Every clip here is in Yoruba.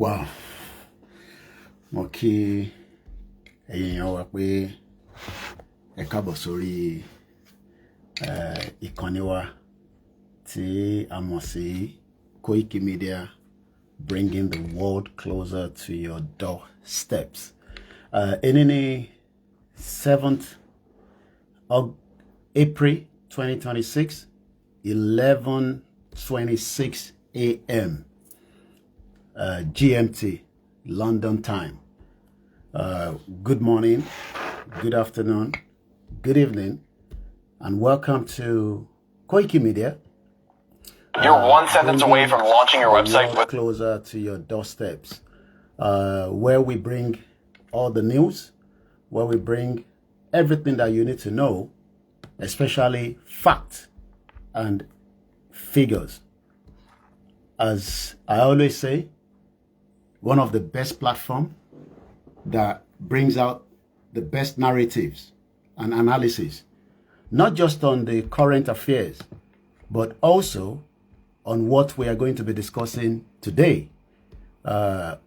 Wow. Mo kí ẹ̀yin èèyàn wa pé ẹ káàbọ̀ sórí ìkànnì wa tí a mọ̀ sí Koikimedia, bringing the world closer to your doorsteps. Èní ni 7th of April 2026, 11:26 a.m. GMT, London time. Good morning, good afternoon, good evening, and welcome to Koikimedia. You're one sentence away from launching your website with closer to your doorsteps, where we bring all the news, where we bring everything that you need to know, especially facts and figures. As I always say, one of the best platforms that brings out the best narratives and analysis, not just on the current affairs, but also on what we are going to be discussing today.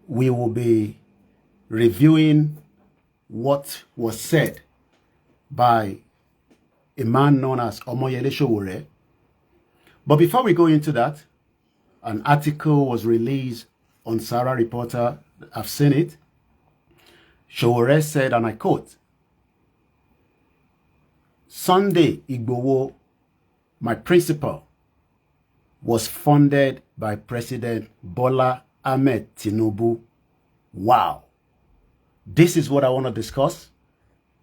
We will be reviewing what was said by a man known as Sowore. But before we go into that, an article was released on Sarah Reporter. I've seen it. Sowore said, and I quote, "Sunday Igboho, my principal, was funded by President Bola Ahmed Tinubu." Wow. This is what I want to discuss,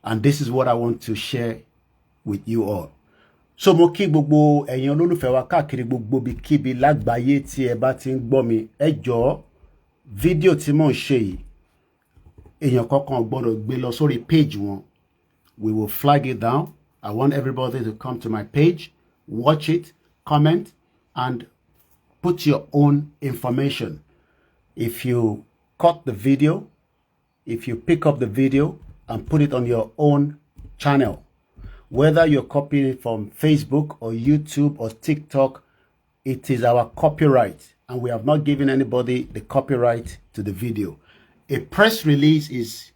and this is what I want to share with you all. So mo kí gbogbo ẹ̀yin olólùfẹ́ wa káàkiri gbogbo ibikíbi lágbàáyé tí ẹ bá ti ń gbọ́ mi. Ẹ jọ̀ọ́, fídíò tí mò ń ṣe yìí, èèyàn kankan ò gbọ́dọ̀ gbé lọ sórí page wọn. We will flag it down. I want everybody to come to my page, watch it, comment, and put your own information. If you cut the video, if you pick up the video and put it on your own channel, whether you're copying it from Facebook or YouTube or TikTok, it is our copyright, and we have not given anybody the copyright to the video. A press release is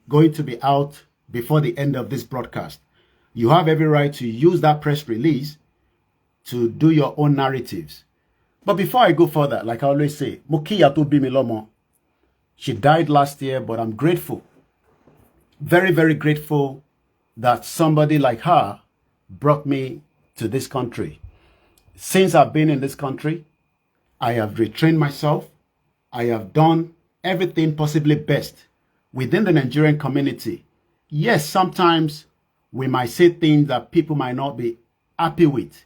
going to be out before the end of this broadcast. You have every right to use that press release to do your own narratives. But before I go further, like I always say, Mokiya to Bimi Lomo. She died last year, but I'm grateful. Very, very grateful that somebody like her brought me to this country. Since I've been in this country, I have retrained myself. I have done everything possibly best within the Nigerian community. Yes, sometimes we might say things that people might not be happy with.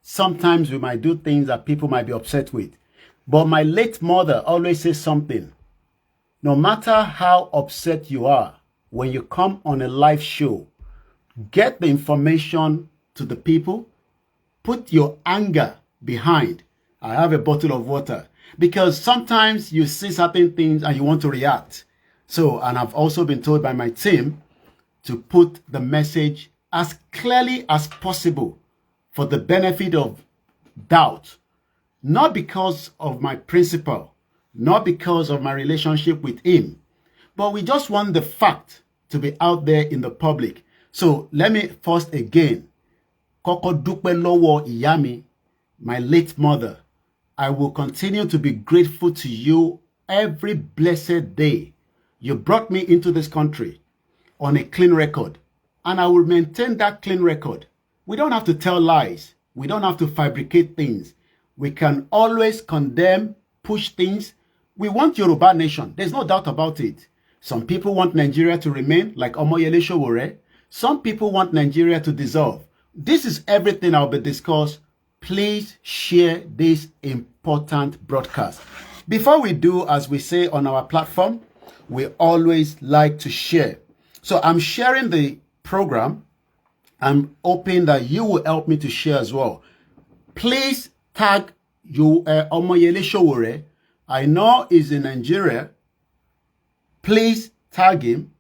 Sometimes we might do things that people might be upset with. But my late mother always says something. No matter how upset you are, when you come on a live show, get the information to the people. Put your anger behind. I have a bottle of water. Because sometimes you see certain things and you want to react. So, and I've also been told by my team to put the message as clearly as possible for the benefit of doubt. Not because of my principle, not because of my relationship with him, but we just want the fact to be out there in the public. So let me first again, Koko Dupe Lowo Iyami, my late mother. I will continue to be grateful to you every blessed day. You brought me into this country on a clean record, and I will maintain that clean record. We don't have to tell lies. We don't have to fabricate things. We can always condemn, push things. We want Yoruba nation. There's no doubt about it. Some people want Nigeria to remain like Omoyele Sowore. Some people want Nigeria to dissolve. This is everything I'll be discussed. Please share this important broadcast. Before we do, as we say on our platform, we always like to share. So I'm sharing the program. I'm hoping that you will help me to share as well. Please tag you Omoyele Sowore. I know he's in Nigeria. Please tag him.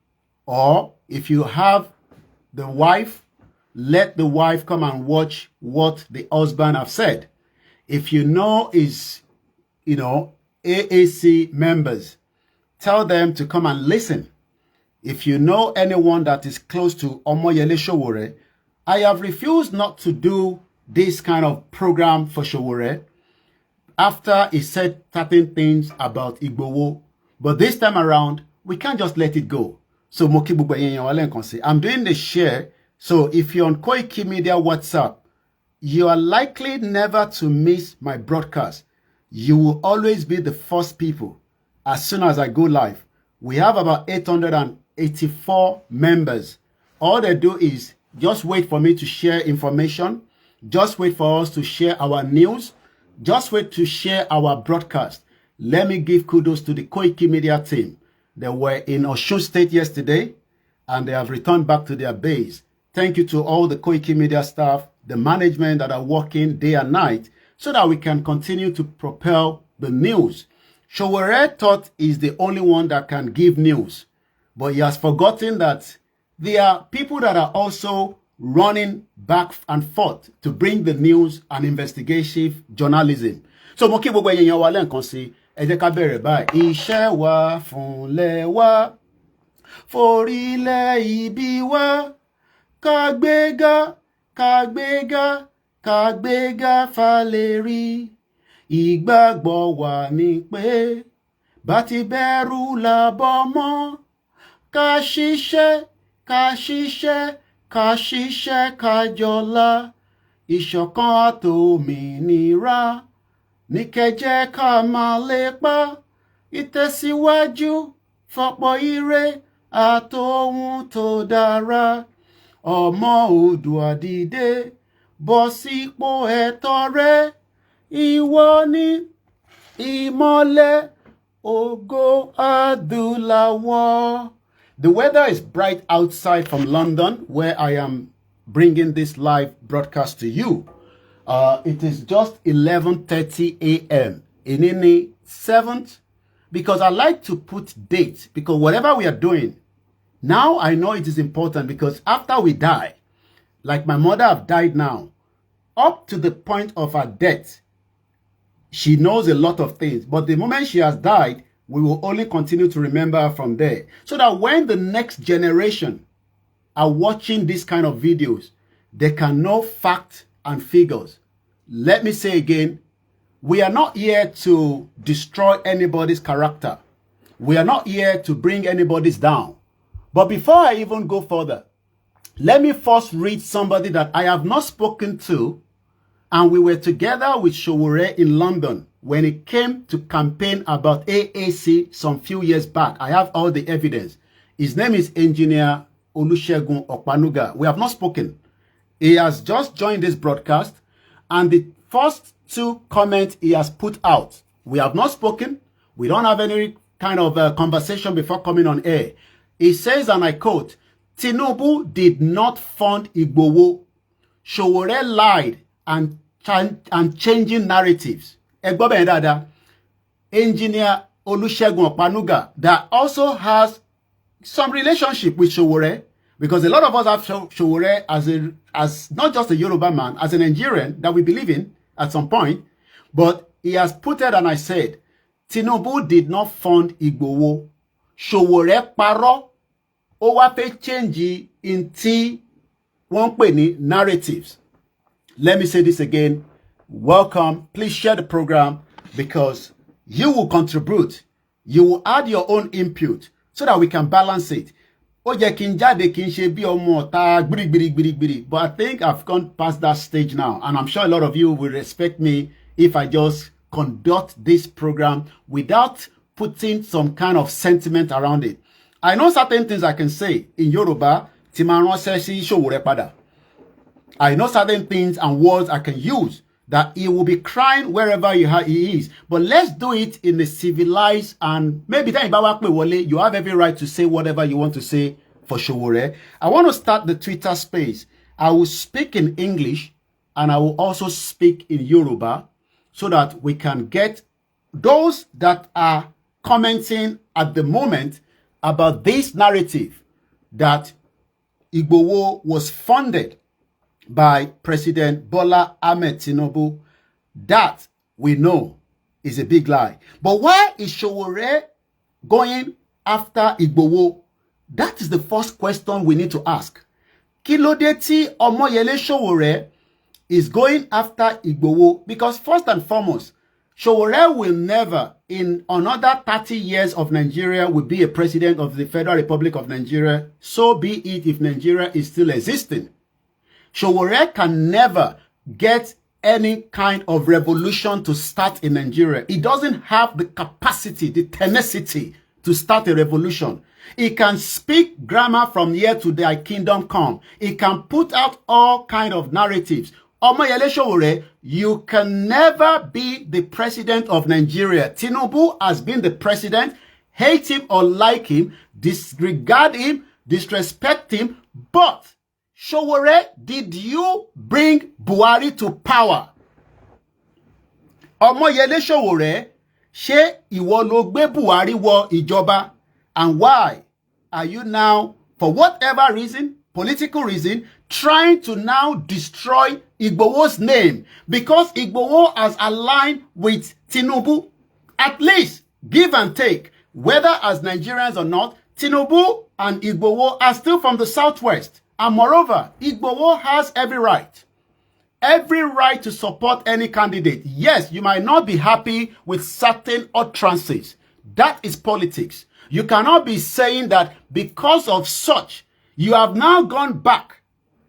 Or if you have the wife, let the wife come and watch what the husband have said. If you know is, AAC members. Tell them to come and listen. If you know anyone that is close to Omoyele Sowore, I have refused not to do this kind of program for Sowore after he said certain things about Igboho. But this time around, we can't just let it go. So I'm doing the share. So if you're on Koikimedia WhatsApp, you are likely never to miss my broadcast. You will always be the first people as soon as I go live. We have about 884 members. All they do is just wait for me to share information. Just wait for us to share our news. Just wait to share our broadcast. Let me give kudos to the Koikimedia team. They were in Osun State yesterday and they have returned back to their base. Thank you to all the Koikimedia staff, the management that are working day and night so that we can continue to propel the news. Sowore thought he's the only one that can give news, but he has forgotten that there are people that are also running back and forth to bring the news and investigative journalism. So mo kí gbogbo ẹ̀yin wa lẹ́ẹ̀kan sí, ẹ jẹ́ ká bẹ̀rẹ̀ báyìí. Iṣẹ́ wa fúnlẹ̀ wa, forílẹ̀ ibi wa, ká gbéga, ká gbéga, ká gbéga fálérí. Ìgbàgbọ́ wa ni pé bá ti bẹ̀rù làbọ̀ mọ́, ká ṣiṣẹ́, ká ṣiṣẹ́, ká ṣiṣẹ́, ká jọlá. Ìṣọ̀kan àtòmìnira ní kẹ́jẹ́ ká máa lépa. Ìtẹ̀síwájú fọ́pọ̀ ire àtòhun tó dára. Ọmọ Oòduà dìde, bọ́ sípò ẹ̀tọ́ rẹ. Ìwọ ni ìmọ́lẹ̀ ògo adúláwọ̀. The weather is bright outside from London, where I am bringing this live broadcast to you. It is just 11:30 a.m. in the 7th, because I like to put dates, because whatever we are doing, now I know it is important, because after we die, like my mother have died now, up to the point of her death, she knows a lot of things. But the moment she has died, we will only continue to remember her from there. So that when the next generation are watching this kind of videos, they can know facts and figures. Let me say again, we are not here to destroy anybody's character. We are not here to bring anybody's down. But before I even go further, let me first read somebody that I have not spoken to, and we were together with Sowore in London when it came to campaign about AAC some few years back. I have all the evidence. His name is Engineer Olusegun Okpanuga. We have not spoken. He has just joined this broadcast, and the first two comments he has put out, we have not spoken. We don't have any kind of conversation before coming on air. He says, and I quote, Tinubu did not fund Igboho. Sowore lied and changing narratives. Engineer Olusegun Okpanuga, that also has some relationship with Sowore, because a lot of us have Sowore as not just a Yoruba man, as a Nigerian that we believe in at some point. But he has put it, and I said, Tinubu did not fund Igboho. Sowore paro, ó wá fẹ́ change in tí wọ́n pè ní narratives. Let me say this again. Welcome. Please share the program, because you will contribute. You will add your own input so that we can balance it. Ó jẹ́ kí n jáde kí n ṣe bí ọmọ ọ̀tá gbirigbirigbirigbiri. But I think I've gone past that stage now. And I'm sure a lot of you will respect me if I just conduct this program without putting some kind of sentiment around it. I know certain things I can say in Yoruba. Tí máa ránṣẹ́ sí Sowore padà. I know certain things and words I can use that he will be crying wherever he is. But let's do it in a civilized, and maybe you have every right to say whatever you want to say for Sowore. I want to start the Twitter space. I will speak in English and I will also speak in Yoruba so that we can get those that are commenting at the moment about this narrative that Igboho was funded by President Bola Ahmed Tinubu. That we know is a big lie. But why is Sowore going after Igboho? That is the first question we need to ask. Kí ló dé tí Omoyele Sowore is going after Igboho? Because first and foremost, Sowore will never, in another 30 years of Nigeria, will be a president of the Federal Republic of Nigeria. So be it if Nigeria is still existing. Sowore can never get any kind of revolution to start in Nigeria. He doesn't have the capacity, the tenacity to start a revolution. He can speak grammar from here to thy kingdom come. He can put out all kind of narratives. Omoyele Sowore, you can never be the president of Nigeria. Tinubu has been the president. Hate him or like him, disregard him, disrespect him. But Sowore, did you bring Buhari to power? Omoyele Sowore, ṣé ìwọ ló gbé Buhari wọ ìjọba? And why are you now, for whatever reason, political reason, trying to now destroy Igboho's name? Because Igboho has aligned with Tinubu. At least, give and take, whether as Nigerians or not, Tinubu and Igboho are still from the southwest. And moreover, Igboho has every right to support any candidate. Yes, you might not be happy with certain utterances. That is politics. You cannot be saying that because of such, you have now gone back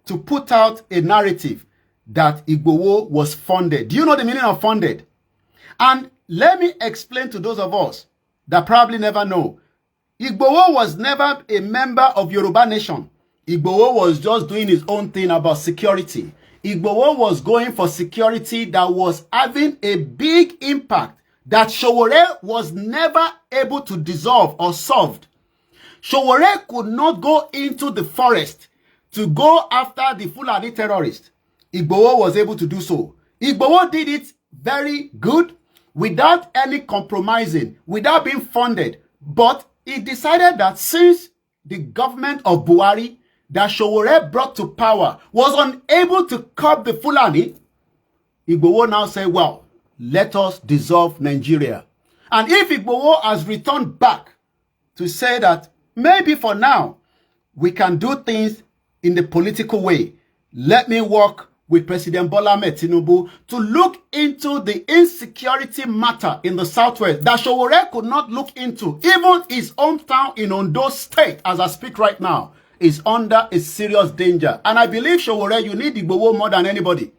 to put out a narrative that Igboho was funded. Do you know the meaning of funded? And let me explain to those of us that probably never know. Igboho was never a member of Yoruba Nation. Igboho was just doing his own thing about security. Igboho was going for security that was having a big impact that Sowore was never able to dissolve or solve. Sowore could not go into the forest to go after the Fulani terrorists. Igboho was able to do so. Igboho did it very good, without any compromising, without being funded. But he decided that since the government of Buhari that Sowore brought to power was unable to curb the Fulani, Igboho now said, well, let us dissolve Nigeria. And if Igboho has returned back to say that maybe for now we can do things in the political way, let me work with President Bola Ahmed Tinubu to look into the insecurity matter in the southwest that Sowore could not look into. Even his hometown in Ondo State, as I speak right now, is under a serious danger. And I believe, Sowore, you need Igboho more than anybody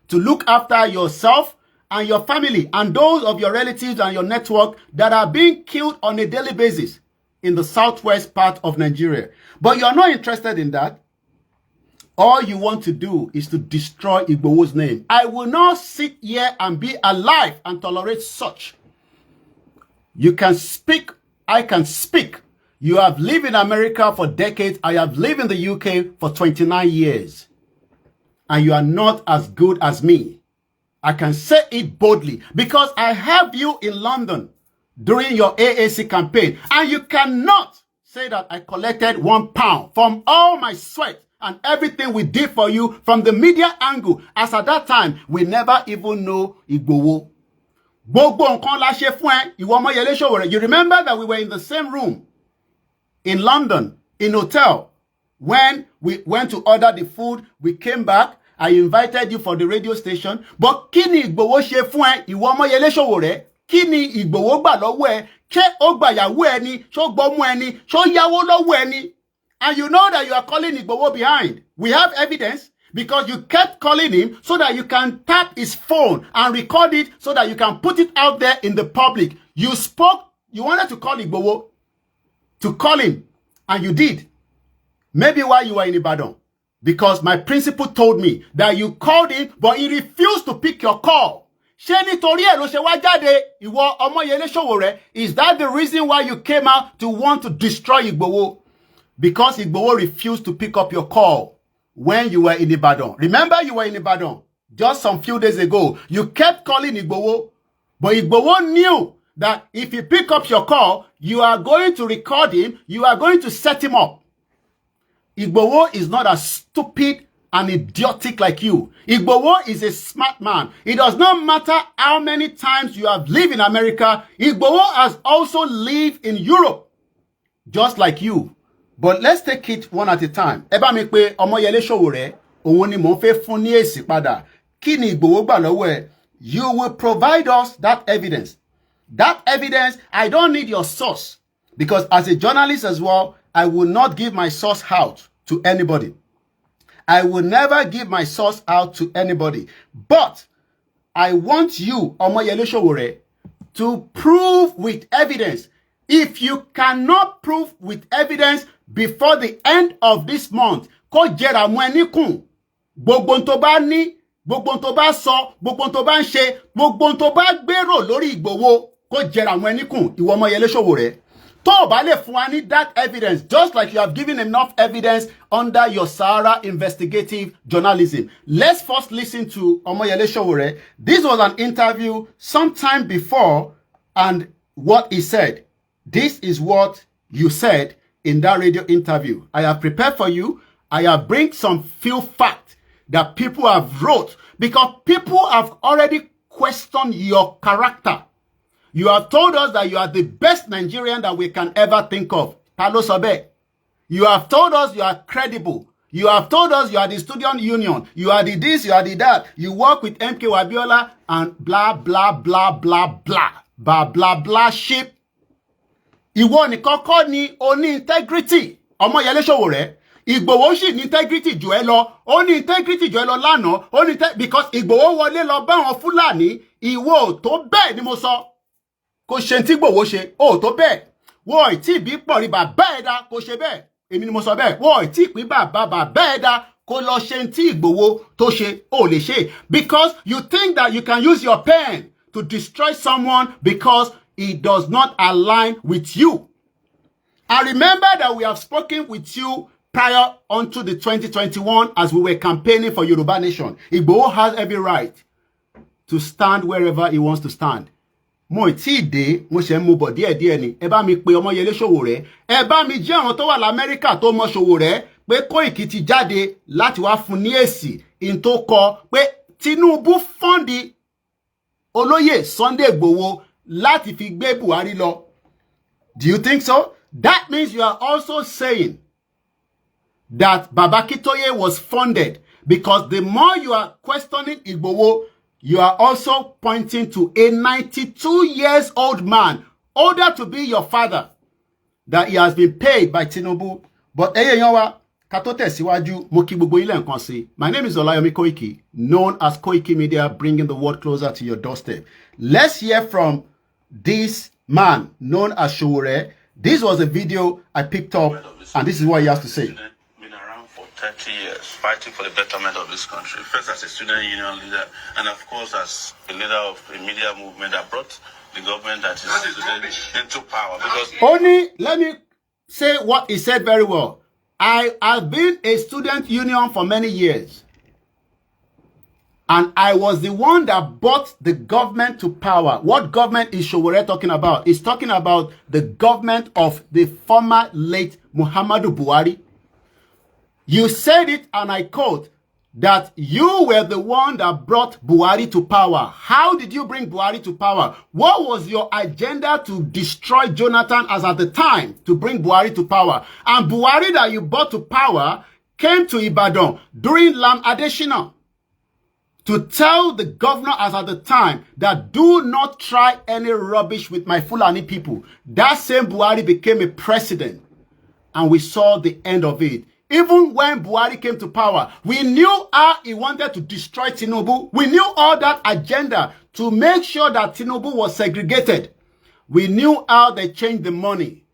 to look after yourself and your family and those of your relatives and your network that are being killed on a daily basis in the southwest part of Nigeria. But you're not interested in that. All you want to do is to destroy Igboho's name. I will not sit here and be alive and tolerate such. You can speak, I can speak. You have lived in America for decades. I have lived in the UK for 29 years. And you are not as good as me. I can say it boldly because I have you in London during your AAC campaign. And you cannot say that I collected £1 from all my sweat and everything we did for you from the media angle. As at that time, we never even know Igboho. You remember that we were in the same room in London, in hotel, when we went to order the food. We came back. I invited you for the radio station. But kini Igboho ṣe fún ẹ, ìwọ Omoyele Sowore? Kini Igboho gbà lọ́wọ́ ẹ? Ṣé ó gbà yàwó ẹni? Ṣó gbọ́mú ẹni? Ṣó yáwó lọ́wọ́ ẹni? And you know that you are calling Igboho behind. We have evidence because you kept calling him so that you can tap his phone and record it so that you can put it out there in the public. You spoke, you wanted to call Igboho, to call him, and you did. Maybe while you were in Ibadan. Because my principal told me that you called him, but he refused to pick your call. Ṣé nítorí ẹ̀ ló ṣe wá jáde, ìwọ Omoyele Sowore? Is that the reason why you came out to want to destroy Igboho? Because Igboho refused to pick up your call when you were in Ibadan. Remember, you were in Ibadan just some few days ago. You kept calling Igboho, but Igboho knew that if he pick up your call, you are going to record him, you are going to set him up. Igboho is not as stupid an idiotic like you. Igboho is a smart man. It does not matter how many times you have lived in America. Igboho has also lived in Europe, just like you. But let's take it one at a time. Ẹ bá mi pé Omoyele Sowore, òun ni mo fẹ́ fún ní èsì padà. Kí ni Igboho gbà lọ́wọ́ ẹ? You will provide us that evidence. That evidence, I don't need your source. Because as a journalist as well, I will not give my source out to anybody. I will never give my source out to anybody. But I want you, Omoyele Sowore, to prove with evidence. If you cannot prove with evidence before the end of this month, kó jẹ́ra mọ́ ẹnikùn. Gbogbo tó bá ní, gbogbo tó bá sọ, gbogbo tó bá ń ṣe, gbogbo tó bá gbèrò lórí Igboho, kó jẹ́ra mọ́ ẹnikùn. Ìwọ Omoyele Sowore. Tó bá lè fún wa ní that evidence, just like you have given enough evidence under your Sahara investigative journalism. Let's first listen to Omoyele Sowore. This was an interview sometime before, and what he said. This is what you said in that radio interview. I have prepared for you. I have bring some few facts that people have wrote, because people have already questioned your character. You have told us that you are the best Nigerian that we can ever think of. Palo Sobe. You have told us you are credible. You have told us you are the student union. You are the this, you are the that. You work with MK Wabiola and blah, blah, blah, blah, blah. Blah, blah, blah, shit. Ìwọ nìkan kọ́ ni ó ní integrity. Omoyele Sowore. Igboho sì ní integrity jù ẹ́ lọ. Ó ní integrity jù ẹ́ lọ lánàá. Ó ní because Igboho wọlé lọ bá wọn Fúlàní. Ìwọ tó bẹ́ẹ̀ ni mo sọ. Kò ṣe tí Igboho ṣe. Ó tó bẹ́ẹ̀. Wọ́n tí bí pọ̀ rí bàbá ẹ̀dá kò ṣe bẹ́ẹ̀. Èmi ni mo sọ bẹ́ẹ̀. Wọ́n tí pín bàbá ẹ̀dá kò lọ ṣe tí Igboho tó ṣe. Ó lè ṣe. Because you think that you can use your pen to destroy someone because it does not align with you. I remember that we have spoken with you prior onto the 2021 as we were campaigning for Yoruba Nation. Igboho has every right to stand wherever he wants to stand. Mo ti dé, mo ṣe mú bọ̀ díẹ̀ ni. Ẹ bá mi pé Omoyele Sowore. Ẹ bá mi jẹ́ àwọn tó wà l'Amẹ́ríkà tó mọ̀ Sowore pé Koiki ti jáde láti wá fún ní èsì in tó kọ pé Tinubu fọ́ndì Olóyè Sunday Igboho láti fi gbé Buhari lọ. Do you think so? That means you are also saying that Baba Kitoye was funded, because the more you are questioning Igboho, you are also pointing to a 92-year-old man, older to be your father, that he has been paid by Tinubu. But my name is Olayomi Koiki, known as Koikimedia, bringing the world closer to your doorstep. Let's hear from this man known as Sowore. This was a video I picked up, and this is what he has to say. Been around for 30 years, fighting for the betterment of this country. First as a student union leader, and of course as a leader of a media movement that brought the government that is today into power. Because only let me say what he said very well. I have been a student union for many years. And I was the one that brought the government to power. What government is Sowore talking about? He's talking about the government of the former late Muhammadu Buhari. You said it, and I quote, that you were the one that brought Buhari to power. How did you bring Buhari to power? What was your agenda to destroy Jonathan as at the time to bring Buhari to power? And Buhari that you brought to power came to Ibadan during Lam Adesina to tell the governor as at the time that do not try any rubbish with my Fulani people. That same Buhari became a president, and we saw the end of it. Even when Buhari came to power, we knew how he wanted to destroy Tinubu. We knew all that agenda to make sure that Tinubu was segregated. We knew how they changed the money.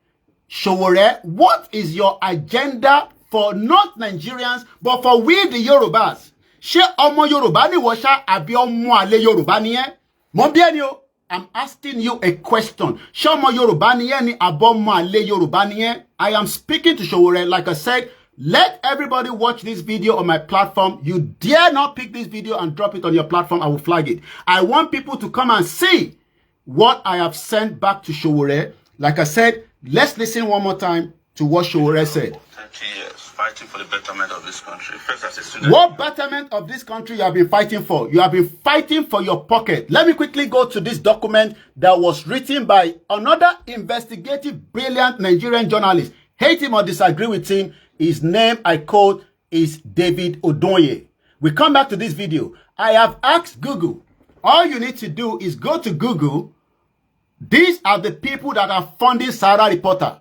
Sowore, what is your agenda for not Nigerians, but for we the Yorubas? Ṣé ọmọ Yorùbá ni wọ́n ṣá àbí ọmọ àlè Yorùbá ni ẹ́? Mo bí ẹni o. I'm asking you a question. Ṣé ọmọ Yorùbá ni ẹ́ ni àbọ̀ ọmọ àlè Yorùbá ni ẹ́? I am speaking to Sowore. Like I said, let everybody watch this video on my platform. You dare not pick this video and drop it on your platform. I will flag it. I want people to come and see what I have sent back to Sowore. Like I said, let's listen one more time to what Sowore said. 30 years. fighting for the betterment of this country. First, as a student. What betterment of this country you have been fighting for? You have been fighting for your pocket. Let me quickly go to this document that was written by another investigative, brilliant Nigerian journalist. Hate him or disagree with him, his name, I quote, is David Odoye. We come back to this video. I have asked Google. All you need to do is go to Google. These are the people that are funding Sahara Reporter.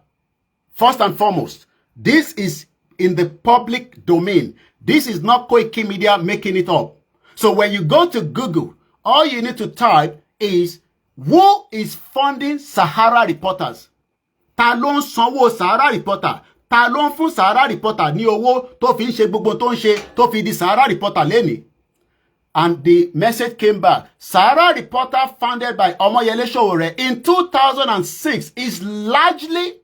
First and foremost, this is in the public domain. This is not Koikimedia making it up. So when you go to Google, all you need to type is, who is funding Sahara Reporters? Ta ló ń sanwó Sahara Reporter? Ta ló ń fún Sahara Reporter ní owó tó fi ń ṣe gbogbo tó ń ṣe tó fi di Sahara Reporter lẹ́ni? And the message came back. Sahara Reporter, founded by Omoyele Sowore in 2006, is largely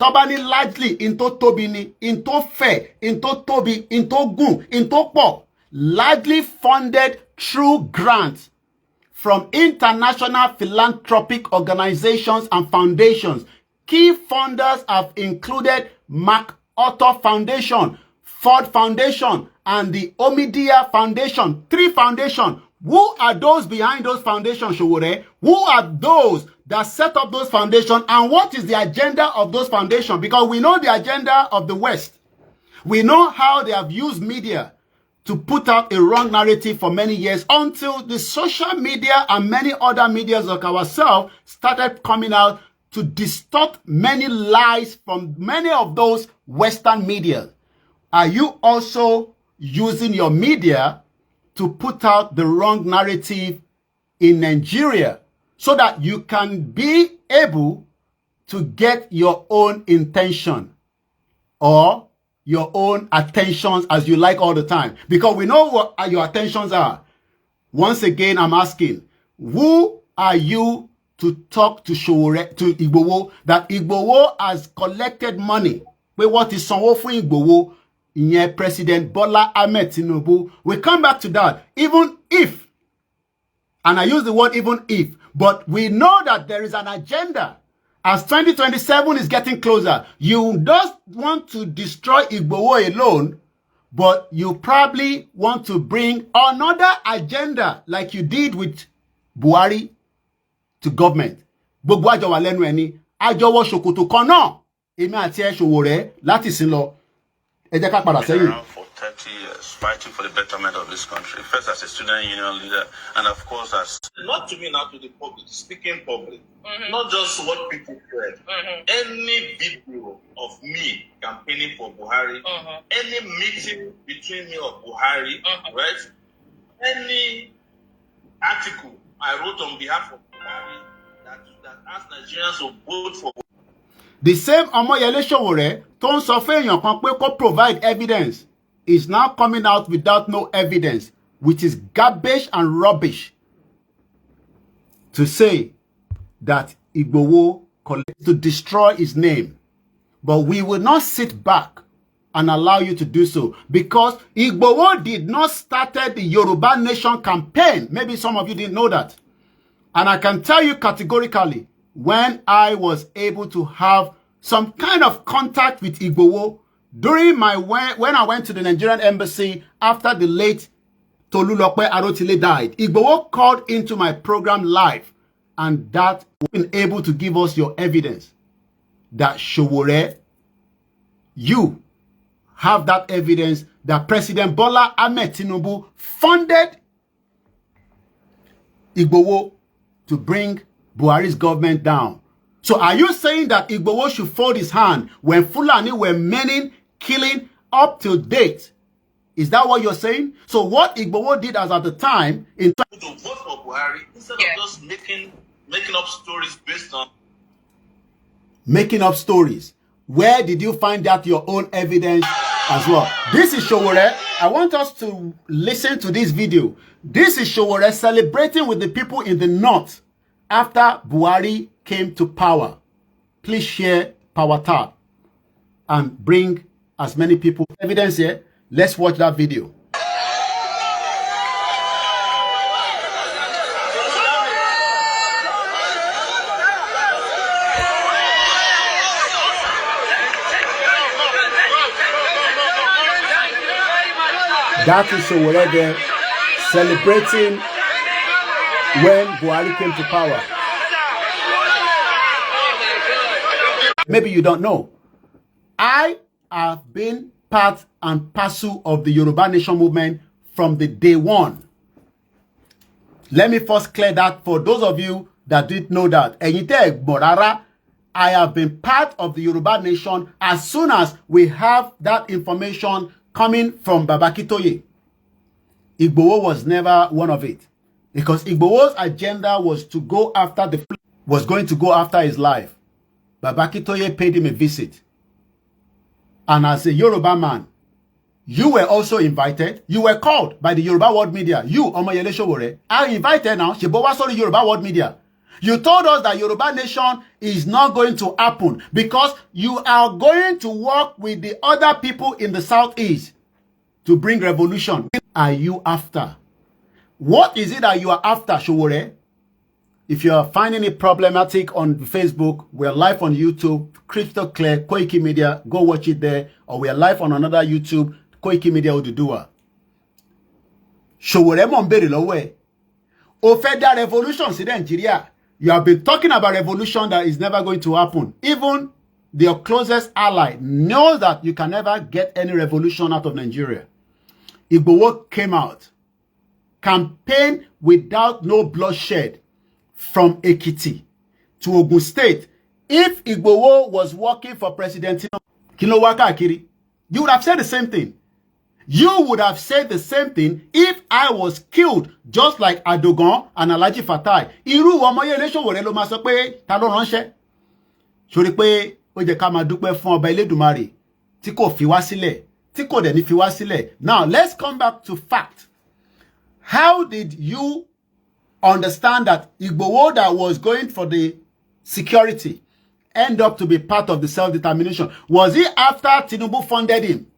into tobini, into fair, into tobi, into gun, into pop, largely funded through grants from international philanthropic organizations and foundations. Key funders have included MacArthur Foundation, Ford Foundation, and the Omidyar Foundation. 3 foundations. Who are those behind those foundations, Sowore? Who are those that set up those foundations? And what is the agenda of those foundations? Because we know the agenda of the West. We know how they have used media to put out a wrong narrative for many years until the social media and many other medias like ourselves started coming out to distort many lies from many of those Western media. Are you also using your media to put out the wrong narrative in Nigeria so that you can be able to get your own intention or your own attentions as you like all the time? Because we know what your attentions are. Once again, I'm asking, who are you to talk to Sowore, to Igboho, that Igboho has collected money? But what is Sanwo fún Igboho? In President Bola Ahmed Tinubu. We come back to that. Even if, and I use the word even if, but we know that there is an agenda. As 2027 is getting closer, you don't want to destroy Igboho alone, but you probably want to bring another agenda like you did with Buhari to government. Gbogbo àjọ wà lẹ́nu ẹni, àjọ wọ ṣòkòtò kan náà, èmi àti ẹ Sowore láti sin lọ. Been around for 30 years, fighting for the betterment of this country. First as a student union leader, and of course as... Not to me, not to the public, speaking public. Not just what people said. Any video of me campaigning for Buhari, any meeting between me or Buhari, right? Any article I wrote on behalf of Buhari that asked Nigerians to vote for Buhari. The same Omoyele Sowore tó ń sọ fún èèyàn kan pé kó provide evidence is now coming out without no evidence, which is garbage and rubbish, to say that Igboho collected to destroy his name. But we will not sit back and allow you to do so, because Igboho did not start the Yoruba Nation campaign. Maybe some of you didn't know that. And I can tell you categorically, when I was able to have some kind of contact with Igboho during my when I went to the Nigerian embassy after the late Tolulope Arotile died, Igboho called into my program live, and that was able to give us your evidence that Sowore, you have that evidence that President Bola Ahmed Tinubu funded Igboho to bring Buhari's government down. So are you saying that Igboho should fold his hand when Fulani were mening, killing up to date? Is that what you're saying? So what Igboho did as at the time in to vote for Buhari instead of just making up stories based on making up stories. Where did you find out your own evidence as well? This is Sowore. I want us to listen to this video. This is Sowore celebrating with the people in the north after Buhari came to power. Please share Power Tab and bring as many people. Evidence here. Let's watch that video. That is Sowore there celebrating when Buhari came to power. Maybe you don't know. I have been part and parcel of the Yoruba Nation movement from the day one. Let me first clear that for those of you that didn't know that. I have been part of the Yoruba Nation as soon as we have that information coming from Babakitoye. Igboho was never one of it. Because Igboho's agenda was to go after his life. Babakitoye paid him a visit. And as a Yoruba man, you were also invited. You were called by the Yoruba World Media. You, Omoyele Sowore, are invited now. Shebowa sorry Yoruba World Media. You told us that Yoruba Nation is not going to happen because you are going to work with the other people in the Southeast to bring revolution. What are you after? What is it that you are after, Sowore? If you are finding it problematic on Facebook, we're live on YouTube, crystal clear, Koikimedia, go watch it there. Or we are live on another YouTube, Koikimedia Oduduwa. Sowore Monberi Lowe. Ofeda revolution in Nigeria. You have been talking about revolution that is never going to happen. Even your closest ally knows that you can never get any revolution out of Nigeria. Igboho came out. Campaign without no bloodshed from Ekiti to Ogun State. If Igboho was working for President Tinubu, you would have said the same thing. You would have said the same thing if I was killed just like Adogan and Alhaji Fatai. Irú Omoyele Sowore ló máa sọ pé ta ló ránṣẹ́. Sórí pé ó jẹ́ ká máa dúpẹ́ fún Ọba Elédùmarè tí kò fi wá sílẹ̀, tí kò dẹ̀ ní fi wá sílẹ̀. Now let's come back to fact. How did you understand that Igboho that was going for the security end up to be part of the self-determination? Was it after Tinubu funded him?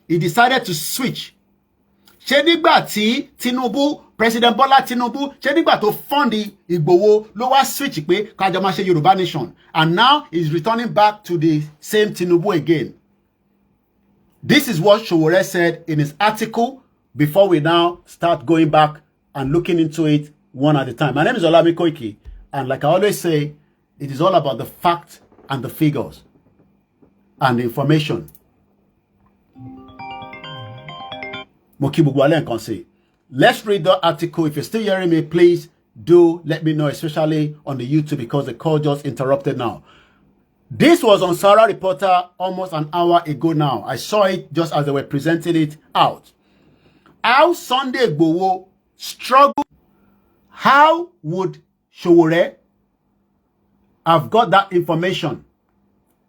He decided to switch. Ṣé nígbà tí Tinubu, President Bola Tinubu, ṣé nígbà tó fund Igboho ló wá switch pé ká jọ máa ṣe Yoruba Nation. And now he's returning back to the same Tinubu again. This is what Sowore said in his article before we now start going back and looking into it one at a time. My name is Olayomi Koiki, and like I always say, it is all about the facts and the figures and the information. Let's read the article. If you're still hearing me, please do let me know, especially on the YouTube, because the call just interrupted now. This was on Sowore Reporter almost an hour ago now. I saw it just as they were presenting it out. How Sunday Igboho struggled. How would Sowore have got that information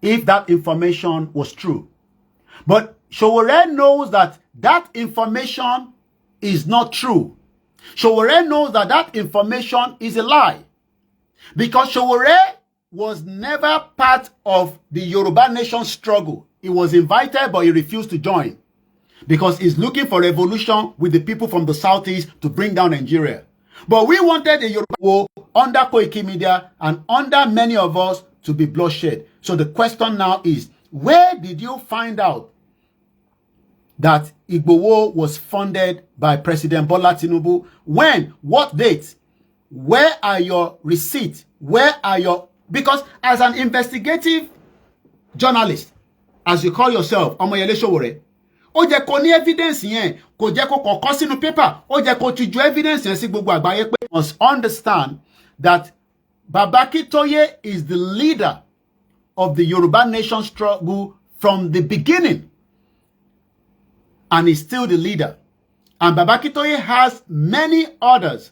if that information was true? But Sowore knows that that information is not true. Sowore knows that that information is a lie. Because Sowore was never part of the Yoruba Nation struggle. He was invited, but he refused to join. Because he's looking for revolution with the people from the Southeast to bring down Nigeria. But we wanted a Yoruba war under Koikimedia and under many of us to be bloodshed. So the question now is, where did you find out that Igboho was funded by President Bola Tinubu? When? What date? Where are your receipts? Where are your... Because as an investigative journalist, as you call yourself, Omoyele Sowore, ó jẹ́ kó ní evidence yẹn, kò jẹ́ kó kọ́kọ́ sínú paper, ó jẹ́ kó ti ju evidence yẹn sí gbogbo àgbáyé pé. You must understand that Babakitoye is the leader of the Yoruba Nation struggle from the beginning. And he's still the leader. And Babakitoye has many others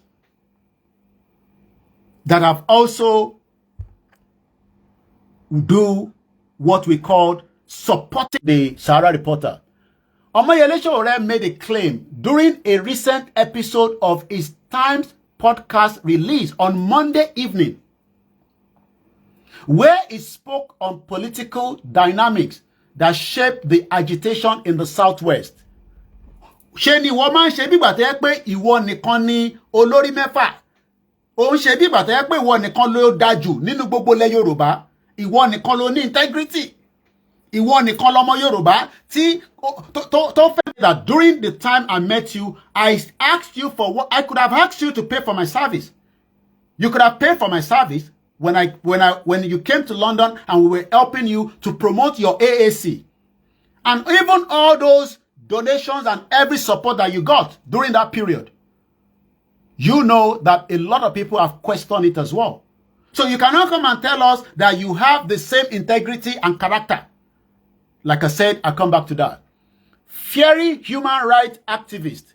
that have also do what we call supporting the Sowore Reporter. Omoyele Sowore made a claim during a recent episode of his Times podcast release on Monday evening, where he spoke on political dynamics that shaped the agitation in the Southwest. Ṣé ni wọ́n máa ń ṣe bí ìgbà tó yẹ pé ìwọ nìkan ni olórí mẹ́fà? Ó ń ṣe bí ìgbà tó yẹ pé ìwọ nìkan ló dájú nínú gbogbo ilẹ̀ Yorùbá. Ìwọ nìkan ló ní integrity. ìwọ nìkan lọmọ Yorùbá tí tó fẹ́ that during the time I met you, I asked you for what I could have asked you to pay for my service. You could have paid for my service when you came to London and we were helping you to promote your AAC. And even all those donations and every support that you got during that period. You know that a lot of people have questioned it as well. So you cannot come and tell us that you have the same integrity and character. Like I said, I come back to that. Fiery human rights activists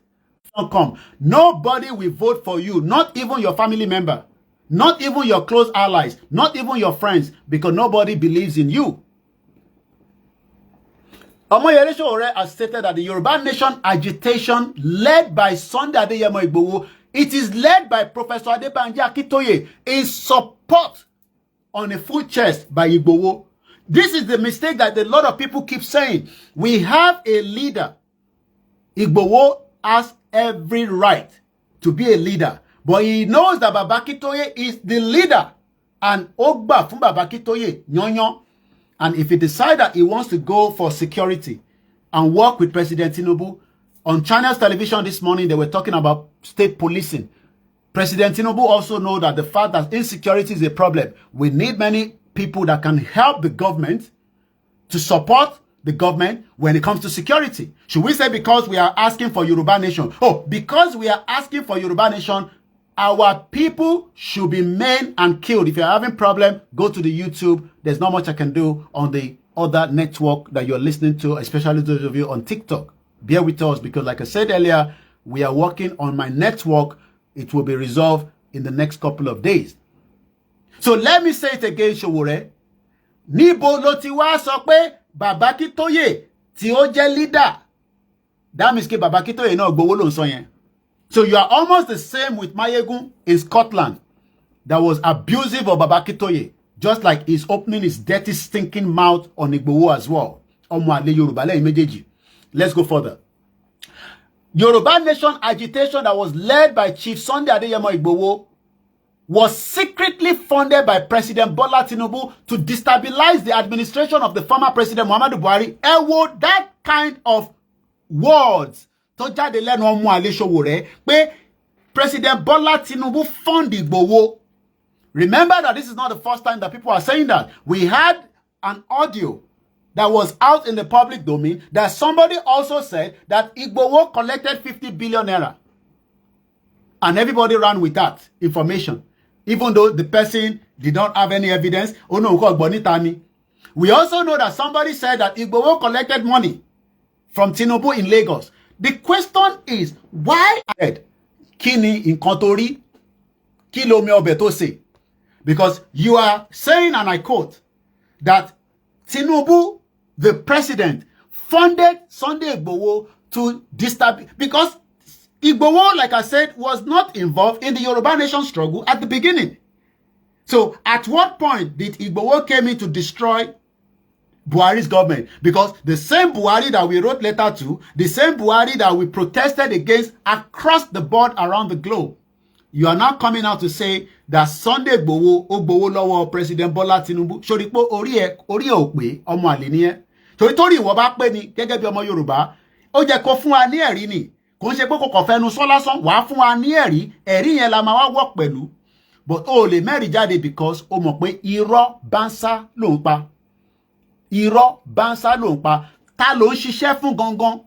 don't come. Nobody will vote for you, not even your family member, not even your close allies, not even your friends, because nobody believes in you. Omoyele Sowore has stated that the Yoruba Nation agitation led by Sunday Adeyemo Igboho, it is led by Professor Adebanji Akintoye in support on a full chest by Igboho. This is the mistake that a lot of people keep saying. We have a leader. Igboho has every right to be a leader. But he knows that Baba Akintoye is the leader. And Ogba from Baba Akintoye, nyonyo. And if he decides that he wants to go for security and work with President Tinubu, on China's television this morning, they were talking about state policing. President Tinubu also knows that the fact that insecurity is a problem. We need many people that can help the government to support the government when it comes to security. Should we say because we are asking for Yoruba Nation? Oh, because we are asking for Yoruba Nation, our people should be maimed and killed. If you're having problem, go to the YouTube. There's not much I can do on the other network that you're listening to, especially those of you on TikTok. Bear with us because like I said earlier, we are working on my network. It will be resolved in the next couple of days. So let me say it again, Sowore. Níbo ló ti wá sọ pé Baba Akintoye tí ó jẹ́ leader. That means que Baba Akintoye náà gbowó ló ń sọ yẹn. So you are almost the same with Mayegun in Scotland that was abusive of Baba Akintoye, just like he's opening his dirty, stinking mouth on Igboho as well. Ọmọ àlè Yorùbá lẹ́yìn méjèèjì. Let's go further. Yoruba Nation agitation that was led by Chief Sunday Adeyemo Igboho was secretly funded by President Bola Tinubu to destabilize the administration of the former President Muhammadu Buhari. And would that kind of words tó jáde lẹ́nu ọmọ àlè Sowore pé President Bola Tinubu fund Igboho. Remember that this is not the first time that people are saying that. We had an audio that was out in the public domain that somebody also said that Igboho collected 50 billion naira. And everybody ran with that information. Even though the person did not have any evidence. Oh no, we also know that somebody said that Igboho collected money from Tinubu in Lagos. The question is, why Kini in Kontori, Kilo me obeto say? Because you are saying, and I quote, that Tinubu, the president, funded Sunday Igboho to destabilize, because Igboho, like I said, was not involved in the Yoruba Nation struggle at the beginning. So at what point did Igboho came in to destroy Buhari's government? Because the same Buhari that we wrote letter to, the same Buhari that we protested against across the board around the globe, you are now coming out to say that Sunday Igboho lọ́wọ́ President Bola Tinubu. Ṣoripo orí ẹ ò pé ọmọ àlè ni ẹ́. Torí ìwọ bá pé ni gẹ́gẹ́ bí ọmọ Yorùbá, ó jẹ́ kó fún wa ní ẹ̀rí ni. Kò ń ṣe pé kò kàn fẹnu sọ lásán, wàá fún wa ní ẹ̀rí. Ẹ̀rí yẹn la máa wá work pẹ̀lú. But ó lè mẹ́rin jáde because ó mọ̀ pé irọ́ bánsá ló ń pa. Irọ́ bánsá ló ń pa. Ta ló ń ṣiṣẹ́ fún gangan?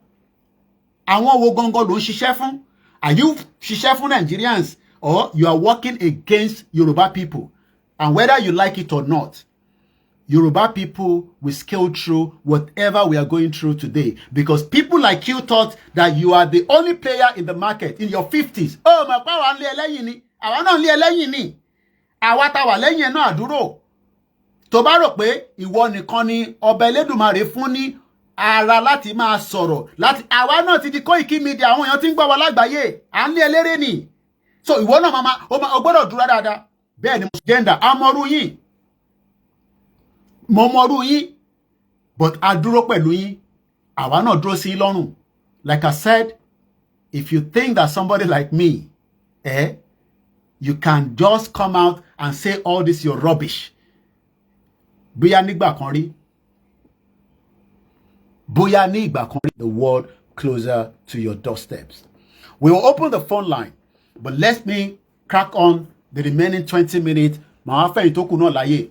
Àwọn wo gangan ló ń ṣiṣẹ́ fún? Are you ṣiṣẹ́ fún Nigerians? Or you are working against Yoruba people. And whether you like it or not, Yoruba people will scale through whatever we are going through today. Because people like you thought that you are the only player in the market in your 50s. Oh, my power only ẹlẹ́yìn ni. Àwa náà lé ẹlẹ́yìn ni. Àwa tá wà lẹ́yìn náà àdúró. Tó bá rò pé ìwọ nìkan ni ọba Elédùmarè fún ní ara láti máa sọ̀rọ̀. Àwa náà ti di Koikimedia, àwọn èèyàn tí ń gbọ́ wa lágbàáyé. À ń lé eléré ni. So ìwọ náà mama o gbọ́dọ̀ dúró dáadáa. Bẹ́ẹ̀ ni gender amoru yín. Mo mọ̀rú yín. But a dúró pẹ̀lú yín. Àwa náà dúró sí lọ́rùn. Like I said, if you think that somebody like me, you can just come out and say all this your rubbish. Bóyá nígbà kan rí. Bóyá ní ìgbà kan the world closer to your doorsteps. We will open the phone line, but let me crack on the remaining 20 minutes. Màá fẹ́ ìtókù náà láyè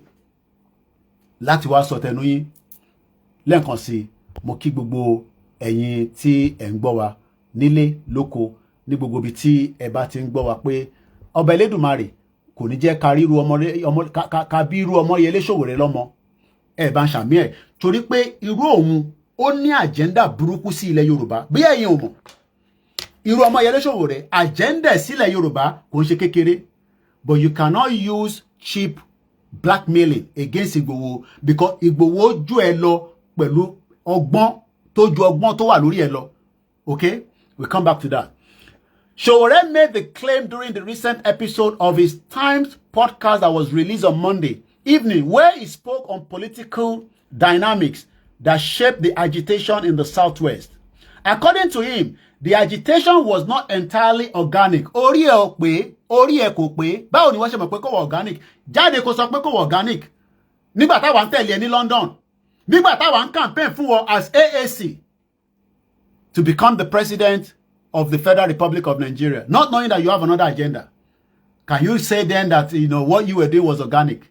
láti wá sọ tẹnu yín lẹ́ẹ̀kan sí. Mo kí gbogbo ẹ̀yin tí ẹ̀ ń gbọ́ wa nílé lóko ní gbogbo ibi tí ẹ bá ti ń gbọ́ wa pé ọba Elédùmarè kò ní jẹ́ ká bí irú ọmọ Yẹlé Sowore lọ́mọ. Ẹ bá ń ṣàmì ẹ̀ torí pé irú òun ó ní àjẹ́ndà burúkú sí ilẹ̀ Yorùbá bí ẹ̀yin ò mọ̀. Irú ọmọ Yẹlé Sowore àjẹ́ndà sílẹ̀ Yorùbá kò ń ṣe kékeré. But you cannot use cheap blackmailing against Igboho because Igboho ju ẹ lọ pẹ̀lú ọgbọ́n tó ju ọgbọ́n tó wà lórí ẹ lọ. Okay? We'll come back to that. Sowore made the claim during the recent episode of his Times podcast that was released on Monday evening, where he spoke on political dynamics that shaped the agitation in the Southwest. According to him, the agitation was not entirely organic. Orí ẹ ò pé, orí ẹ kò pé. Báwo ni wọ́n ṣe mọ̀ pé kò wà organic? Jáde kó sọ pé kò wà organic. Nígbà táwa ń tẹ̀lé ẹ ní London. Nígbà táwa ń campaign fún wọn as AAC to become the president of the Federal Republic of Nigeria, not knowing that you have another agenda. Can you say then that, you know, what you were doing was organic?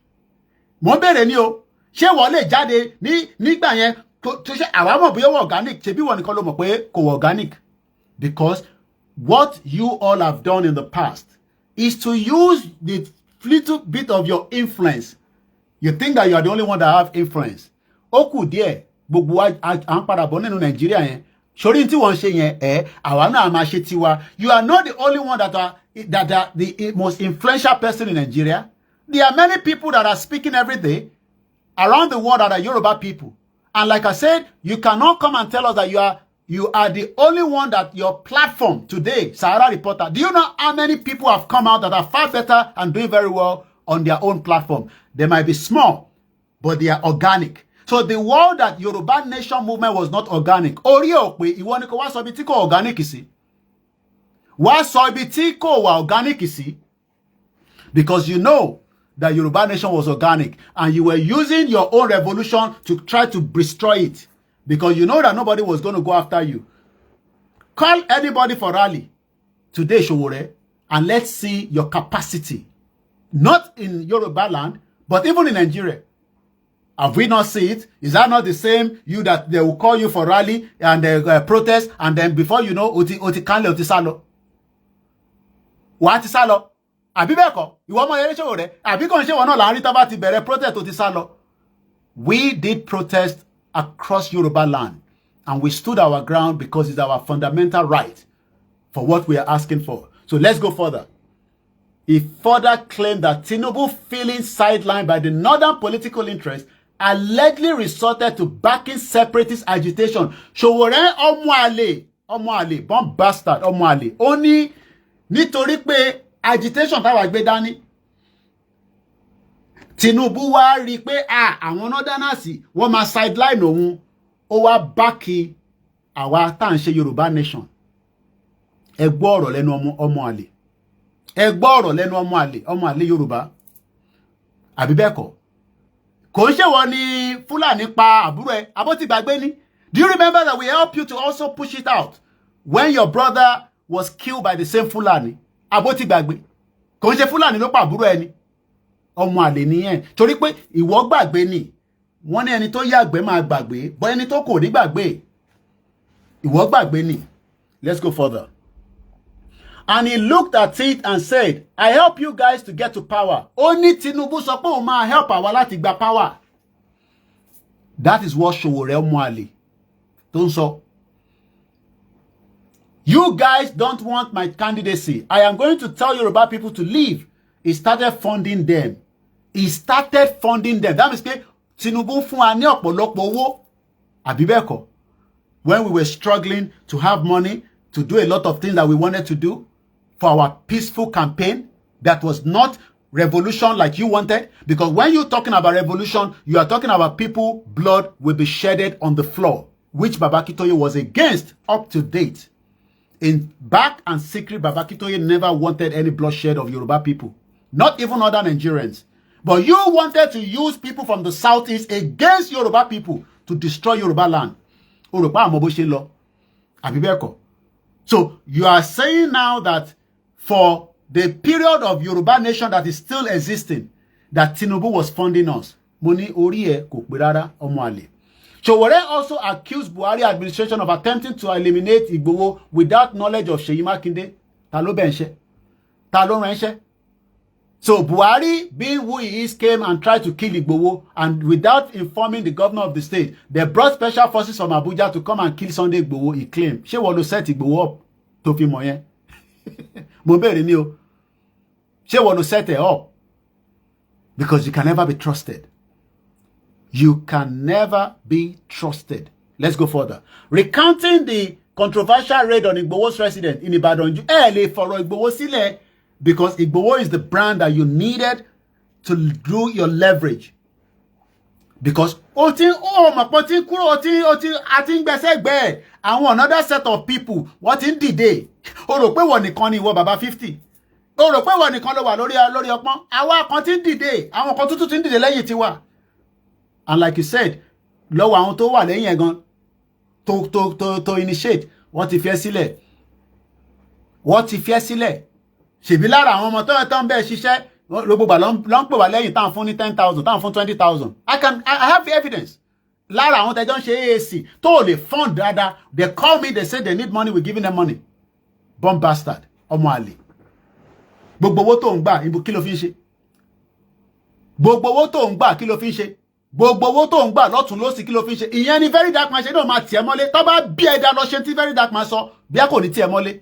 Mo bẹ̀rẹ̀ ni o. Ṣé wọ́n lè jáde nígbà yẹn tó ṣe àwa mọ̀ bóyá wọ́n organic? Ṣebí wọ́n nìkan ló mọ̀ pé kò wọ́n organic. Because what you all have done in the past is to use the little bit of your influence. You think that you are the only one that have influence. Ó kù díẹ̀ gbogbo à ń padà bọ̀ nínú Nàìjíríà yẹn. Sori tí wọ́n ṣe yẹn àwa náà máa ṣe tiwa. You are not the only one that are the most influential person in Nigeria. There are many people that are speaking every day around the world that are Yoruba people. And like I said, you cannot come and tell us that you are the only one that your platform today, Sahara Reporter. Do you know how many people have come out that are far better and doing very well on their own platform? They might be small, but they are organic. So the world that Yoruba Nation movement was not organic. Orí ò pé ìwọ ni kò wá sọ ibi tí kò organic sí. Wá sọ ibi tí kò wà organic sí. Because you know that Yoruba Nation was organic and you were using your own revolution to try to destroy it. Because you know that nobody was going to go after you. Call anybody for rally today, Sowore, and let's see your capacity. Not in Yoruba land, but even in Nigeria. Have we not seen it? Is that not the same you that they will call you for rally and protest and then before you know, oti kanle oti salo? Wa ti salo? Àbí bẹ́ẹ̀ kọ́? Ìwọ ọmọ Yẹlé Sowore, àbí kò ń ṣe wọn náà là ń rí tá bá ti bẹ̀rẹ̀ protest oti salo? We did protest across Yoruba land and we stood our ground because it's our fundamental right for what we are asking for. So let's go further. He further claimed that Tinubu, feeling sidelined by the northern political interest, allegedly resorted to backing separatist agitation. Sowore ọmọ àlè, bomb bastard ọmọ àlè. Ó ní nítorí pé agitation táwa gbé dání. Tinubu wá rí pé àwọn northerners wọ́n máa sideline òun. Ó wá báàkì àwa tá à ń ṣe Yorùbá nation. Ẹ gbọ́ ọ̀rọ̀ lẹ́nu ọmọ àlè. Ẹ gbọ́ ọ̀rọ̀ lẹ́nu ọmọ àlè Yorùbá. Àbí bẹ́ẹ̀ kọ́? Kò ń ṣe wọ́n ní Fúlàní pa àbúrò ẹ̀, àbó ti gbàgbé ni. Do you remember that we helped you to also push it out when your brother was killed by the same Fulani? Àbó ti gbàgbé. Kò ń ṣe Fúlàní ló pa àbúrò ẹ̀ ni. Ọmọ àlè nìyẹn. Torí pé ìwọ gbàgbé ni. Wọ́n ní ẹni tó yàgbé máa gbàgbé, bọ́ ẹni tó kò ní gbàgbé. Ìwọ gbàgbé ni. Let's go further. And he looked at it and said, I help you guys to get to power. Only Tinubu sọ pé ó máa help àwa láti gba power. That is what Sowore ọmọ àlè tó ń sọ. You guys don't want my candidacy. I am going to tell Yoruba people to leave. He started funding them. That means pé Tinubu fún wa ní ọ̀pọ̀lọpọ̀ owó. Àbí bẹ́ẹ̀ kọ́? When we were struggling to have money to do a lot of things that we wanted to do for our peaceful campaign that was not revolution like you wanted. Because when you're talking about revolution, you are talking about people, blood will be shedded on the floor, which Baba Akintoye was against up to date. In back and secret, Baba Akintoye never wanted any bloodshed of Yoruba people, not even other Nigerians. But you wanted to use people from the southeast against Yoruba people to destroy Yoruba land. o rò pé àmọ́ bó ṣe lọ àbí bẹ́ẹ̀ kọ́. So you are saying now that for the period of Yoruba nation that is still existing, that Tinubu was funding us. Mo ní orí ẹ kò pé rárá, ọmọ àlè. Sowore also accused Buhari administration of attempting to eliminate Igboho without knowledge of Seyi Makinde. Ta ló bẹ̀ ń ṣe? Ta ló rán iṣẹ́? So Buhari, being who he is, came and tried to kill Igboho, and without informing the governor of the state, they brought special forces from Abuja to come and kill Sunday Igboho, he claimed. Ṣé wọ́n ló set Igboho up tó fi mọ̀ yẹn? Mo bẹ̀rẹ̀ ni o. Ṣé wọ́n ló set it up? Because you can never be trusted. You can never be trusted. Let's go further. Recounting the controversial raid on Igboho's residence in Ibadan, lè fọ̀rọ̀ Igboho sílẹ̀, because Igboho is the brand that you needed to do your leverage. Because another set of people, what in the day? O rò pé wọ́n nìkan ni ìwọ bàbá 50. O rò pé wọ́n nìkan ló wà lórí ọpọ́n. Àwa kan tí ń dìde, àwọn kan tuntun tí ń dìde lẹ́yìn tiwa. And like you said, lọ́wọ́ àwọn tó wà lẹ́yìn ẹ̀gan to initiate, wọ́n ti fi ẹ́ sílẹ̀. Wọ́n ti fi ẹ́ sílẹ̀. Ṣèbí lára àwọn ọmọ tó ń bẹ́ẹ̀ ṣiṣẹ́, gbogbo ló ń pè wá lẹ́yìn táwọn fún ní 10,000, táwọn fún 20,000. I have evidence. Lára àwọn tẹ́jọ́ ń ṣe AAC tó lè fund dáadáa, they call me, they say they need money, we're giving them money. Bomb bastard, ọmọ àlè. Gbogbo owó tó ń gbà, ibo kí ló fi ń ṣe? Gbogbo owó tó ń gbà, kí ló fi ń ṣe? Gbogbo owó tó ń gbà lọ́tún lósì, kí ló fi ń ṣe? Ìyẹn ni very dark man ṣe náà máa tiẹ̀ mọ́lé. Tó bá bí ẹ̀dá lọ ṣe tí very dark man sọ, bí a kò ní tiẹ̀ mọ́lé.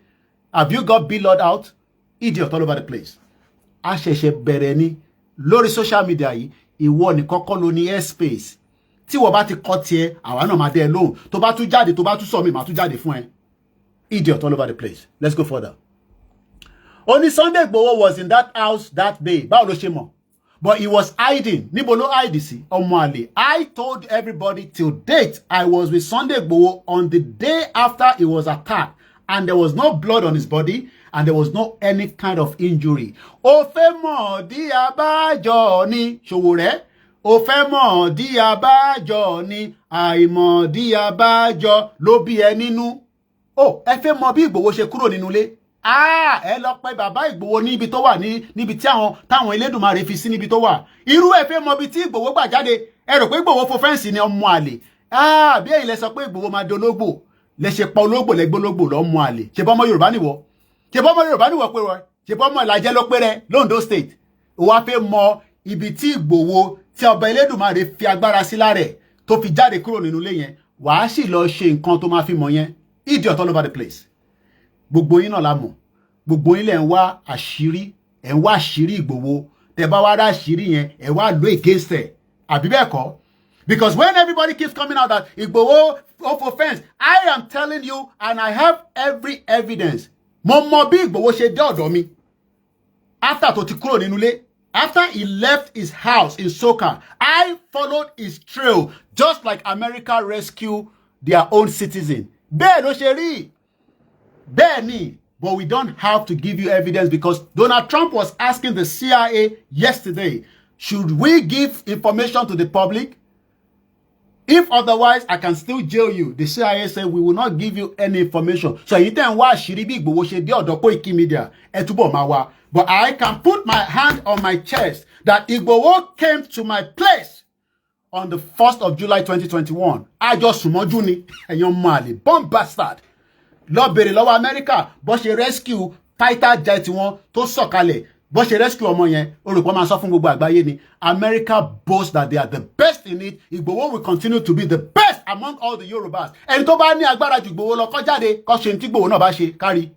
Have you got billed out? Idiot all over the place. A ṣẹ̀ṣẹ̀ bẹ̀rẹ̀ ni lórí social media yìí, ìwọ ni kọ́kọ́ ló ní airspace. Tí wọ́n bá ti kọ́ tiẹ̀, àwa náà máa dé ẹ lóhùn. Tó bá tún jáde, tó bá tún sọ mi, máa tún jáde fún ẹ. Idiot all over the place. Let's go further. Only Sunday Igboho was in that house that day. Báwo ló ṣe mọ̀? But he was hiding. Níbo ló hide sí? Ọmọ àlè. I told everybody till date I was with Sunday Igboho on the day after he was attacked, and there was no blood on his body, and there was no any kind of injury. Ó fẹ́ mọ̀ dí abájọ ni Sowore. Ó fẹ́ mọ̀ dí abájọ ni àìmọ̀ dí abájọ ló bí ẹ nínú. Ó ẹ fẹ́ mọ̀ bí Igboho ṣe kúrò nínú ilé. Ẹ lọ pé bàbá Igboho níbi tó wà níbi tí táwọn Elédùmarè fi sí níbi tó wà. Irú ẹ fẹ́ mọ̀ bí tí Igboho gbà jáde. Ẹ rò pé Igboho fo fẹ́ǹsì ni ọmọ àlè. Bí èyí lẹ sọ pé Igboho máa dológbò. Lẹ ṣe pa ológbò lẹ́gbólógbò lọ́mọ àlè. Ṣé bọ́mọ Yorùbá nìwọ? Ṣé bọ́mọ Yorùbá nìwọ pé rọ? Ṣé bọ́mọ Ìlàjẹ ló pé rẹ l'Ondo State? Ó wá fẹ́ mọ̀ ibi tí Igboho tí ọba Elédùmarè fi agbára sí lára ẹ̀ tó fi jáde kúrò nínú ilé yẹn. Wàá sì lọ ṣe nǹkan tó máa fi mọ̀ yẹn. Idiot all over the place. Gbogbo yín náà la mọ̀. Gbogbo yín lẹ ń wá àṣírí, ẹ ń wá àṣírí Igboho. Tẹ́ bá wá rá àṣírí yẹn, ẹ wá lò against ẹ̀. Àbí bẹ́ẹ̀ kọ́? Because when everybody keeps coming out that Igboho of offense, I am telling you, and I have every evidence. Mo mọ̀ bí Igboho ṣe dé ọ̀dọ̀ mi. After tó ti kúrò nínú ilé, after he left his house in Soka, I followed his trail, just like America rescue their own citizen. Bẹ́ẹ̀ ló ṣe rí. Bẹ́ẹ̀ ni. But we don't have to give you evidence, because Donald Trump was asking the CIA yesterday, should we give information to the public? If otherwise, I can still jail you. The CIA said, we will not give you any information. So you tell why Shiribi Igboho ṣe dé ọ̀dọ̀ Koikimedia, ẹ túbọ̀ máa wá. But I can put my hand on my chest that Igboho came to my place on the 1st of July 2021. Àjọ sùnmọ́jú ni, ẹ̀yàn màlè, bomb bastard. Lọ bèrè lọ́wọ́ America bó ṣe rescue fighter jet wọn tó sọ̀kalẹ̀, bó ṣe rescue ọmọ yẹn, olùkọ́ máa sọ fún gbogbo àgbáyé ni. America boasts that they are the best in it. Igboho will continue to be the best among all the Yorubas. Ẹni tó bá ní agbára ju Igboho lọ kó jáde, kó ṣe tí Igboho náà bá ṣe kárí.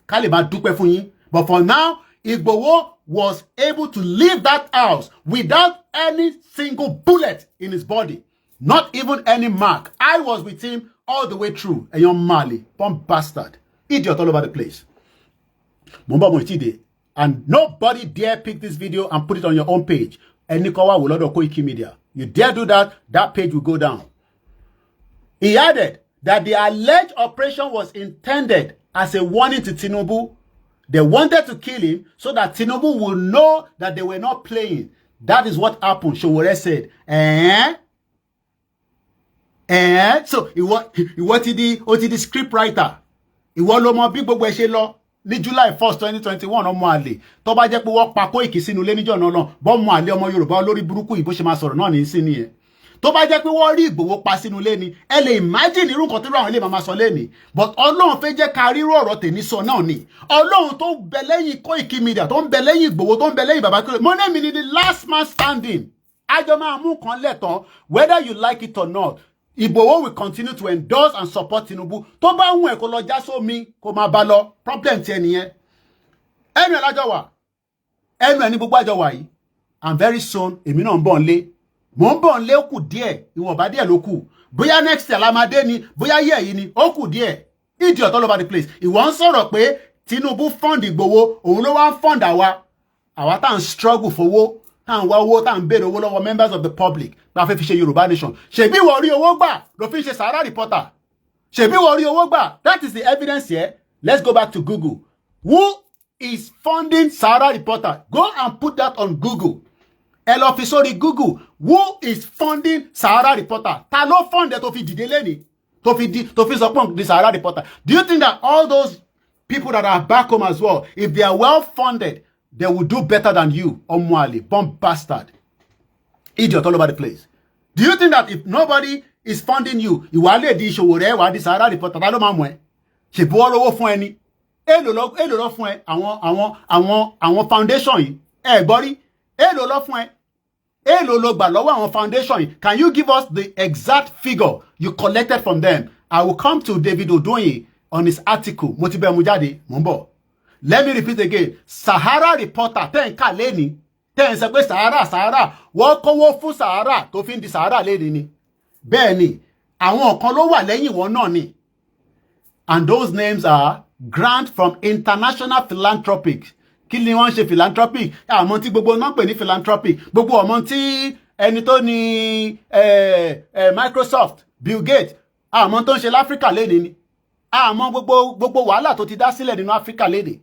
Ká lè máa dúpẹ́ fún yín. But for now, Igboho was able to leave that house without any single bullet in his body. Not even any mark. I was with him all the way through. A young Mali, bomb bastard, idiot all over the place. And nobody dare pick this video and put it on your own page. Enikowa will order Koikimedia. You dare do that, that page will go down. He added that the alleged operation was intended as a warning to Tinubu. They wanted to kill him so that Tinubu will know that they were not playing. That is what happened, Sowore said. So ìwọ ti di script writer. Ìwọ ló mọ bí gbogbo ẹ ṣe lọ ní July 1st 2021 ọmọ àlè tó bá jẹ́ pé wọ́n pa Koiki sínú ilé níjọ́ náà bọ́ ọmọ àlè ọmọ Yorùbá olórí burúkú yìí bó ṣe máa sọ̀rọ̀ náà ní sí nìyẹn. Tó bá jẹ́ pé wọ́n rí Ìgbòho pa sínú ilé ni ẹ lè imagine irú nǹkan tó rọ àwọn ilé máa sọ lẹ́ni. But Ọlọ́run fẹ́ jẹ́ ká rírú ọ̀rọ̀ tèmi sọ náà ni. Ọlọ́run tó bẹ lẹ́yìn Koikimedia tó ń bẹ lẹ́yìn Ìgbòho tó ń bẹ lẹ́yìn bàbá Kílò. Mo ní mi ni the last man standing. Àjọ máa mú kan lẹ́tàn whether you like it or not. Ìgbòho will continue to endorse and support Tinubu. Tó bá wùn ẹ̀ kó lọ já sómi kó máa bá lọ. Problem ti ẹ nìyẹn. Ẹnu ẹ̀ lájọ wà. Ẹnu ẹ̀ ní gbogbo àjọ wà yìí. And very soon èmi náà ń bọ̀ nlé. Mo ń bọ̀ nlé ó kù díẹ̀. Ìwọ̀nba díẹ̀ ló kù. Bóyá next year la máa dé ni. Bóyá yẹ̀ yìí ni. Ó kù díẹ̀. Idiot all over the place. Ìwọ ń sọ̀rọ̀ pé Tinubu fund Ìgbòho. Òun ló wá ń fund àwa. Àwa tá ń struggle fowó. Tá ń wá owó tá ń béèrè owó lọ́wọ́ members of the public. Bá fẹ́ fi ṣe Yorùbá nation. Ṣèbí wọ́n rí owó gbà ló fi ń ṣe Sahara reporter. Ṣèbí wọ́n rí owó gbà. That is the evidence here. Let's go back to Google. Who is funding Sahara reporter? Go and put that on Google. Ẹ lọ fi sórí Google. Who is funding Sahara reporter? Ta ló fund ẹ tó fi dìde lẹ́ni? Tó fi sọ pé the Sahara reporter. Do you think that all those people that are back home as well, if they are well funded, they will do better than you? Omuali, bomb bastard. Idiot all over the place. Do you think that if nobody is funding you, ìwà lè di Sowore wà di Sahara reporter ta ló máa mú ẹ? Ṣe bu olowo fún ẹni. Èló lọ fún ẹ àwọn foundation yìí. Ẹ gbọ́ rí. Èló lọ fún ẹ. Èló ló gbà lọ́wọ́ àwọn foundation yìí. Can you give us the exact figure you collected from them? I will come to David Odoye on his article. Mo ti bẹ̀ mú jáde, mo ń bọ̀. Let me repeat again. Sahara reporter ten ka leni. Ten sọ pé Sahara. Wọ́n kówó fún Sahara tó fi ń di Sahara leni ni. Bẹ́ẹ̀ ni, àwọn kan ló wà lẹ́yìn wọn náà ni. And those names are grant from international philanthropic. Kí ni wọ́n ṣe philanthropic? Àmọ́ tí gbogbo náà pè ní philanthropic. Gbogbo ọmọ tí ẹni tó ní Microsoft, Bill Gates, àmọ́ tó ń ṣe l'Áfíríkà léde ni. Àmọ́ gbogbo wàhálà tó ti dá sílẹ̀ nínú Áfíríkà léde.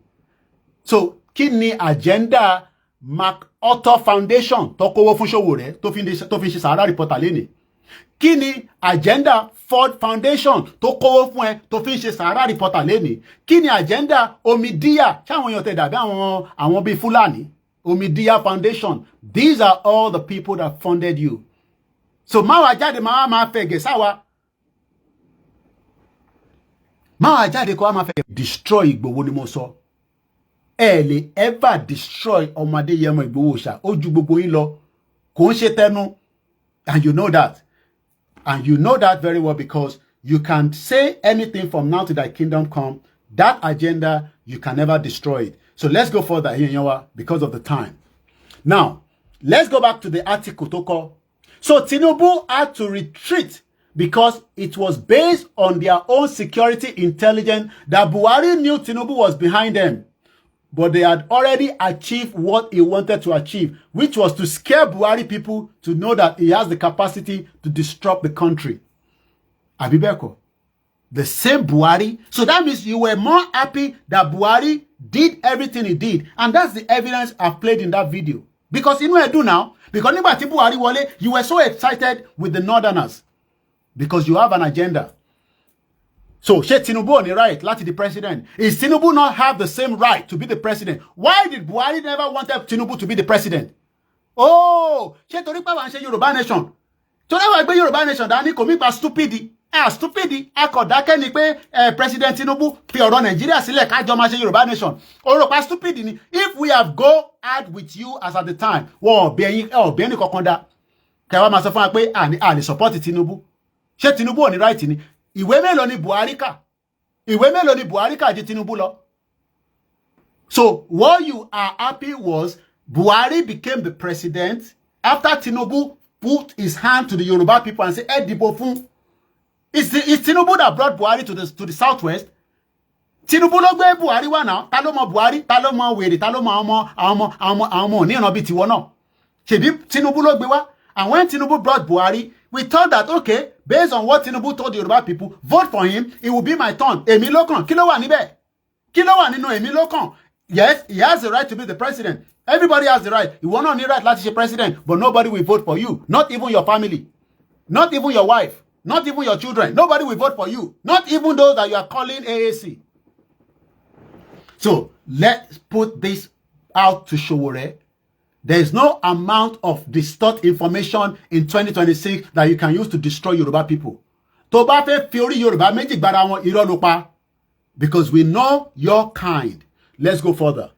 So, kí ni agenda MacArthur Foundation tó kówó fún Sowore tó fi ń ṣe Sahara reporter léni? Kí ni agenda Ford Foundation tó kówó fún ẹ tó fi ń ṣe Sahara reporter léni? Kí ni agenda Omidiya ṣáwọn èèyàn tẹ̀ dàbí àwọn bíi Fúlàní? Omidiya Foundation. These are all the people that funded you. So máa wá jáde máa fẹ̀gẹ̀ sáwa. Máa wá jáde kó wá máa fẹ̀gẹ̀ destroy Ìgbòho ni mo sọ. Ẹ lè ever destroy ọmọdé Yẹmọ Ìgbòho ṣá. Ó ju gbogbo yín lọ. Kò ń ṣe tẹnu. And you know that. And you know that very well because you can say anything from now to thy kingdom come. That agenda, you can never destroy it. So let's go further here, Yawa, because of the time. Now, let's go back to the article, Toko. So Tinubu had to retreat because it was based on their own security intelligence that Buhari knew Tinubu was behind them. But they had already achieved what he wanted to achieve, which was to scare Buhari people to know that he has the capacity to disrupt the country. Abibeko, the same Buhari. So that means you were more happy that Buhari did everything he did. And that's the evidence I've played in that video. Because you know what I do now? Because nígbà tí Buhari wọlé, you were so excited with the Northerners. Because you have an agenda. So, ṣé Tinubu ò ní right láti the president? Is Tinubu not have the same right to be the president? Why did Buhari never wanted Tinubu to be the president? Oh, ṣé torí pé wà ń ṣe Yorùbá nation? Torí wà gbé Yorùbá nation dání kò mí pa stupidi. Stupidi. Akọ̀dákẹ́ ni pé President Tinubu fi ọ̀rọ̀ Nàìjíríà sílẹ̀ kájọ máa ṣe Yorùbá nation. Ọ̀rọ̀ pa stupidi ni. If we have go hard with you as at the time, wọ́n ọ̀bẹ ẹni kankan dá. Kẹwàá máa sọ fún wa pé a lè support Tinubu. Ṣé Tinubu ò ní right ni? Ìwé mélòó ni Buhari kà? Ìwé mélòó ni Buhari kà ju Tinubu lọ? So what you are happy was Buhari became the president after Tinubu put his hand to the Yoruba people and said, "Ẹ dìbò fún." It's Tinubu that brought Buhari to the southwest. Tinubu ló gbé Buhari wá náà. Ta ló mọ Buhari? Ta ló mọ wèrè? Ta ló mọ àwọn ọmọ oníran bíi tiwọn náà? Ṣebí Tinubu ló gbé wá. And when Tinubu brought Buhari, we thought that, okay, based on what Tinubu told the Yoruba people, vote for him, it will be my turn. Èmi ló kàn. Kí ló wà níbẹ̀? Kí ló wà nínú èmi ló kàn? Yes, he has the right to be the president. Everybody has the right. Ìwọ náà ní right láti ṣe president, but nobody will vote for you. Not even your family. Not even your wife. Not even your children. Nobody will vote for you. Not even those that you are calling AAC. So let's put this out to Sowore. There is no amount of distort information in 2026 that you can use to destroy Yoruba people. Tó bá fẹ́ fi orí Yorùbá méjì gbára wọn, irọ́ ló pa. Because we know your kind. Let's go further.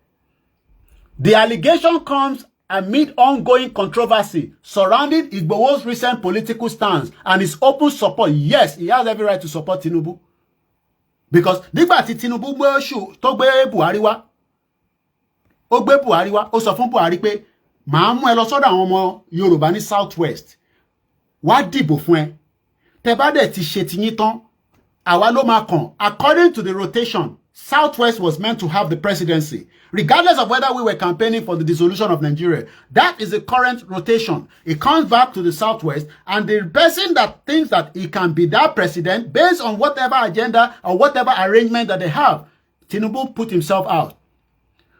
The allegation comes amid ongoing controversy surrounding Igboho's recent political stance and his open support. Yes, he has every right to support Tinubu. Because nígbà tí Tinubu gbé ṣù tó gbé Buhari wá, ó sọ fún Buhari pé màá mú ẹ lọ sọ́dọ̀ àwọn ọmọ Yorùbá ní Southwest. Wá dìbò fún ẹ. Tẹ́ bá dẹ̀ ti ṣe tiyín tán, àwa ló máa kàn. According to the rotation, Southwest was meant to have the presidency, regardless of whether we were campaigning for the dissolution of Nigeria. That is the current rotation. It comes back to the Southwest, and the person that thinks that he can be that president based on whatever agenda or whatever arrangement that they have, Tinubu put himself out.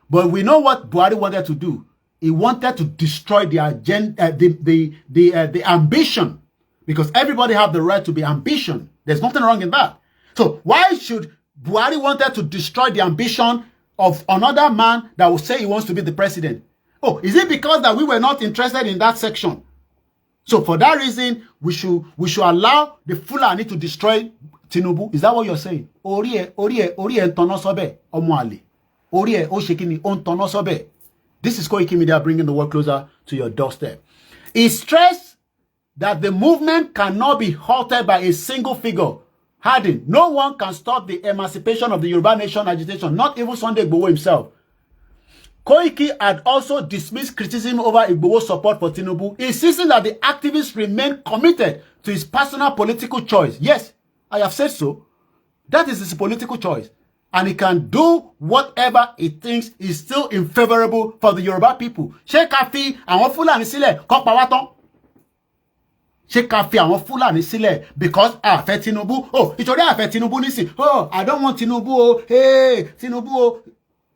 But we know what Buhari wanted to do. He wanted to destroy the agenda, the ambition, because everybody have the right to be ambition. There's nothing wrong in that. So why should Buhari wanted to destroy the ambition of another man that will say he wants to be the president? Oh, is it because that we were not interested in that section? So for that reason, we should allow the Fulani to destroy Tinubu. Is that what you're saying? This is Koikimedia bringing the world closer to your doorstep. He stressed that the movement cannot be halted by a single figure. Adding, no one can stop the emancipation of the Yoruba nation agitation, not even Sunday Igboho himself. Koiki had also dismissed criticism over Igboho's support for Tinubu, insisting that the activists remain committed to his personal political choice. Yes, I have said so. That is his political choice. And he can do whatever he thinks is still unfavorable for the Yoruba people. Ṣé ká fi àwọn Fúlàní sílẹ̀ kó pa wá tán? Ṣé ká fi àwọn Fúlàní sílẹ̀ because a fẹ́ Tinubu? Oh, ìtòrí a fẹ́ Tinubu nísìn. Oh, I don't want Tinubu. Oh, hey, Tinubu. Oh.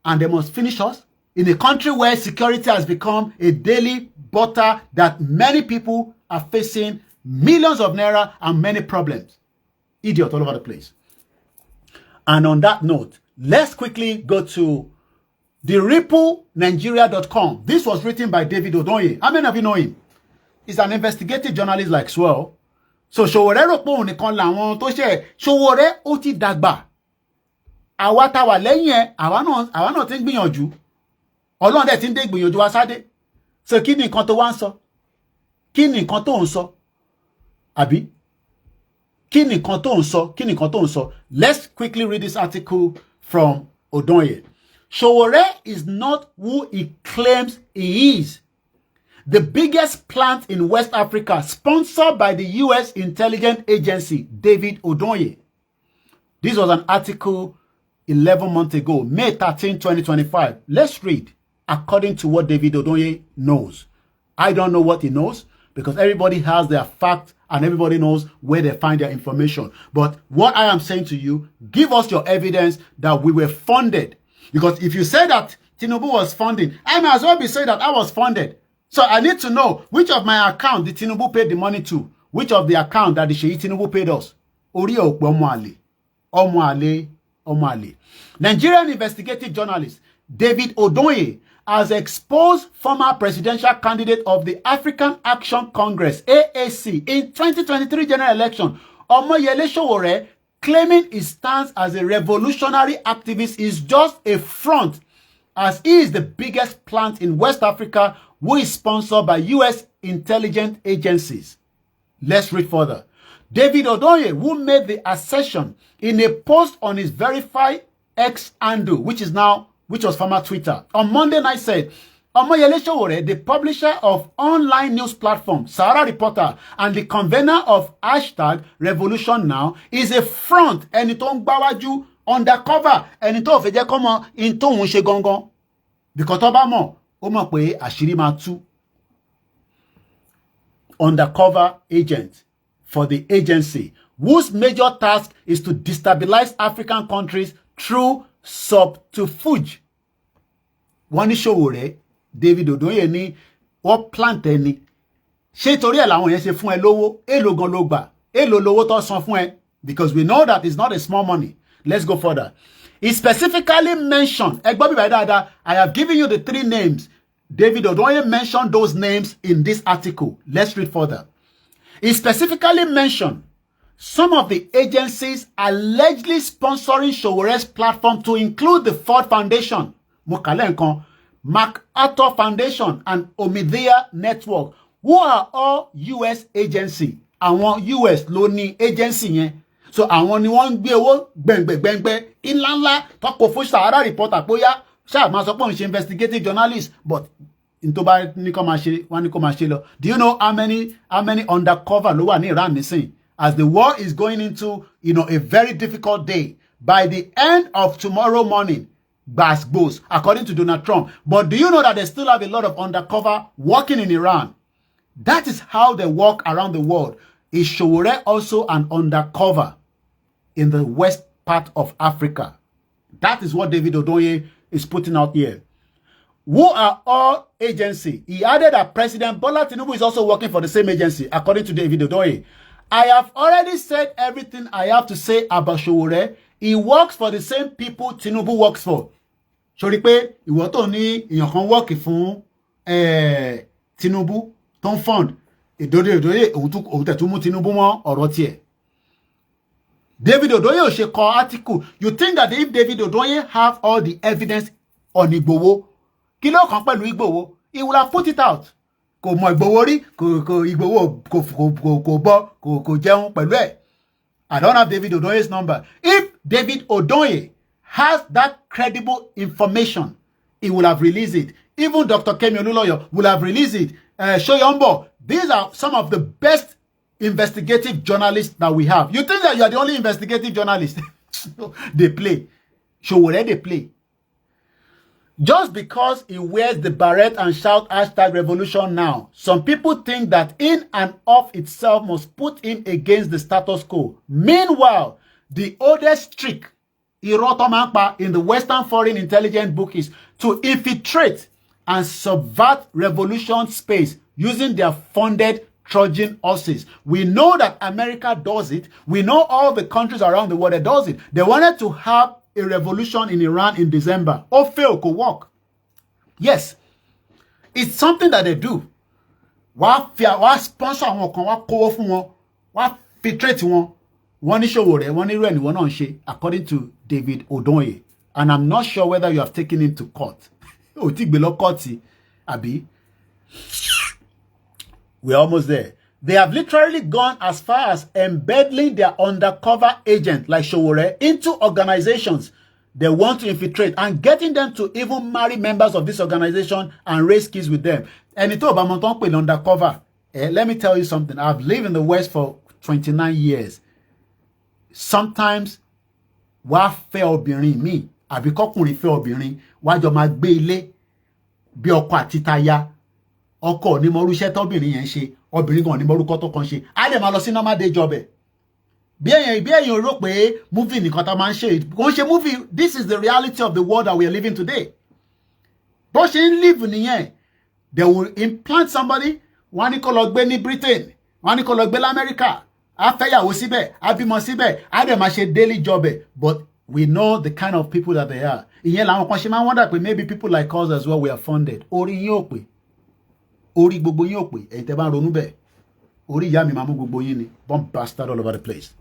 And they must finish us in a country where security has become a daily butter that many people are facing millions of naira and many problems. Idiot all over the place. And on that note, let's quickly go to TheRippleNigeria.com. This was written by David Odoye. How many of you know him? He's an investigative journalist like Sowore. So Sowore rò pé òun nìkan làwọn tó ṣe Sowore ó ti dàgbà. Àwa tá wà lẹ́yìn ẹ̀, àwa náà ti ń gbìyànjú. Ọlọ́run dẹ̀ ti ń dé ìgbìyànjú wa sáde. So kí ni nǹkan tó wá ń sọ? Kí ni nǹkan tó ń sọ? Àbí? Kí ni nǹkan tó ń sọ? Kí ni nǹkan tó ń sọ? Let's quickly read this article from Odoye. Sowore is not who he claims he is. The biggest plant in West Africa, sponsored by the U.S. intelligence agency, David Odoye. This was an article 11 months ago, May 13, 2025. Let's read according to what David Odoye knows. I don't know what he knows because everybody has their facts and everybody knows where they find their information. But what I am saying to you, give us your evidence that we were funded. Because if you say that Tinubu was funding, I may as well be saying that I was funded. So I need to know which of my account did Tinubu pay the money to? Which of the account that the Sheyi Tinubu paid us? Ori Okpe Omo Ale. Nigerian investigative journalist David Odoye has exposed former presidential candidate of the African Action Congress, AAC, in 2023 general election, Omoyele Sowore, claiming his stance as a revolutionary activist is just a front, as he is the biggest plant in West Africa who is sponsored by U.S. intelligence agencies. Let's read further. David Odoye, who made the assertion in a post on his verified X handle, which was former Twitter, on Monday night said, Omoyele Sowore, the publisher of online news platform Sahara Reporter and the convener of #RevolutionNow, is a front ẹni tó ń gbáwájú undercover ẹni tó fẹ́ jẹ́ kó mọ̀ in tó ń ṣe gangan. Because tó bá mọ̀, ó mọ̀ pé àṣírí máa tú. Undercover agent for the agency, whose major task is to destabilize African countries through subterfuge. Wọ́n ní Sowore, David Odoye ní wọ́n plant ẹni. Ṣé torí ẹ̀ làwọn yẹn ṣe fún ẹ lówó? Èló gan ló gbà? èlò lówó tó san fún ẹ, because we know that it's not a small money. Let's go further. He specifically mentioned, I have given you the 3 names. David Odoye mentioned those names in this article. Let's read further. He specifically mentioned some of the agencies allegedly sponsoring Sowore's platform, to include the Ford Foundation, MacArthur Foundation, and Omidyar Network, who are all US agency. Àwọn US ló ní agency yẹn. So àwọn ni wọ́n ń gbé owó gbẹ̀ngbẹ̀gbẹ̀ngbẹ̀ ńláńlá tọ́kọ̀ fún Sahara reporter bóyá ṣáà máa sọ pé òun ṣe investigative journalist, but into bá ní kó máa ṣe wọ́n ní kó máa ṣe lọ. Do you know how many undercover ló wà ní Iran nísìn? As the war is going into, a very difficult day, by the end of tomorrow morning, goes according to Donald Trump. But do you know that they still have a lot of undercover working in Iran? That is how they work around the world. Is Sowore also an undercover in the west part of Africa? That is what David Odoye is putting out here. Who are all agency? He added that President Bola Tinubu is also working for the same agency, according to David Odoye. I have already said everything I have to say about Sowore. He works for the same people Tinubu works for. Sori pé ìwọ tó ní èèyàn kan work fún Tinubu tó ń fund. Ìdòdè òun tẹ̀ tún mú Tinubu mọ́ ọ̀rọ̀ tiẹ̀. David Odoye ò ṣe kọ article. You think that if David Odoye have all the evidence on Igboho, kí ló kàn pẹ̀lú Igboho? He will have put it out. Kò mọ Igboho rí, kò Igboho kò jẹun pẹ̀lú ẹ̀. I don't have David Odoye's number. If David Odoye has that credible information, he will have released it. Even Dr. Kemi Oluloyo will have released it. Shoyombo, these are some of the best investigative journalists that we have. You think that you are the only investigative journalist? They play. Sowore, they play. Just because he wears the beret and shout #revolution now, some people think that in and of itself must put him against the status quo. Meanwhile, the oldest trick in the Western Foreign Intelligence book is to infiltrate and subvert revolution space using their funded Trojan horses. We know that America does it. We know all the countries around the world that does it. They wanted to have a revolution in Iran in December. Oh, fail could work. Yes, it's something that they do. Wá sponsor àwọn kan, wá kówó fún wọn, wá filtrate wọn. Wọ́n ní Sowore, wọ́n ní Ren, wọ́n náà ń ṣe, according to David Odoye. And I'm not sure whether you have taken him to court. Ó ti gbé lọ court, àbí? We're almost there. They have literally gone as far as embedding their undercover agent like Sowore into organizations they want to infiltrate and getting them to even marry members of this organization and raise kids with them. And it's about Monton undercover. Let me tell you something. I've lived in the West for 29 years. Sometimes, wá fẹ́ obìnrin mi, àbí kọ́kùnrin fẹ́ obìnrin, wá jọ máa gbé ilé bí ọkọ àti táyà. Ọkọ ní mọ irúṣẹ́ tóbìnrin yẹn ṣe, obìnrin gan ní mọ orúkọ tó kàn ṣe. A dẹ̀ máa lọ sí normal day job ẹ̀. Bí èèyàn rò pé movie nìkan tá máa ń ṣe. Kò ń ṣe movie. This is the reality of the world that we are living today. Bó ṣe ń live nìyẹn. They will implant somebody. Wọ́n ní kó lọ gbé ní Britain. Wọ́n ní kó lọ gbé l'America. A fẹ́yàwó síbẹ̀. A bímọ síbẹ̀. A dẹ̀ máa ṣe daily job ẹ̀. But we know the kind of people that they are. Ìyẹn làwọn kan ṣe máa ń wonder pé maybe people like us as well we are funded. Orí yín ò pé. Orí gbogbo yín ò pé. Ẹ̀yin tẹ́ bá ń ronú bẹ́ẹ̀. Orí ìyá mi máa mú gbogbo yín ni. Bomb bastard all over the place.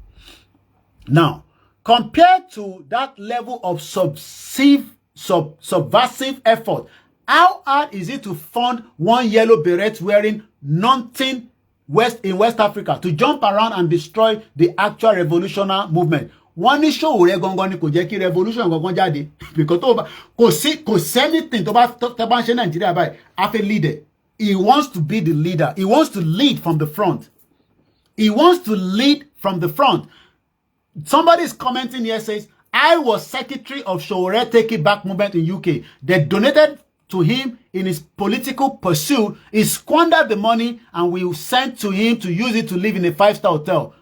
Now, compared to that level of subversive effort, how hard is it to fund one yellow beret wearing nothing in West Africa to jump around and destroy the actual revolutionary movement? Wọ́n ní Sowore gangan ni kò jẹ́ kí revolution gangan jáde because kò sí anything tó bá ń ṣe Nàìjíríà báyìí as a leader. He wants to be the leader. He wants to lead from the front. He wants to lead from the front. Somebody is commenting here says, I was secretary of Sowore Take It Back movement in UK. They donated to him in his political pursuit. He squandered the money and we sent to him to use it to live in a 5-star hotel.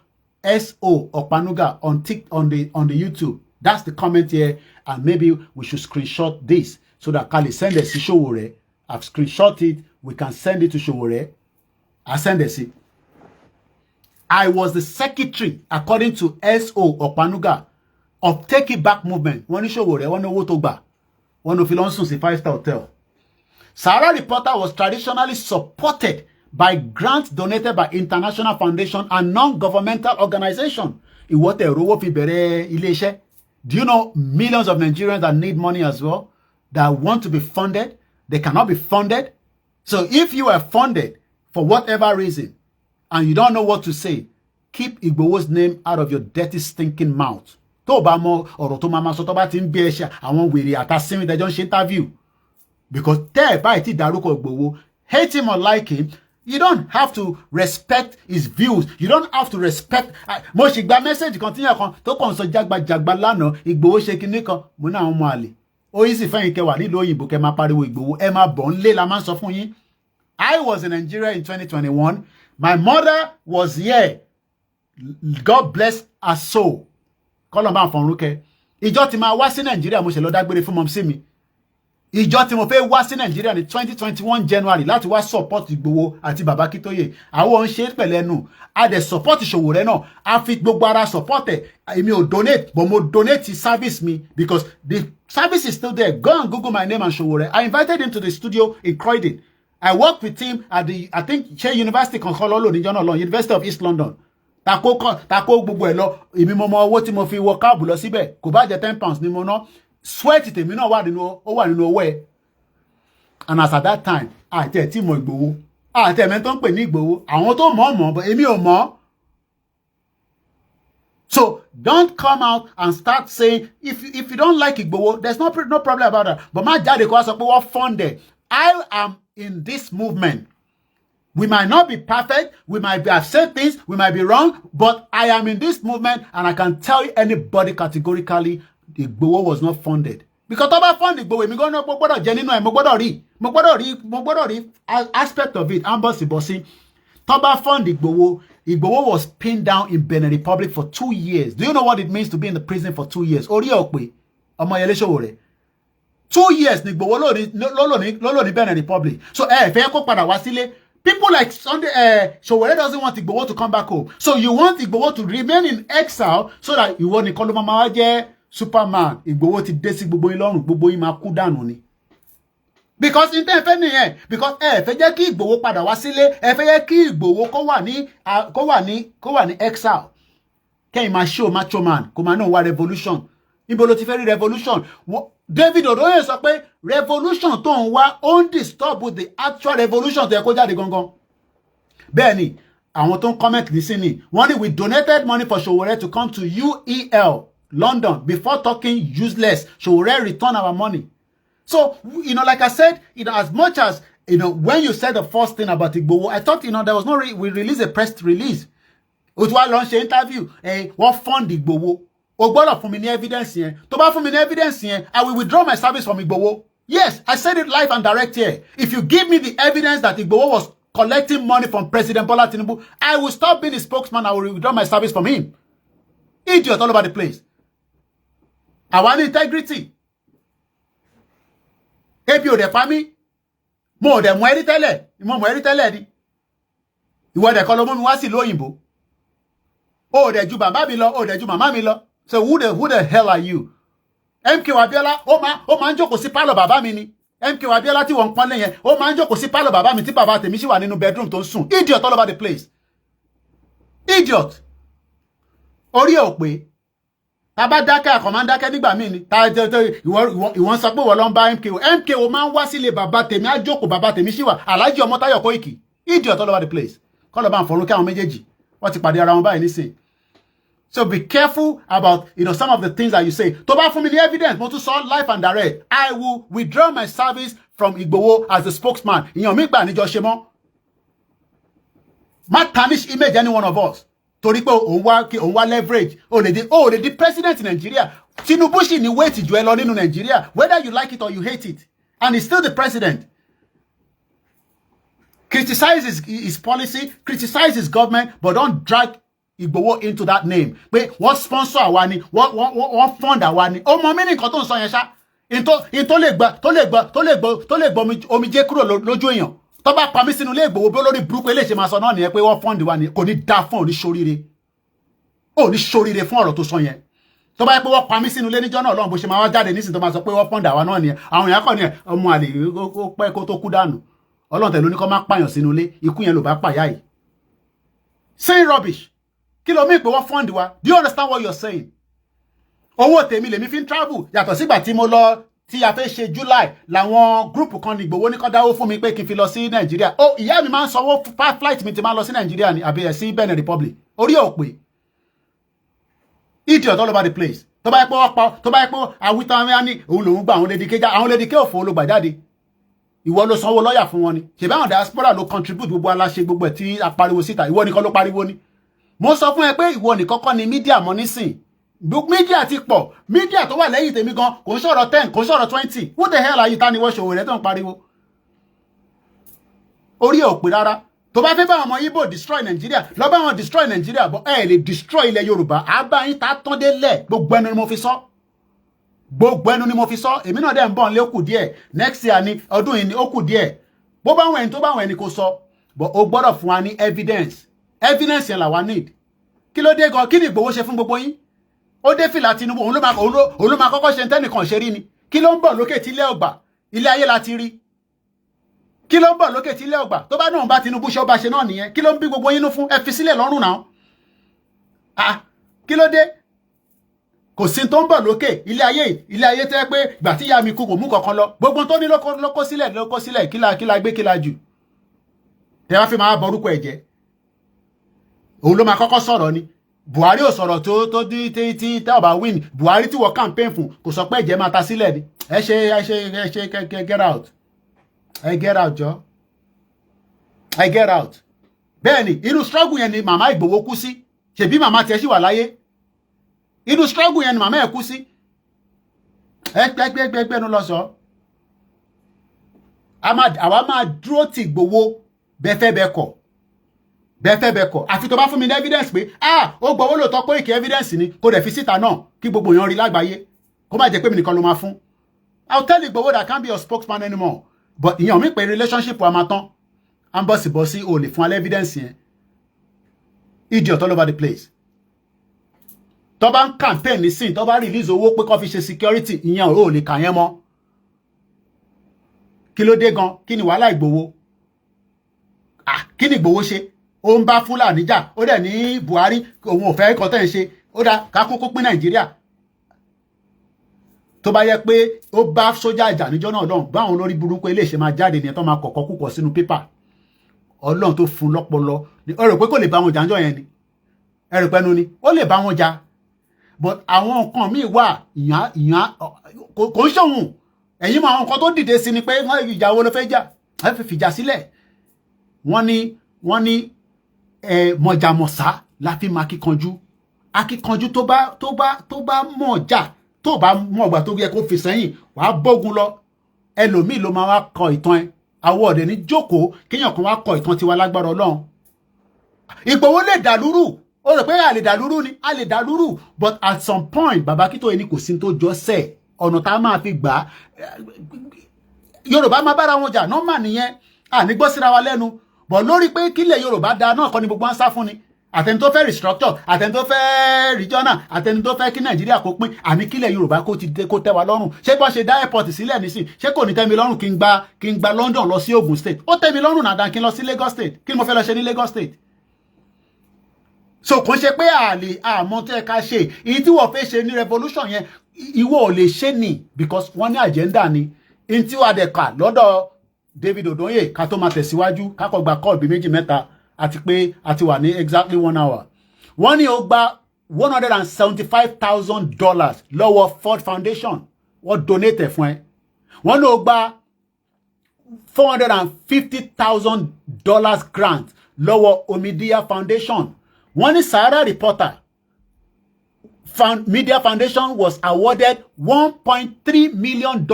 S.O. Okpanuga on the YouTube. That's the comment here. And maybe we should screenshot this so that Kali send it to Sowore. I've screenshot it. We can send it to Sowore. I send it. I was the secretary, according to S.O. Opanuga, of Take It Back movement. Wọ́n ní Sowore, wọ́n ní owó tó gbà. Wọ́n ní ó fi lọ sùn sí 5-star hotel. Sahara Reporter was traditionally supported by grants donated by international foundation and non-governmental organization. Ìwọ tẹ́ rówó fi bẹ̀rẹ̀ ilé-iṣẹ́. Do you know millions of Nigerians that need money as well, that want to be funded? They cannot be funded. So if you are funded for whatever reason and you don't know what to say, keep Igbowo's name out of your dirty, stinking mouth. Tó bá mọ ọ̀rọ̀ tó máa ma sọ tó bá ti ń bí ẹṣẹ́ àwọn wèrè àtàsínmi tẹ́jọ́ ń ṣe interview. Because tẹ́ ẹ̀ báyìí ti dárúkọ Igbowo, hate him or like him, you don't have to respect his views. You don't have to respect. Mo ṣì gba message kan tíyàn kan tó kàn sọ jágbajàgba lánàá Igbowo ṣe kinní kan mo ní àwọn ọmọ àlè. Ó yí sì fẹ́yìn kẹwàá nílùú òyìnbó kẹ máa pariwo Igbowo ẹ máa bọ̀ ń lé la máa ń sọ fún yín. I was in Nigeria in 2021. My mother was here. God bless her soul. Kọ́lọ́mbà Fọ̀nrúkẹ́. Ìjọ tí máa wá sí Nigeria mo ṣe lọ dágbére fún mọ́mísí mi. Ìjọ tí mo fẹ́ wá sí Nigeria ní 2021 January láti wá support Igbowo àti Baba Akintoye. Àwọn ń ṣe pẹ̀lẹ́nu. A dẹ̀ support Sowore náà. A fi gbogbo ara support ẹ̀. Èmi ò donate, but mo donate service mi because the service is still there. Go and Google my name and Sowore. I invited him to the studio in Croydon. I worked with him at the, I think, Shea University Konkololo ní Jọ́nà lọ, University of East London. Tako gbogbo ẹ̀ lọ. Èmi mo mọ owó tí mo fi wọ káàbù lọ síbẹ̀. Kò bá jẹ́ £10 ni mo ná. Sweat tèmi náà wà nínú owó ẹ̀. And as at that time, àti ẹ̀ tí mo Igbowo. Àti ẹ̀mẹ́ tó ń pè ní Igbowo. Àwọn tó mọ̀ but èmi ò mọ̀. So don't come out and start saying, if you don't like Igbowo, there's no problem about that. But má jáde kó wá sọ pé wọ́n funded. I am in this movement. We might not be perfect. We might have said things. We might be wrong. But I am in this movement and I can tell anybody categorically Igbowo was not funded. Because tó bá fund Igbowo, èmi gan-an mo gbọ́dọ̀ jẹ nínú ẹ̀, mo gbọ́dọ̀ rí aspect of it. Ambosibosi. Tó bá fund Igbowo, Igbowo was pinned down in Benin Republic for 2 years. Do you know what it means to be in the prison for 2 years? Orí ọ̀pẹ, Ọmọyẹlé Sowore. 2 years ni Igbowo ló ní Benin Republic. So fẹ́ kó padà wá sílé. People like Sowore doesn't want Igbowo to come back home. So you want Igbowo to remain in exile so that ìwọ nìkan ló máa jẹ́ Superman. Igbowo ti dé sí gbogbo yín lọ́rùn, gbogbo yín máa kú dànù ni. Because in ten fẹ́ nìyẹn, because fẹ́ jẹ́ kí Igbowo padà wá sílé, fẹ́ jẹ́ kí Igbowo kó wà ní exile. Kẹ́yìn máa show macho man, kó máa náà wá revolution. Ibo ló ti fẹ́ rí revolution? David Odoye sọ pé revolution tó ń wá ó ń disturb with the actual revolution tó yẹ kó jáde gangan. Bẹ́ẹ̀ni, àwọn tó ń comment nísìnyí, wọ́n ní we donated money for Sowore to come to UEL London before talking useless. Sowore return our money. So, like I said, as much as, when you said the first thing about Igbowo, I thought, there was no, we released a press release. It was launch interview. What fund Igbowo? O gbọ́dọ̀ fún mi ní evidence yẹn. Tó bá fún mi ní evidence yẹn, I will withdraw my service from Igbowo. Yes, I said it live and direct here. If you give me the evidence that Igbowo was collecting money from President Bola Tinubu, I will stop being his spokesman. I will withdraw my service from him. Idiot all over the place. I want integrity. Ebi o de pa mi. Mo de mo eri tẹ́lẹ̀ ni. Ìwọ de ko lọ mú mi wá sí ìlú òyìnbó. O de ju bàbá mi lọ, o de ju màmá mi lọ. So who the hell are you? MK Abiola, ó máa ń jókòó sí pálọ̀ bàbá mi ni. MK Abiola tí wọ́n pọ́n lé yẹn, ó máa ń jókòó sí pálọ̀ bàbá mi tí bàbá tèmi sì wà nínú bedroom tó ń sùn. Idiot all over the place. Idiot. Orí ò pé. Tá bá dákẹ́ àkọ́mọ́ dákẹ́ nígbà míì ni. Ìwọ́n sọ pé wọ́n lọ ń bá MKO. MKO máa ń wá sílé bàbá tèmi, á jókòó bàbá tèmi sì wà. Alhaji Ọmọ́táyọ̀ Koiki. Idiot all over the place. Kọ́ lọ bá ń fọ̀rún kí àwọn méjèèjì. Wọ́n ti pàdé ara wọn báyìí nísìn. So be careful about, some of the things that you say. Tó bá fún mi ní evidence, mo tún sọ live and direct. I will withdraw my service from Igbowo as the spokesman. Ìyàn mi gbà níjọ ṣe mọ́. Má tarnish image any one of us. Torí pé òun wá leverage. O lè di president in Nigeria. Tinubu ṣì ní weight jù ẹ lọ nínú Nigeria. Whether you like it or you hate it. And he's still the president. Criticize his policy, criticize his government, but don't drag Igbowo into that name. Pé wọ́n sponsor àwa ni, wọ́n fund àwa ni. Ó mọ mí ní nǹkan tó ń sọ yẹn ṣá. In tó lè gbọ́ omijé kúrò lójú èèyàn. tó bá pa mí sínú ilé Ìgbòho bí olórí burúkú eléṣe máa sọ náà nìyẹn pé wọ́n fọ́ǹdì wa ni kò ní dá fún òní ṣoríire fún ọ̀rọ̀ tó sọ yẹn tó bá yẹ pé wọ́n pa mí sínú ilé níjọ́ náà Ọlọ́run bó ṣe máa wá jáde nísìnyí tó máa sọ pé wọ́n fọ́ǹdì àwa náà nìyẹn àwọn èèyàn kàn ní ọmọ àlè ó pẹ́ kó tó kú dànù Ọlọ́run tẹ̀lé oníkọ́ máa pààyàn sínú ilé ikú yẹn ló bá pàyà yìí saying rubbish kí ló mí pé wọ́n fọ́ǹdì wa do you understand what you're saying owó tèmi lèmi fi ń travel yàtọ̀ sígbà tí mo lọ tí a fẹ́ ṣe July làwọn group kan ní Ìgbòho ní kó dáwó fún mi pé kí n fi lọ sí Nàìjíríà ó ìyá mi máa ń sanwó flight mi ti máa lọ sí Nàìjíríà ní àbí sí Benin Republic orí ò pé idiot all over the place tó bá yẹ pé wọ́n pa tó bá yẹ pé àwítán wọn ní òun lòún gba àwọn lédìké já àwọn lédìké òfò ló gbà jáde ìwọ ló sanwó lọ́ọ̀yà fún wọn ni ṣèbí àwọn diaspora ló contribute gbogbo aláṣẹ gbogbo ẹ̀ tí a pariwo síta ìwọ nìkan ló pariwo ni mo sọ fún ẹ pé ìwọ nìkan kọ́ ni mídíà mọ́ nísìn mídíà ti pọ̀ mídíà tó wà lẹ́yìn tèmi gan kò ń sọ̀rọ̀ 10 kò ń sọ̀rọ̀ 20 what the hell are you ta ni wọ́n ṣòwò rẹ̀ tó ń pariwo orí ẹ̀ ò pé rárá tó bá fẹ́ bá ọmọ Igbo destroy Nigeria lọ bá wọn destroy Nigeria bọ́ ẹ lè destroy ilẹ̀ Yorùbá àbáyín ta tán délẹ̀ gbogbo ẹnu ni mo fi sọ gbogbo ẹnu ni mo fi sọ èmi náà dẹ̀ ń bọ̀ nílé ó kù díẹ̀ next year ni ọdún yìí ni ó kù díẹ̀ bó bá wọn ẹni tó bá wọn ẹni kò sọ but o gbọ́dọ̀ fún wa ní evidence yẹn làwa need kí ló dé gan kí ni Ìgbòho ṣe fún gbogbo yín ó dé fìlà Tinubu òun ló máa kọ́kọ́ ṣe tẹ́nìkan ṣe rí ni kí ló ń bọ̀ lókè tí ilé ọgbà ilé ayé la ti rí kí ló ń bọ̀ lókè tí ilé ọgbà tó bá náà bá Tinubu ṣe ọba ṣe náà nìyẹn kí ló ń bí gbogbo yín nú fún ẹ fi sílẹ̀ lọ́rùn náà kí ló dé kò sí tó ń bọ̀ lókè ilé ayé tẹ́ pé gbà tí ìyá mi kú kò mú kankan lọ gbogbo tó ní ló kó sílẹ̀ kíla gbé kíla jù tẹ wá fi máa borúkọ ẹ̀jẹ̀ òun ló máa kọ́kọ́ sọ̀rọ̀ ni Buhari ò sọ̀rọ̀ tó tí tẹ́ ọba win Buhari tí wọ́n campaign fún kò sọ pé ẹ̀jẹ̀ máa ta sílẹ̀ ni ẹ ṣe get out get out jọ get out bẹ́ẹ̀ ni inú struggle yẹn ni màmá Ìgbòho kú sí ṣèbí màmá tiẹ̀ sì wà láyé inú struggle yẹn ni màmá ẹ̀ kú sí ẹgbẹ́nu lọ sọ àwa máa dúró ti Ìgbòho bẹ́ẹ̀fẹ́ àfi tó bá fún mi ní evidence pé ó gbowó lóòótọ́ Koiki evidence ni kó dẹ̀ fi síta náà kí gbogbo èèyàn rí lágbàáyé kó má jẹ́ pé mi nìkan ló máa fún I'll tell Ìgbòho that I can't be your spokesman anymore but ìyàn mi pé relationship wa máa tán à ń bọ̀sibọ̀sí o lè fún alẹ́ evidence yẹn idiot all over the place tó bá ń campaign ní sin tó bá release owó pé kó fi ṣe security ìyẹn ò lè kà yẹn mọ́ kí ló dé gan kí ni wàhálà Ìgbòho kí ni Ìgbòho ṣe ó ń bá Fúlàní jà ó dẹ̀ ní Buhari òun ò fẹ́ kọ́ tẹ́ ń ṣe ó dá ká kúkú pín Nàìjíríà tó bá yẹ pé ó bá sójà ìjà níjọ́ náà lọ́hùn báwọn olórí burúkú eléṣe máa jáde nìyẹn tó máa kọ̀kọ́ kúkọ̀ sínú pépà Ọlọ́run tó fún lọ́pọlọ ó rò pé kò lè bá wọn jà níjọ́ yẹn ni ẹ rò pẹ́nu ni ó lè bá wọn jà but àwọn nǹkan míì wà ìyàn kò ń ṣòwò ẹ̀yin mọ àwọn nǹkan tó dìde sí ni pé wọ́n ìjà wo ló fẹ́ jà ẹ fi fìjà sílẹ̀ wọ́n ní mọ̀jàmọ̀sá la fi máa akíkanjú tó bá mọ̀ jà tó bá mọ̀ ọgbà tó yẹ kó fi sẹ́yìn wàá bógun lọ ẹlòmíì ló máa wá kọ ìtàn ẹ àwọ̀ ọ̀dẹ̀ ní jókòó kéèyàn kan wá kọ ìtàn tiwa lágbára Ọlọ́run Ìgbòho lè dàlúrù ó rò pé a lè dàlúrù ni a lè dàlúrù but at some point bàbá Akíntóyè ní kò sí tó jọ sẹ́ẹ̀ ọ̀nà tá a máa fi gbà Yorùbá máa bára wọn jà nọ́mà nìyẹn ní gbọ́ síra wa lẹ́nu bọ̀ lórí pé kílẹ̀ Yorùbá da náà kọ́ ni gbogbo ń sá fún ni àtẹni tó fẹ́ restructure àtẹni tó fẹ́ regional àtẹni tó fẹ́ kí Nàìjíríà kó pín àní kílẹ̀ Yorùbá kó tẹ́ wa lọ́rùn ṣé bọ́ ṣe dá airport sílẹ̀ nísìn ṣé kò ní tẹ́ mi lọ́rùn kí n gba London lọ sí Ogun State ó tẹ́ mi lọ́rùn nàdá kí n lọ sí Lagos State kí ni mo fẹ́ lọ ṣe ní Lagos State so kò ṣe pé àmọ́ tó yẹ ká ṣe èyí tí wọ́n fẹ́ ṣe ní revolution yẹn ìwọ ò lè ṣe ni because wọ́n ní agenda ni in tí wàá dẹ̀ kà lọ́dọ̀ David Odoye ká tó máa tẹ̀síwájú ká kọ́ gba call bí méjì mẹ́ta àti pé a ti wà ní exactly 1 hour wọ́n ní ó gba $175,000 lọ́wọ́ Ford Foundation wọ́n donate fún ẹ wọ́n ní ó gba $450,000 grant lọ́wọ́ Omidia Foundation wọ́n ní Sahara Reporter Media Foundation was awarded $1.3 million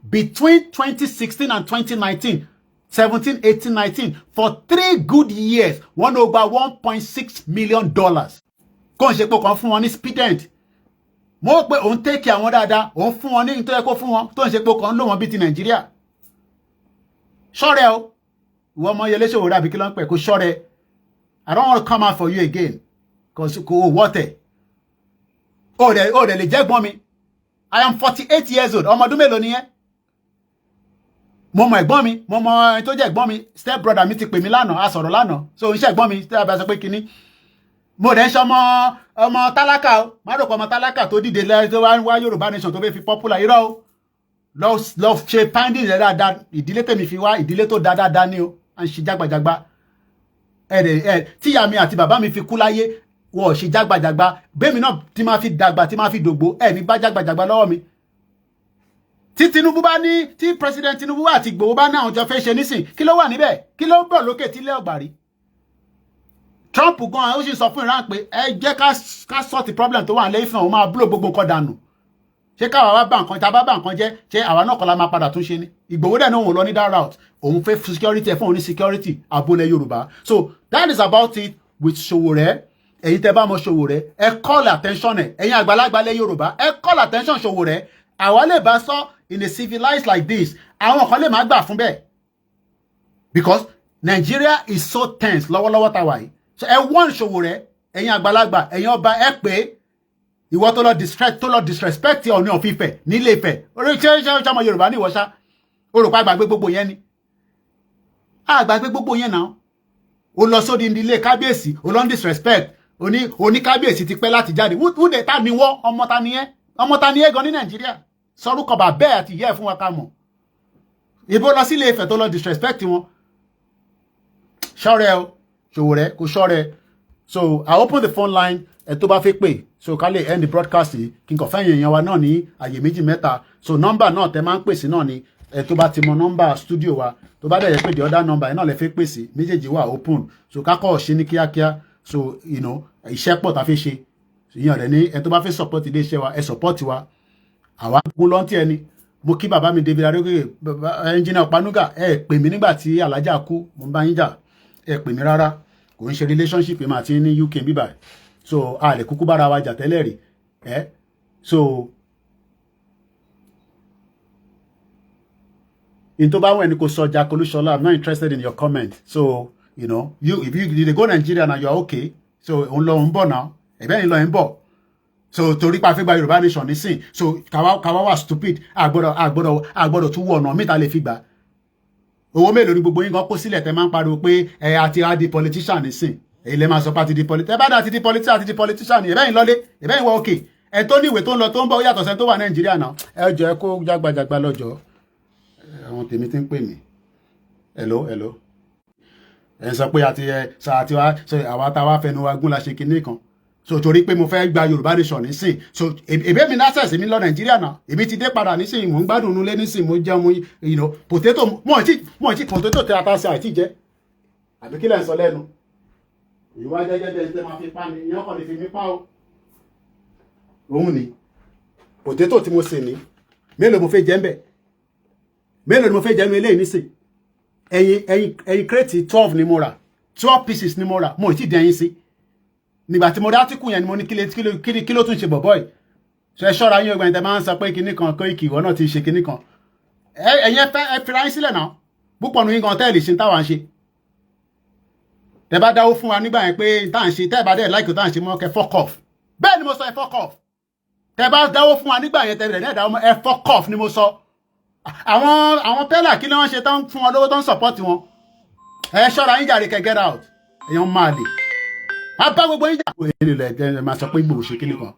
between 2016 and 2019, 17, 18, 19 for 3 good years. Wọ́n ó gba $1.6 million. Kò ń ṣe pé kàn fún wọn ní student. Mo pé òun take àwọn dáadáa, òun fún wọn ní nítorí kó fún wọn tó ń ṣe pé kàn lò wọn bí ti Nàìjíríà. Ṣọ́rẹ́ o, ìwọ ọmọ Yẹlé Sowore àbí kí ló ń pè kó ṣọ́rẹ́. I don't want to come out for you again because kò wọ́tẹ̀. Ó dẹ̀ lè jẹ́ gbọ́n mi. I am 48 years old. Ọmọ ọdún mélòó nìyẹn? Mo mọ ẹ̀gbọ́n mi, mo mọ ẹni tó jẹ́ ẹ̀gbọ́n mi, step brother mi ti pè mí lánàá, a sọ̀rọ̀ lánàá. So iṣẹ́ ẹ̀gbọ́n mi tẹ́ bá sọ pé kíní. Mo dẹ̀ ń ṣe ọmọ tálákà o. Má rò pé ọmọ tálákà tó dìde lẹ́yìn tó wá Yorùbá nation tó fẹ́ fi popular irọ́ o. Lọ ṣe finding rẹ̀ dáadáa. Ìdílé tèmi fi wá ìdílé tó dáadáa ni o. À ń ṣe jágbàjàgbà. Tíyá mi àti bàbá mi fi kú láyé wọ́n ṣe jágbàjàgbà. Bẹ́ẹ̀mi náà tí máa fi dàgbà tí máa fi dògbò ní bá jágbàjàgbà lọ́wọ́ mi. Tí Tinubu bá ní tí president Tinubu àti Ìgbòho bá náà jọ fẹ́ ṣe nísìn kí ló wà níbẹ̀ kí ló ń bọ̀ lókè tí ilé ọ̀gbàrí. Trump gan ó sì sọ fún Iran pé ẹ jẹ́ ká sort problem tó wà lẹ́yìn fún òun máa blow gbogbo nǹkan dànù. Ṣé káwa wá bá nǹkan tá a bá bá nǹkan jẹ́ ṣé àwa náà kọ́ la máa padà tún ṣe ni. Ìgbòho dẹ̀ ní òun lọ ní that route òun fẹ́ security ẹ̀ fún òun ní security àbólẹ̀ Yorùbá. So that is about it with Sowore. Ẹ̀yin tẹ́ bá mọ̀ Sowore ẹ call attention ẹ̀ ẹ̀yin àgbàlagbà lẹ̀ Yorùbá ẹ call attention Sowore. Àwa lè bá sọ in a civilized like this àwọn kan lè má gbà fún bẹ́ẹ̀ because Nigeria is so tense lọ́wọ́lọ́wọ́ tá wà yìí. So ẹ wọ́n Sowore ẹ̀yin àgbàlagbà ẹ̀yin ọba ẹ pé ìwọ tó lọ disrespect Ọọ̀ni of Ifẹ̀ nílé Ifẹ̀ orí ṣe ọmọ Yorùbá ní ìwọ́ṣá orùpá àgbàgbé gbogbo yẹn ni àgbàgbé gbogbo yẹn náà ó lọ sódi ilé kábíyèsí ó lọ ń disrespect oní kábíyèsí ti pẹ́ láti jáde wúdẹ̀ ta ni wọ́ ọmọ ta ni ẹ́ gan ní Nàìjíríà sọrúkọ bàbẹ́ àti ìyá ẹ̀ fún wa ká mọ̀ ìbò lọ sílé Ifẹ̀ tó lọ disrespect wọn ṣọ́rẹ́ o Sowore kò ṣọ́rẹ́. So I open the phone line ẹ tó bá fẹ́ pè so ká lè end the broadcast yìí kí n kàn fẹ́yìn èèyàn wa náà ní àyè méjì mẹ́ta so nọ́mbà náà tẹ máa ń pèsè náà ni ẹ tó bá ti mọ nọ́mbà studio wa tó bá dẹ̀ yẹ pé the other number ẹ náà lè fẹ́ pèsè méjèèjì wà open so kákọ́ ṣe ní kíákíá so iṣẹ́ pọ̀ tá a fi ṣe ìyàn rẹ̀ ní ẹ tó bá fẹ́ support ilé iṣẹ́ wa ẹ support wa àwa gún lọ́ntì ẹni mo kí bàbá mi David Adegoye ẹnjìnà Ọ̀pánúgà ẹ pè mí nígbà tí alájà kú mo bá yín jà ẹ pè mí rárá kò ń ṣe relationship mà ti ní UK bíbà so a lè kúkú bára wa jà tẹ́lẹ̀ rí so in tó bá wọn ẹni kò sọ Jack Olúṣọlá I'm not interested in your comment so if you dey go Nigeria now you are okay so òun lọ ń bọ̀ náà ẹ̀bẹ́ yìí lọ ń bọ̀ so torí pa fígba Yorùbá nation nísìn so káwa wà stupid àgbọ́dọ̀ tún wọ ọ̀nà mìta lè fi gbà owó mélòó ni gbogbo yín kan kó sílẹ̀ tẹ́ máa ń pariwo pé àti di politician nísìn èyí lè máa sọ pé àti di politician ẹ bá dà àti di politician ni ẹ̀bẹ́ yìí lọ́lé ẹ̀bẹ́ yìí wọ òkè ẹ tó ní ìwé tó ń lọ tó ń bọ̀ ó yàtọ̀ sẹ́ni tó wà Nàìjíríà náà ẹ jọ ẹ kó jágbajàgba lọ́jọ́ àwọn tèmi ti ń pè mí hello ẹ sọ pé àti àwa táwa fẹnu wa gún la ṣe kinní kan so torí pé mo fẹ́ gba Yorùbá nation nísìn so èbé mi násẹ̀sì mi lọ Nàìjíríà náà èmi ti dé padà nísìn mò ń gbádùn nulẹ̀ nísìn mo jẹun potato mọ̀ tí potato tẹ ata sí àìtí jẹ àbí kí lẹ́ ń sọ lẹ́nu ìwà jẹ́jẹ́ bẹ́ẹ̀ tẹ́ máa fi pa ni ìyẹn kàn lè fi mí pa o òun ni potato tí mo sè ní mélòó mo fẹ́ jẹ ń bẹ̀ mélòó ni mo fẹ́ jẹ nu eléyìí nísìn ẹyin crate 12 ni mo rà 12 pieces ni mo rà mo ì tí di ẹyin sí nígbà tí mo rí átíkù yẹn ni mo ní kí ló tún ṣe bọ̀bọ̀ yìí ṣe ṣọ́ra yín ọgbẹ̀yìn tẹ máa ń sọ pé kinní kan Koiki ìwọ náà ti ṣe kinní kan ẹ̀yin ẹ fira yín sílẹ̀ náà púpọ̀ nù yín gan tẹ́ẹ̀lì ṣe táwa ń ṣe tẹ bá dáwó fún wa nígbà yẹn pé tá à ń ṣe tẹ́ẹ̀ bá dẹ̀ láìkò tá à ń ṣe mọ́ kẹ fuck off bẹ́ẹ̀ ni mo sọ ẹ fuck off tẹ bá dáwó fún wa nígbà yẹn tẹ́ẹ̀ dáwó mọ́ ẹ fuck off ni mo sọ àwọn pẹ́lá kí ni wọ́n ṣe tán fún wọn lówó tán support wọn ẹ ṣọ́ra yín jàre kẹ get out èèyàn máa lè a bá gbogbo yín jà ẹ máa sọ pé Ìgbòho ṣe kíní kan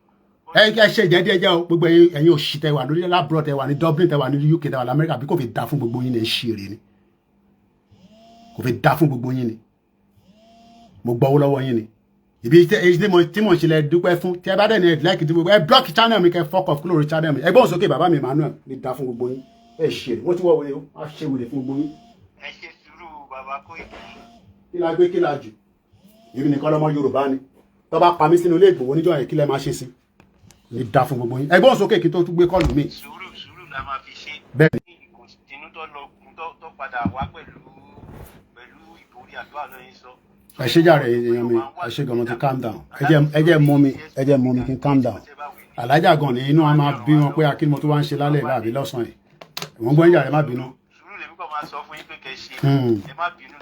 ẹ ṣe jẹ́jẹ́ o gbogbo ẹ̀yin òṣì tẹ wà lórí labroad tẹ wà ní Dublin tẹ wà ní UK tẹ wà ní America bí kò fi dá fún gbogbo yín ní ṣeré ni kò fi dá fún gbogbo yín ni mo gbọ́ owó lọ́wọ́ yín ni ibi tí mo ń ṣẹlẹ̀ dúpẹ́ fún tí ẹ bá dẹ̀ ní like tí gbogbo ẹ block channel mi kẹ fuck off kúrò channel mi ẹgbọ́n sókè bàbá mi Emmanuel ní dá fún gbogbo yín ẹ ṣeré wọ́n ti wọ́ wọlé o á ṣe wèrè fún gbogbo yín. ẹ ṣe sùúrù bàbá Koiki. kí la gbé kí la jù èmi nìkan lọmọ Yorùbá ni tó bá pa mí sínú ilé Ìgbòho níjọ́ yẹn kí lẹ máa ṣe sí ní dá fún gbogbo yín ẹgbọ́n sókè kí tó tún gbé kọ́ọ̀lù mi. sùúrù la máa fi ṣe. bẹ́ẹ̀ ni ìkùnsínú tó lọ tó padà wá pẹ̀lú ìborí àdúrà náà yín sọ. ẹ ṣe jàre èèyàn mi ẹ ṣe gan-an ti calm down ẹ jẹ́ mú mi kí n calm down alájà gan ni inú a máa bí wọn pé akínú mo tó wá ń ṣe lálẹ́ ìlà àbí lọ́sàn-án yìí wọ́n gbọ́ ń jàre má bínú. sùúrù lèmi kàn máa sọ fún yín pé kẹ́ ṣe ẹ má bínú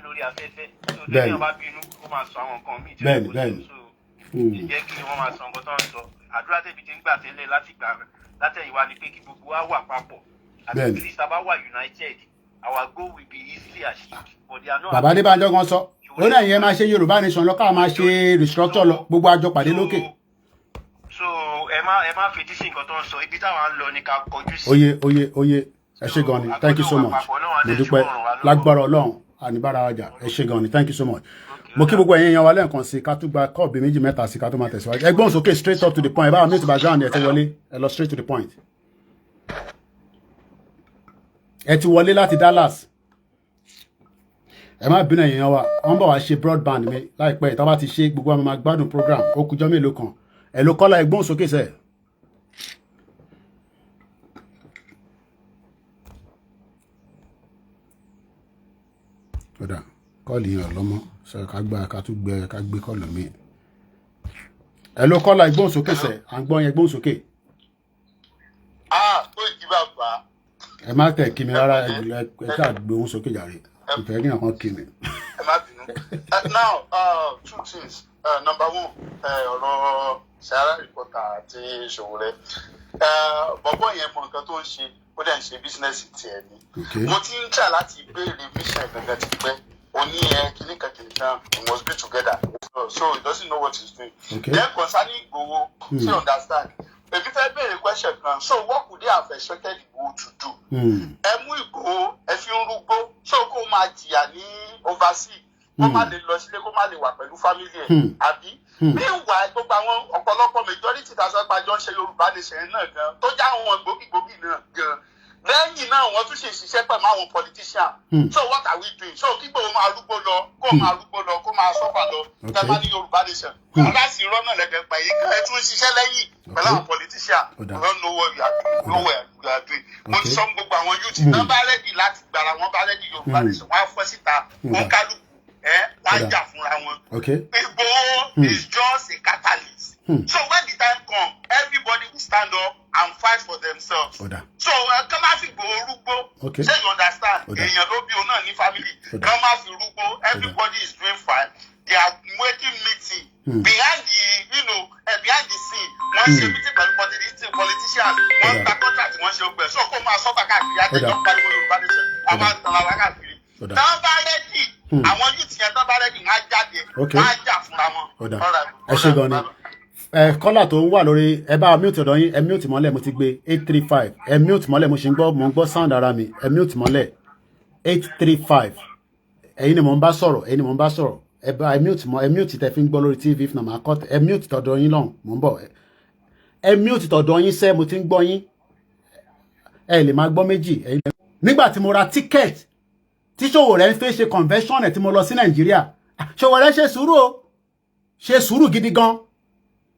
lórí afẹ́fẹ́ tó lẹ́yìn ọba bínú ó máa sọ àwọn nǹkan míì tí wọ́n kò sọ jẹ́ kí wọ́n máa sọ nǹkan tó ń sọ àdúrà tẹ̀bi ti ń gbà tẹ́lẹ̀ látẹ̀yìnwá ni pé kí gbogbo wa wà papọ̀ àti kí sábà wà united our goal will be easily achieved but they are not. Bàbá Adébánjọ kan sọ ó náà yẹn máa ṣe Yorùbá nation lọ ká máa ṣe restructure lọ gbogbo àjọ pàdé lókè. So ẹ má fetí sí nǹkan tó ń sọ ibi táwọn ń lọ ní ká kọjú sí. Oye ẹ ṣé gan ni thank you so much mo dúpẹ́ lágbára Ọlọ́run àníbára ọjà ẹ ṣé gan ni thank you so much. Mo kí gbogbo ẹ̀yin èèyàn wa lẹ́ẹ̀kan sí ká tún gba kọ́ọ̀bù méjì mẹ́ta sí ká tó máa tẹ̀síwájú ẹgbọ́n sókè straight up to the point ẹ bá wa mute background ẹ ti wọlé ẹ lọ straight to the point ẹ ti wọlé láti Dallas ẹ má bínú ẹ̀yin èèyàn wa wọ́n bọ̀ wá ṣe broadband mi láìpẹ́ ìta bá ti ṣe gbogbo àwọn máa gbádùn program ó kújọ́ mélòó kan ẹ ló kọ́lá ẹgbọ́n sókè sẹ́ẹ̀. kódà kọ́ọ̀lì yẹn lọ́mọ sọ ká tún gbé kọ́ọ̀lù mi. ẹ ló kọ́lá ẹgbọ́n sókè sẹ́ẹ̀ à ń gbọ́ yẹn ẹgbọ́n sókè. Koiki bàbá. Ẹ má tẹ̀ kí mi rárá ẹ ṣáà gbé ohùn sókè jàre ìfẹ́ kí nǹkan kí mi. Ẹ má bínú. Now, two things. Number one, ọ̀rọ̀ Sahara reporter àti Sowore. Bọ̀bọ̀ yẹn mọ nǹkan tó ń ṣe ó dẹ̀ ń ṣe bísínẹ́sì tiẹ̀ ni. Mo ti ń try láti béèrè vision gangan ti pẹ́. Oni kìnìkan we must be together. So he doesn't know what he's doing. Then concerning Igboho, you understand. If you tell me a question, so what could they have expected Igboho to do? Emu Igboho, if you rugbo, so kó máa jìyà ní overseas. Kó má lè lọ sílé, kó má lè wà pẹ̀lú family ẹ̀. Àbí? Meanwhile, gbogbo àwọn ọ̀pọ̀lọpọ̀ majority tàṣọ pàjọ ń ṣe Yorùbá nation náà gan. Tó já àwọn gbòógì náà gan. Lẹ́yìn náà wọ́n tún ṣe ìṣiṣẹ́ pẹ̀lú àwọn politician. So what are we doing? So kí Igboho máa rúgbó lọ, kó máa sọ́fà lọ, tẹ́ bá ní Yorùbá nation. Aláàsì irọ́ náà lẹ́gbẹ̀ẹ́ pa yìí kan ẹ tún ṣiṣẹ́ lẹ́yìn pẹ̀lú àwọn politician. We don't know what you are doing. Mo ti sọ gbogbo àwọn youth náà bá rẹ́dì láti gbàrà wọn bá rẹ́dì Yorùbá nation. Wọ́n á fọ́ síta, wọ́n kálukú wọ́n á jà fúnra wọn. Igboho is just a catalyst. So when the time come, everybody will stand up and fight for themselves. So come out fi Igboho rúgbó. Say you understand? Èèyàn ló bí òun náà ní family. Come out fi rúgbó. Everybody is doing fine. They are making meeting behind the scene. Wọ́n ṣe meeting pẹ̀lú politicians. Wọ́n gba contract wọ́n ṣe ọgbẹ́. So kó máa sọ́fà káàkiri àtẹ̀jọ́ pariwo Yorùbá nation. Àwọn àtàlàwà káàkiri. Tán bá rẹ́dì. Àwọn youth yẹn tán bá rẹ́dì wọ́n á jáde. Wọ́n á jà fúnra wọn. Ẹ ṣé gan ni. Kọ́là tó ń wà lórí ẹ bá mute ọ̀dọ̀ yín ẹ mute mọ́lẹ̀ mo ti gbé 835 ẹ mute mọ́lẹ̀ mo ṣe ń gbọ́ sound ara mi ẹ mute mọ́lẹ̀ 835 ẹ̀yin ni mo ń bá sọ̀rọ̀ ẹ bá ẹ mute tẹ fi ń gbọ́ lórí TV fún ọmọ akọ́tẹ ẹ mute tọ̀dọ̀ yín lọ́hùn mo ń bọ̀ ẹ mute tọ̀dọ̀ yín sẹ́ mo ti ń gbọ́ yín ẹ lè máa gbọ́ méjì nígbà tí mo ra ticket tí Sowore ń fẹ́ ṣe convention ẹ̀ tí mo lọ sí Nàìjíríà Sowore ṣe sùúrù gidi gan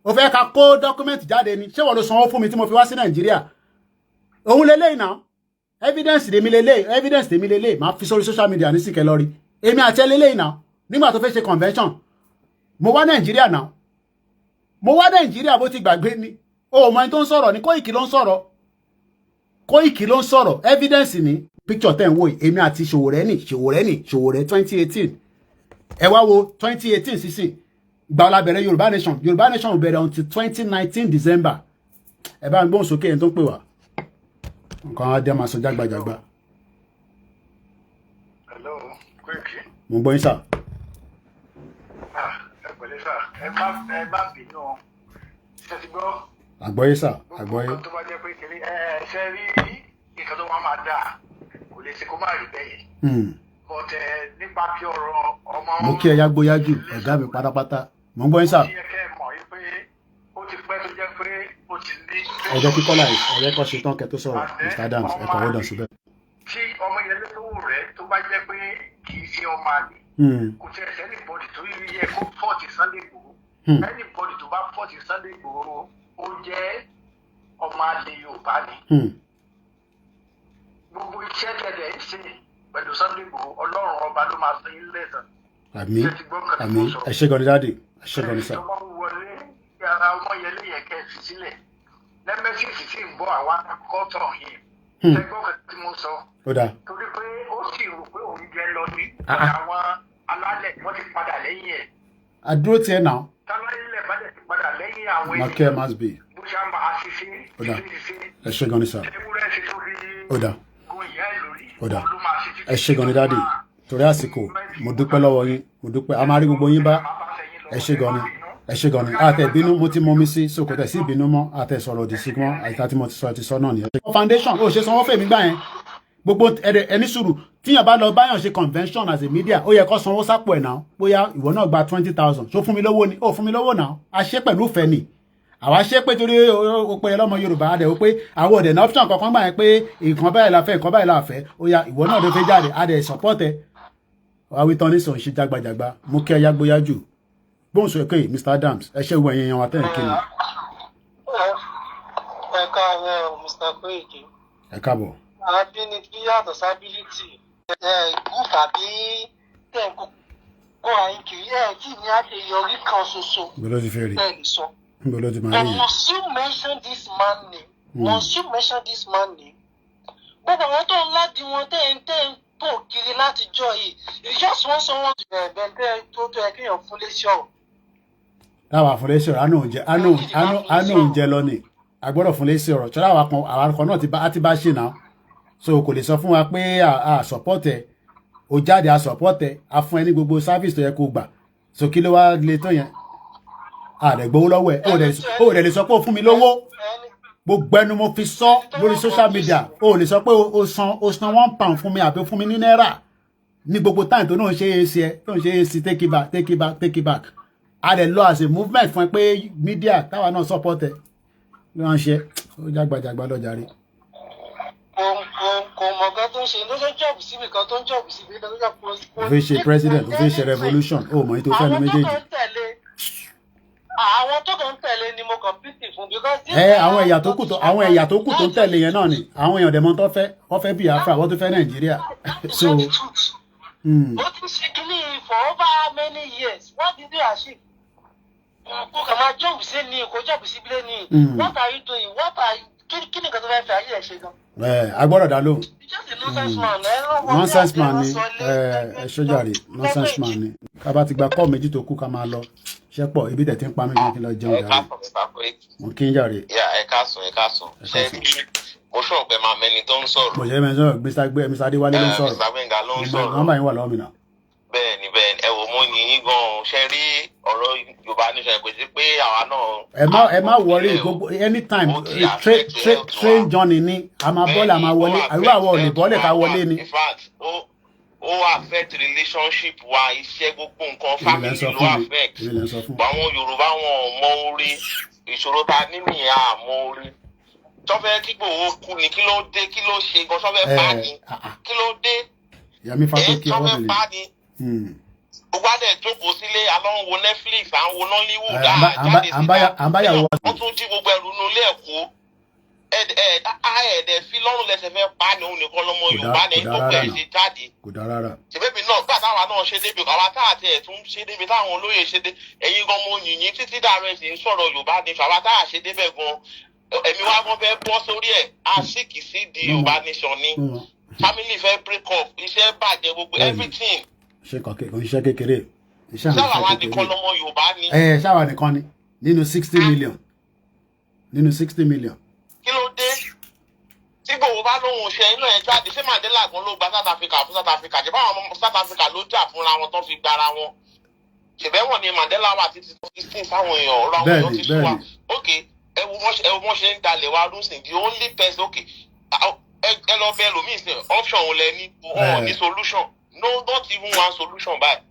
ó fẹ́ ká kó dọ́kúmẹ́ntì jáde ni ṣé wọ́n ló sanwó fún mi tí mo fi wá sí Nàìjíríà òun lélẹ́yìn náà evidence tèmi lélẹ́yìn máa fi sórí social media ní síkẹ́ lọ́rí èmi àti ẹlẹ́lẹ́yìn náà nígbà tó fẹ́ ṣe convention mo wá Nàìjíríà náà bó ti gbàgbé ni o mọ ẹni tó ń sọ̀rọ̀ ni Koiki ló ń sọ̀rọ̀ evidence ni picture tẹ̀ ń wò èmi àti Sowore 2018 ẹ wá wo 2018 sísìn gbàlá bẹ̀rẹ̀ Yorùbá nation bẹ̀rẹ̀ until 2019 December ẹ bá ń gbóhùn sókè ẹni tó ń pè wá nǹkan á dẹ́ máa sọ jágbàjàgbà. Hello, Koiki. mo ń gbọ́ yín sà. Ẹ pẹ̀lẹ́ sà ẹ má bínú ṣe ti gbọ́. àgbọ́yé sà àgbọ́yé. tó bá jẹ́ pé kiri ṣe rí nǹkan tó máa dà kò lè ṣe kó má rí bẹ́ẹ̀ yẹn. but nípa kí ọ̀rọ̀ ọmọ. mo kí ẹ yágbóyájú ọ̀gá mi pátápátá mo ń gbọ́ yín sà. ó ti yẹ kẹ́ ẹ mọ̀ pé ó ti pẹ́ tó jẹ́ pé ó ti ní. ọjọ́ kíkọ́ láì ọ̀rẹ́ kan ṣe tán kẹ́ tó sọ̀rọ̀ Mr. Adams ẹ̀kọ́ hold on síbẹ̀. tí ọmọ yẹn lówó rẹ̀ tó bá jẹ́ pé kì í ṣe ọmọ àlè kò tí ẹ ṣe anybody tó yẹ kó fọ́ọ̀tì Sunday Igboho anybody tó bá fọ́ọ̀tì Sunday Igboho ó jẹ́ ọmọ àlè Yorùbá ni. gbogbo iṣẹ́ tẹ̀lé ń ṣe pẹ̀lú Sunday Igboho Ọlọ́run ọba ló máa san yín lẹ́san. àmín ẹ ṣé gan ni dáàdì ẹ ṣé gan ni sà. ọmọ wọlé ara ọmọ yẹn lè yẹ kẹ́ ẹ fi sílẹ̀ lẹ́mẹ́sìsì sì ń bọ́ àwa kọ́tọ̀ yìí ṣẹ́gbọ́n tí mo sọ. Ó dáa. Torí pé ó sì rò pé òun jẹ́ lọ ní àwọn alálẹ̀ wọ́n ti padà lẹ́yìn ẹ̀. Àdúró tiẹ̀ náà. Tálálẹ̀ bá dẹ̀ ti padà lẹ́yìn àwọn ènìyàn. Market must be. Bó ṣe máa ṣiṣẹ́. Ó dáa. Ẹ ṣé gan ni sir. Ewúrẹ́ ṣe tó fi Ó dáa. gun ìyá ẹ̀ lórí. Ó dáa. Ló máa ṣe títí. Ẹ ṣé gan ni dáàdì. Torí àsìkò mo dúpẹ́ lọ́wọ́ yín, mo dúpẹ́ a máa rí gbogbo yín bá. Ẹ ṣé gan ni. Ẹ ṣé gan ni. Àtẹ ìbínú mo ti mọ mi sí so kò tẹ̀ sí ìbínú mọ́ àtẹ sọ̀rọ̀ òdì sí mọ́ àyíká tí mo ti sọ náà nìyẹn. Foundation ó ṣe sanwó fèmí gbà yẹn gbogbo ẹni sùúrù tíyàn bá lọ báyàn ṣe convention as a media ó yẹ kó sanwó sápò ẹ̀ náà bóyá ìwọ náà gba 20,000 ṣó fún mi lówó ni ó fún mi lówó náà a ṣe pẹ̀lú ìfẹ́ ni àwa ṣe pé torí ó pe ọlọ́mọ Yorùbá adẹ̀ ó pé àwọn ọ̀dẹ̀ náà option kankan gbà yẹn pé nǹkan báyìí la fẹ́ nǹkan báyìí la fẹ́ ó yá ìwọ náà ló fẹ́ jáde adẹ̀ support ẹ wàá tán ní sọ̀ ṣe jágbajàgba mú kí ẹ yágbóyá jù bóun sọ pé Mr. Adams ẹ ṣe wọ ẹ̀yìn yan àtẹ̀yìn kí ni. Ẹ káàárọ̀ Mr. Koiki. Ẹ káàbọ̀. Ability yàtọ̀ sábílítì group tàbí tẹ̀kọ́ kóra yín kiri tí ní àṣeyọrí kan ṣoṣo gbọ́dọ̀ ti fẹ́ rí bẹ́ẹ̀ ni sọ. gbọ́dọ̀ ti máa But rí yẹn. must you mention this man name? Must you mention this man name? Gbogbo àwọn tó ń ládìí wọn tẹ́ ń pò kiri látijọ́ yìí it's just one someone to bẹ̀ tẹ́ tó yẹ kéèyàn fún léṣe ọ̀rọ̀. Táwa fún léṣe ọ̀rọ̀ àánú oúnjẹ lọ ni agbọ́dọ̀ fún léṣe ọ̀rọ̀ ṣọlá àwọn kan náà ti bá ṣe náà so kò lè sọ fún wa pé a support ẹ o jáde a support ẹ a fún ẹ ní gbogbo service tó yẹ kó gbà so kí ló wá lè tó yẹn a lè gbowó lọ́wọ́ ẹ o lè sọ pé o fún mi lówó gbogbo ẹnu mo fi sọ lórí social media o lè sọ pé o san £1 fún mi àbí fún mi ní náírà ní gbogbo time tó náà ṣe é ṣe ẹ tó ń ṣe é ṣe take it back a lè lọ as a movement fún ẹ pé media táwa náà support ẹ ló ń ṣe ó jágbajàgba lọ́jà rí. Kò mọ̀ gan tó ń ṣe ló ṣe jọ́ọ̀bù síbi kan tó ń jọ́ọ̀bù síbi tó ń jọ́ọ̀bù. Ó fẹ́ ṣe president ó fẹ́ ṣe revolution ó mọ̀ ní tó fẹ́ ní méjèèjì. Àwọn tó kàn ń tẹ̀lé ni mo kàn pìtì fún because. Àwọn ẹ̀yà tó kù tó ń tẹ̀lé yẹn náà ni àwọn èèyàn dẹ̀mọ́ tó fẹ́ wọ́n fẹ́ Biafra wọ́n tó fẹ́ Nàìjíríà. So. Ó ti ṣe kínní for over many years what did you achieve? Kò kàn máa jọ́ọ̀bù sí ni kò jọ́ọ̀bù sí bílẹ̀ ni what are you doing kí ni nǹkan tó fẹ́ fi ayé ẹ̀ ṣe gan. Agbọ́dọ̀ dá lóhùn. Nonsense man ni ṣọ́jàre nonsense man ni ká bá ti gba kọ́ méjì tó kú ká máa lọ ṣẹ́pọ̀ ibi tẹ̀ tí ń pa mí kí n lọ jẹun jàre. Mo kí ń jàre. ẹ káàsùn ṣe mo sọ̀rọ̀ pé máa mẹ́ni tó ń sọ̀rọ̀. Mo ṣe mẹ́ni sọ̀rọ̀ Mr. Adéwálé ló ń sọ̀rọ̀. Mr. Gbẹ̀ngà ló ń sọ̀rọ̀. Nọ́mbà yín wà lọ́wọ́ mi náà. Bẹ́ẹ̀ni ẹ wò mo yìn yín gan-an ṣe rí ọ̀rọ̀ Yorùbá nation kò sí pé àwa náà. Ẹ má wọrí gbogbo anytime train journey ni a máa bọ́ọ̀lù a máa wọlé àríwá àwọn ò lè bọ́ọ̀lù ká wọlé ni. In fact ó affect relationship wa iṣẹ́ gbogbo nǹkan family ló affect. Àwọn Yorùbá wọn ò mọ orí ìṣòro ta nínú ìyá àmọ́ orí. Sọ́fẹ́ kí Ìgbòho kú ni kí ló dé kí ló ṣe gan sọ́fẹ́ pa ni kí ló dé. Yàmi Fátókì ọwọ́ mi sọ́fẹ́ pa ni. Gbogbo adé jókòó sílé àlọ́ ń wo Netflix à ń wo Nollywood àbáyàwó wọ́n tún jí gbogbo ẹrù nínú ilé ẹ̀kọ́ ẹ̀ẹ́dẹ̀ fi lọ́rùn lẹ́sẹ̀ fẹ́ pa ni òun nìkan lọ́mọ Yorùbá ní gbogbo ẹ̀ ṣe jáde. Kò dáa rárá. ṣèbébi náà gbà táwa náà ṣe débi àwa táà tiẹ̀ tún ṣe débi táwọn olóyè ṣe dé ẹ̀yin gan mo yìnyín títí dàrẹ́ sì ń sọ̀rọ̀ Yorùbá ní àwa táà ṣe débẹ̀ gan ẹ̀mí wa gan fẹ́ bọ́ sórí ẹ̀ a síkì sí di Yorùbá nation ni family fẹ́ break up iṣẹ́ bàjẹ́ gbogbo everything. ṣé iṣẹ́ kékeré. ṣáwa nìkan lọ́mọ Yorùbá ni. ṣáwa nìkan ni nínú 60 million nínú 60 million. Kí ló dé tí Ìgbòho bá lóhùn ṣe inú ẹ̀ jáde ṣé Mandela gan ló gba South Africa fún South Africa ṣe báwọn ọmọ South Africa ló jà fúnra wọn tó fi gbára wọn ṣèbẹ́wọ̀n ni Mandela wà títí tó fi sìn sáwọn èèyàn ọ̀rọ̀ àwọn èèyàn ti sùn wa ok ẹ wo wọ́n ṣe ń dalẹ̀ wa lùsìn the only person ok ẹ lọ bẹ lómi ìsìn option òun lẹ ní wọn ní solution no not even one solution báyìí.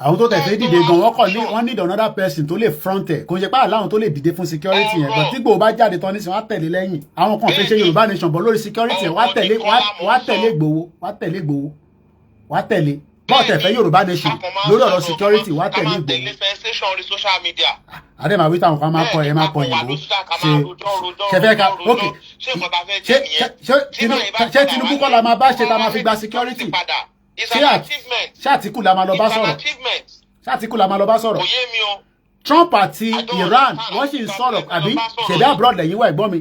Àwọn tó tẹ̀fẹ́ dìde gan wọ́n need another person tó lè front ẹ̀ kò ń ṣe pààlà láwọn tó lè dìde fún security yẹn but tí Ìgbòho bá jáde tán nísìnyí wọ́n á tẹ̀lé lẹ́yìn àwọn kan fẹ́ ṣe Yorùbá nation bọ̀ lórí security yẹn wọ́n á tẹ̀lé Ìgbòho wọ́n á tẹ̀lé bọ́ọ̀ tẹ̀fẹ́ Yorùbá nation lórí ọ̀rọ̀ security wọ́n á tẹ̀lé Ìgbòho. Adé màá wí táwọn kan máa kọ ẹ máa kọ òyìnbó ṣe fẹ́ ká ok ṣé Tinubu kọ́ la máa bá ṣe tá a máa fi gba security ṣé Àtíkù la máa lọ bá sọ̀rọ̀ ṣé Àtíkù la máa lọ bá sọ̀rọ̀ Trump àti Iran wọ́n sì ń sọ̀rọ̀ àbí ṣèdá abroad lẹ́yìn wá ẹ̀gbọ́n mi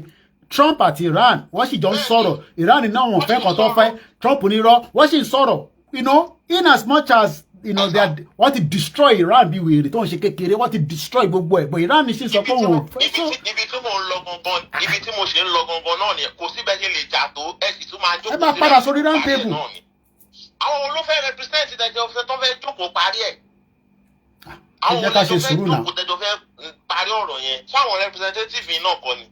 Trump àti Iran wọ́n sì jọ ń sọ̀rọ̀ Iran náà wọ́n fẹ́ kan tó fẹ́ Trump nírọ́ wọ́n sì ń sọ̀rọ̀ you know in as much as you know they want to destroy Iran bí wèrè tó ń ṣe kékeré wọ́n ti destroy gbogbo ẹ̀ but Iran sì sọ pé òun ò fẹ́ so. ibi tí mo ń lọ gangan ibi tí mo ṣe ń lọ gangan náà ni kò sí bẹ́ẹ̀ ṣe lè jà tó ẹ sì tún máa jókòó ẹ máa padà sórí round table. àwọn olófẹ́ represent ìdájọ́ ọ̀fẹ́ tó fẹ́ jókòó parí ẹ̀. ẹ jẹ́ ká ṣe sùúrù náà. àwọn olófẹ́ fẹ́ parí ọ̀rọ̀ yẹn fáwọn representative yìí náà kọ́ ni.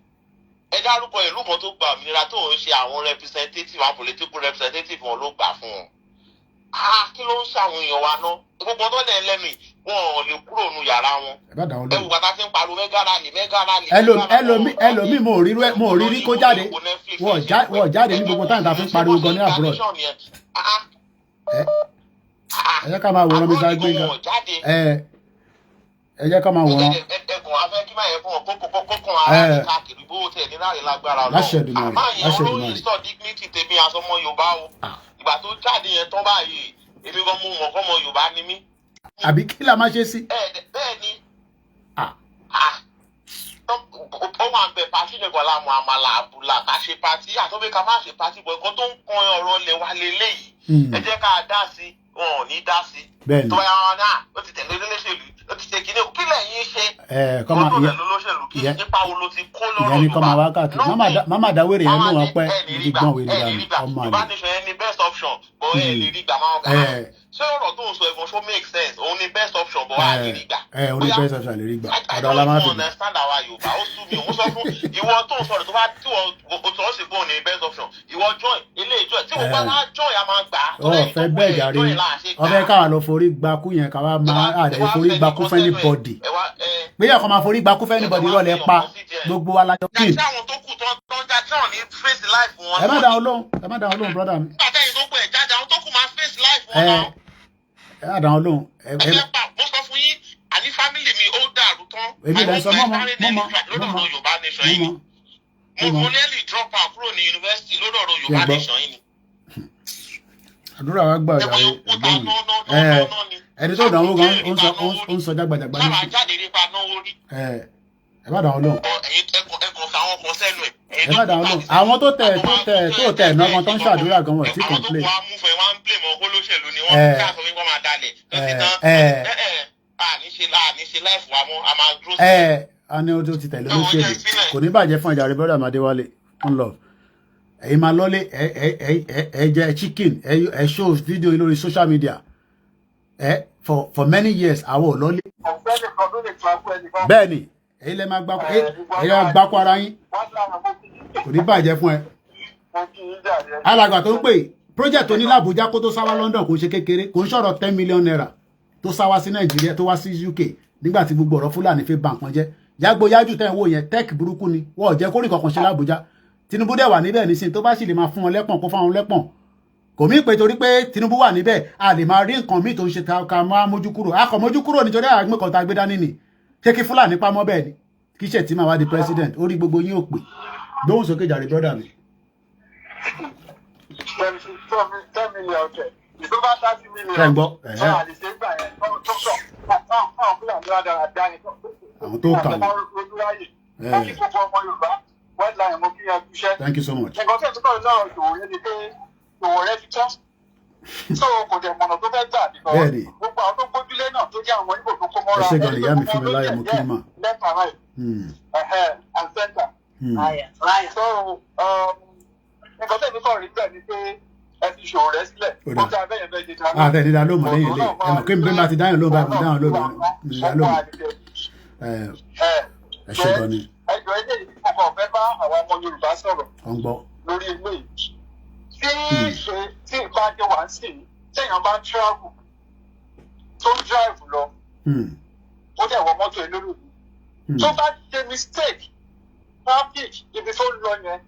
ẹ dárúkọ ìlú kan tó gba òmìnira tó ń ṣe àwọn representative àwọn political representative wọn ló gbà fún wọn. Kí ló ń ṣàwọn èèyàn wa náà gbogbo tó lẹ̀ lẹ́nu wọn ò lè kúrò nu yàrá wọn. ẹ wù bàtà fi ń pariwo mẹ́gàrálì. ẹlòmíì mo rí rí kó jáde wọ́n jáde ní gbogbo táyà tá a fi ń pariwo gan ní abroad. ẹ jẹ́ ká máa wòran mi sáré gbẹ̀ngàn ẹ jẹ́ ká máa wòran. ẹkùn afẹ́ kí máa yẹ fún ọ kókó ara ní káàkiri bó tẹ̀ ní láàrin lágbára lọ. àmọ́ ìyẹn olóyè sọ dignity tèmi àsọmọ Yorùbá o ìgbà tó jáde yẹn tán báyìí èmi gan mo mọ̀ kọ́mọ Yorùbá ni mí. àbí kí la máa ṣe sí. bẹ́ẹ̀ ni ó wà ń bẹ pàṣẹ nìkan láàmú àmàlà àbùlà ká ṣe pàtí àtọ́bí ká má ṣe pàtí bọ̀ ẹ̀kọ́ tó ń kan ọ̀rọ̀ ilẹ̀ wa lélẹ́yìí ẹ jẹ́ ká dá sí wọn ò ní dá sí. bẹ́ẹ̀ni tó yà wọn náà ó ti tẹ̀lé olóṣèlú ó ti ṣe kíní kí lẹ́yìn ṣe. kọ́má ìyẹn nípa wo ló ti kó lọ́rọ̀ ìyẹn ní kọ́má wákàtí máma dá wèrè yẹn lóun ọpẹ́ ní gbọ́n wèrè dànù ọmọ àlè. ìbánisọ̀ yẹn ni best option bọ̀ ẹ̀ lè rí gbà máa gbà. ṣé ọ̀rọ̀ tó ń sọ ẹ̀gbọ́n ṣó make sense òun ni best option bọ̀ wá lè rí gbà. òun ni best option lè rí gbà ọ̀dọ̀ ọlá máa fi gbà. understand àwa Yorùbá ó sú mi òun sọ fún ìwọ tó ń sọ̀rọ̀ tó bá tí wọ́n tó ń ṣe fún ní best option ìwọ join ilé ìjọ tí wọ́n bá wá join a máa gbà. ọ̀fẹ́ bẹ́ẹ̀ jàre ọ̀fẹ́ káwa lọ forí gbakú yẹn káwa máa àdé forí gbakú fẹ́ ní bọ́dì pé yẹ kó máa forí gbakú fẹ́ ní bọ́dì rọ̀lẹ́ pa gbogbo wa lájọ kí. ẹ má dáhùn lóhùn brother mi. ẹ má dáhùn lóhùn. mo sọ fún yín àní fámìlì mi ó dàrú tán. èmi lè sọ mọ́mọ́ mo nearly drop out kúrò ní yunifásitì lórí ọ̀rọ̀ Yorùbá nation yìí ni. àdúrà wa gbà yàrá ẹgbẹ́ mi ẹni tó dánwó gan ó ń sọ jágbàjàgbà ní sí. ẹ má dáhùn lóhùn. ẹ má dáhùn lóhùn àwọn tó tẹ̀ náà kan tó ń ṣàdúrà gan wọ̀ tí complain. a ní o tó ti tẹ̀lé olóṣèlú kò ní bàjẹ́ fún ìjà rẹ brother Adéwálé ń lọ ẹ̀yin máa lọ́lé ẹ jẹ chicken ẹ show video lórí social media for many years àwọn ò lọ́lé. bẹ́ẹ̀ni èyí lè máa gbáko ara yín kò ní bàjẹ́ fún ẹ. alàgbà tó ń pè project tó ní l'Àbújá kó tó sáwá London kò ń ṣe kékeré kò ń ṣọ̀rọ̀ 10 million naira tó sáwá sí Nàìjíríà tó wá sí UK nígbà tí gbogbo ọ̀rọ̀ Fúlàní fi bank wọn jẹ́ yàgbó yájú tẹ́ ẹ̀ wò yẹn tech burúkú ni wọ́n ò jẹ́ kórìí kankan ṣe l'Àbújá Tinubu dẹ̀ wà níbẹ̀ nísìn tó bá sì lè máa fún wọn lẹ́pọ̀n kó fáwọn lẹ́pọ̀n kò mí pé torí pé Tinubu wà níbẹ̀ a lè máa rí nǹkan míì tó ń ṣe ká máa mójú kúrò a kò mójú kúrò nítorí àgbẹ̀ kan tá a gbé dání nì ṣé kí Fúlàní pamọ́ bẹ́ẹ̀ ni kí ṣe tí máa wá di president ó rí gbogbo yín ò pè gbóhùn sókè jàre brother mi. 10 million ọ̀kẹ́ ìjọba 30 million. ṣe ń gbọ́ àwọn tó kà thank you so much. nǹkan tí ẹ̀ tó kọ́ lọ́rọ̀ Sowore ni pé Sowore ti tán so kò dẹ̀ mọ̀nà tó fẹ́ gbà bíkọ́ gbogbo àwọn tó gbójúlé náà tó jẹ́ àwọn Ìgbò tó kó mọ́ra ẹ̀ṣẹ̀ gan ìyá mi fún mi láyọ̀ mo kí n mà. left and right and center. so nǹkan tí ẹ̀ tó kọ́ rí bẹ́ẹ̀ ni pé ẹ ti Sowore sílẹ̀ ó ti abẹ́yẹn bẹ́ẹ̀ ṣe dáná. àtẹ̀ dídá ló mọ̀ lẹ́yìn ilé ẹ̀ mọ̀ kí n bẹ́ẹ̀ bá ti dáyàn ló bá mi dáhùn lónìí ẹ ṣe gan ni. ẹjọ́ ilé yìí kọ̀ọ̀kan fẹ́ bá àwọn ọmọ Yorùbá sọ̀rọ̀ lórí ilé yìí tí ìbájẹ́ wà ń sìn téèyàn bá travel tó ń drive lọ ó dẹ̀ wọ mọ́tò elérò mi tó bá ṣe mistake traffic ibi tó ń lọ yẹn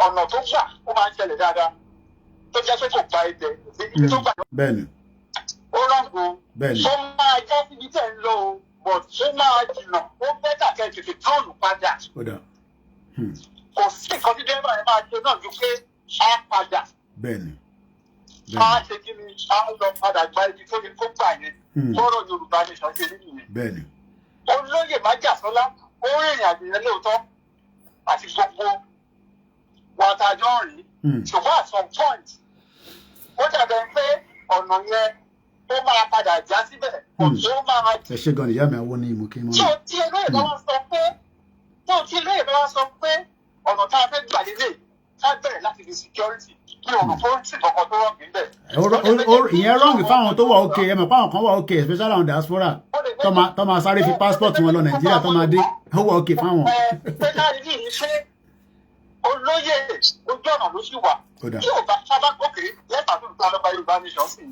ọ̀nà tó gbà ó máa ń ṣẹlẹ̀ dáadáa tó jẹ́ pé kò gba ibẹ̀ ibi tó gbà bẹ́ẹ̀ni ó rọ̀gbọ̀ ó máa jẹ́ síbi tẹ̀ ń lọ o but ó máa jìnnà ó bẹ́tà kẹ́ tètè tọ́ọ̀nù padà kò sí nǹkan tí dẹ́rẹ́bà yẹn máa ṣe náà ju pé á padà á ṣe kí ni á lọ padà gba ibi tó ní kó gbà yẹn tọ́rọ̀ Yorùbá nation ṣe nínú yẹn olóyè Májàsọ́lá ó rìnrìn àjò yẹn lóòótọ́ àti gbogbo wọn àtàjọ rí ṣùgbọ́n at some point ó dàbẹ̀ pé ọ̀nà yẹn ó máa padà já síbẹ̀ òkè ó máa. ẹ ṣe gan ìyá mi àwọn ní ìmùkí mọ́. tí olóyè bá wá sọ pé ọ̀nà tá a fẹ́ gbà lélẹ̀ ká bẹ̀rẹ̀ láti di security kí ọ̀nà fọ́ọ̀tì kankan tó rọ̀ níbẹ̀. ìyẹn rọ́ọ̀gì fáwọn tó wà òkè ẹ mọ̀ fáwọn kan wà òkè especially àwọn diaspora tó máa sáré fi passport wọn lọ Nàìjíríà tó máa dé ó wà òkè fáwọn. pé káàdì yìí ṣe olóyè ojú ọ̀nà ló sì wà tí ò bá sábà gòkè lẹ́tà tó ń ta lọ́ba Yorùbá nation sí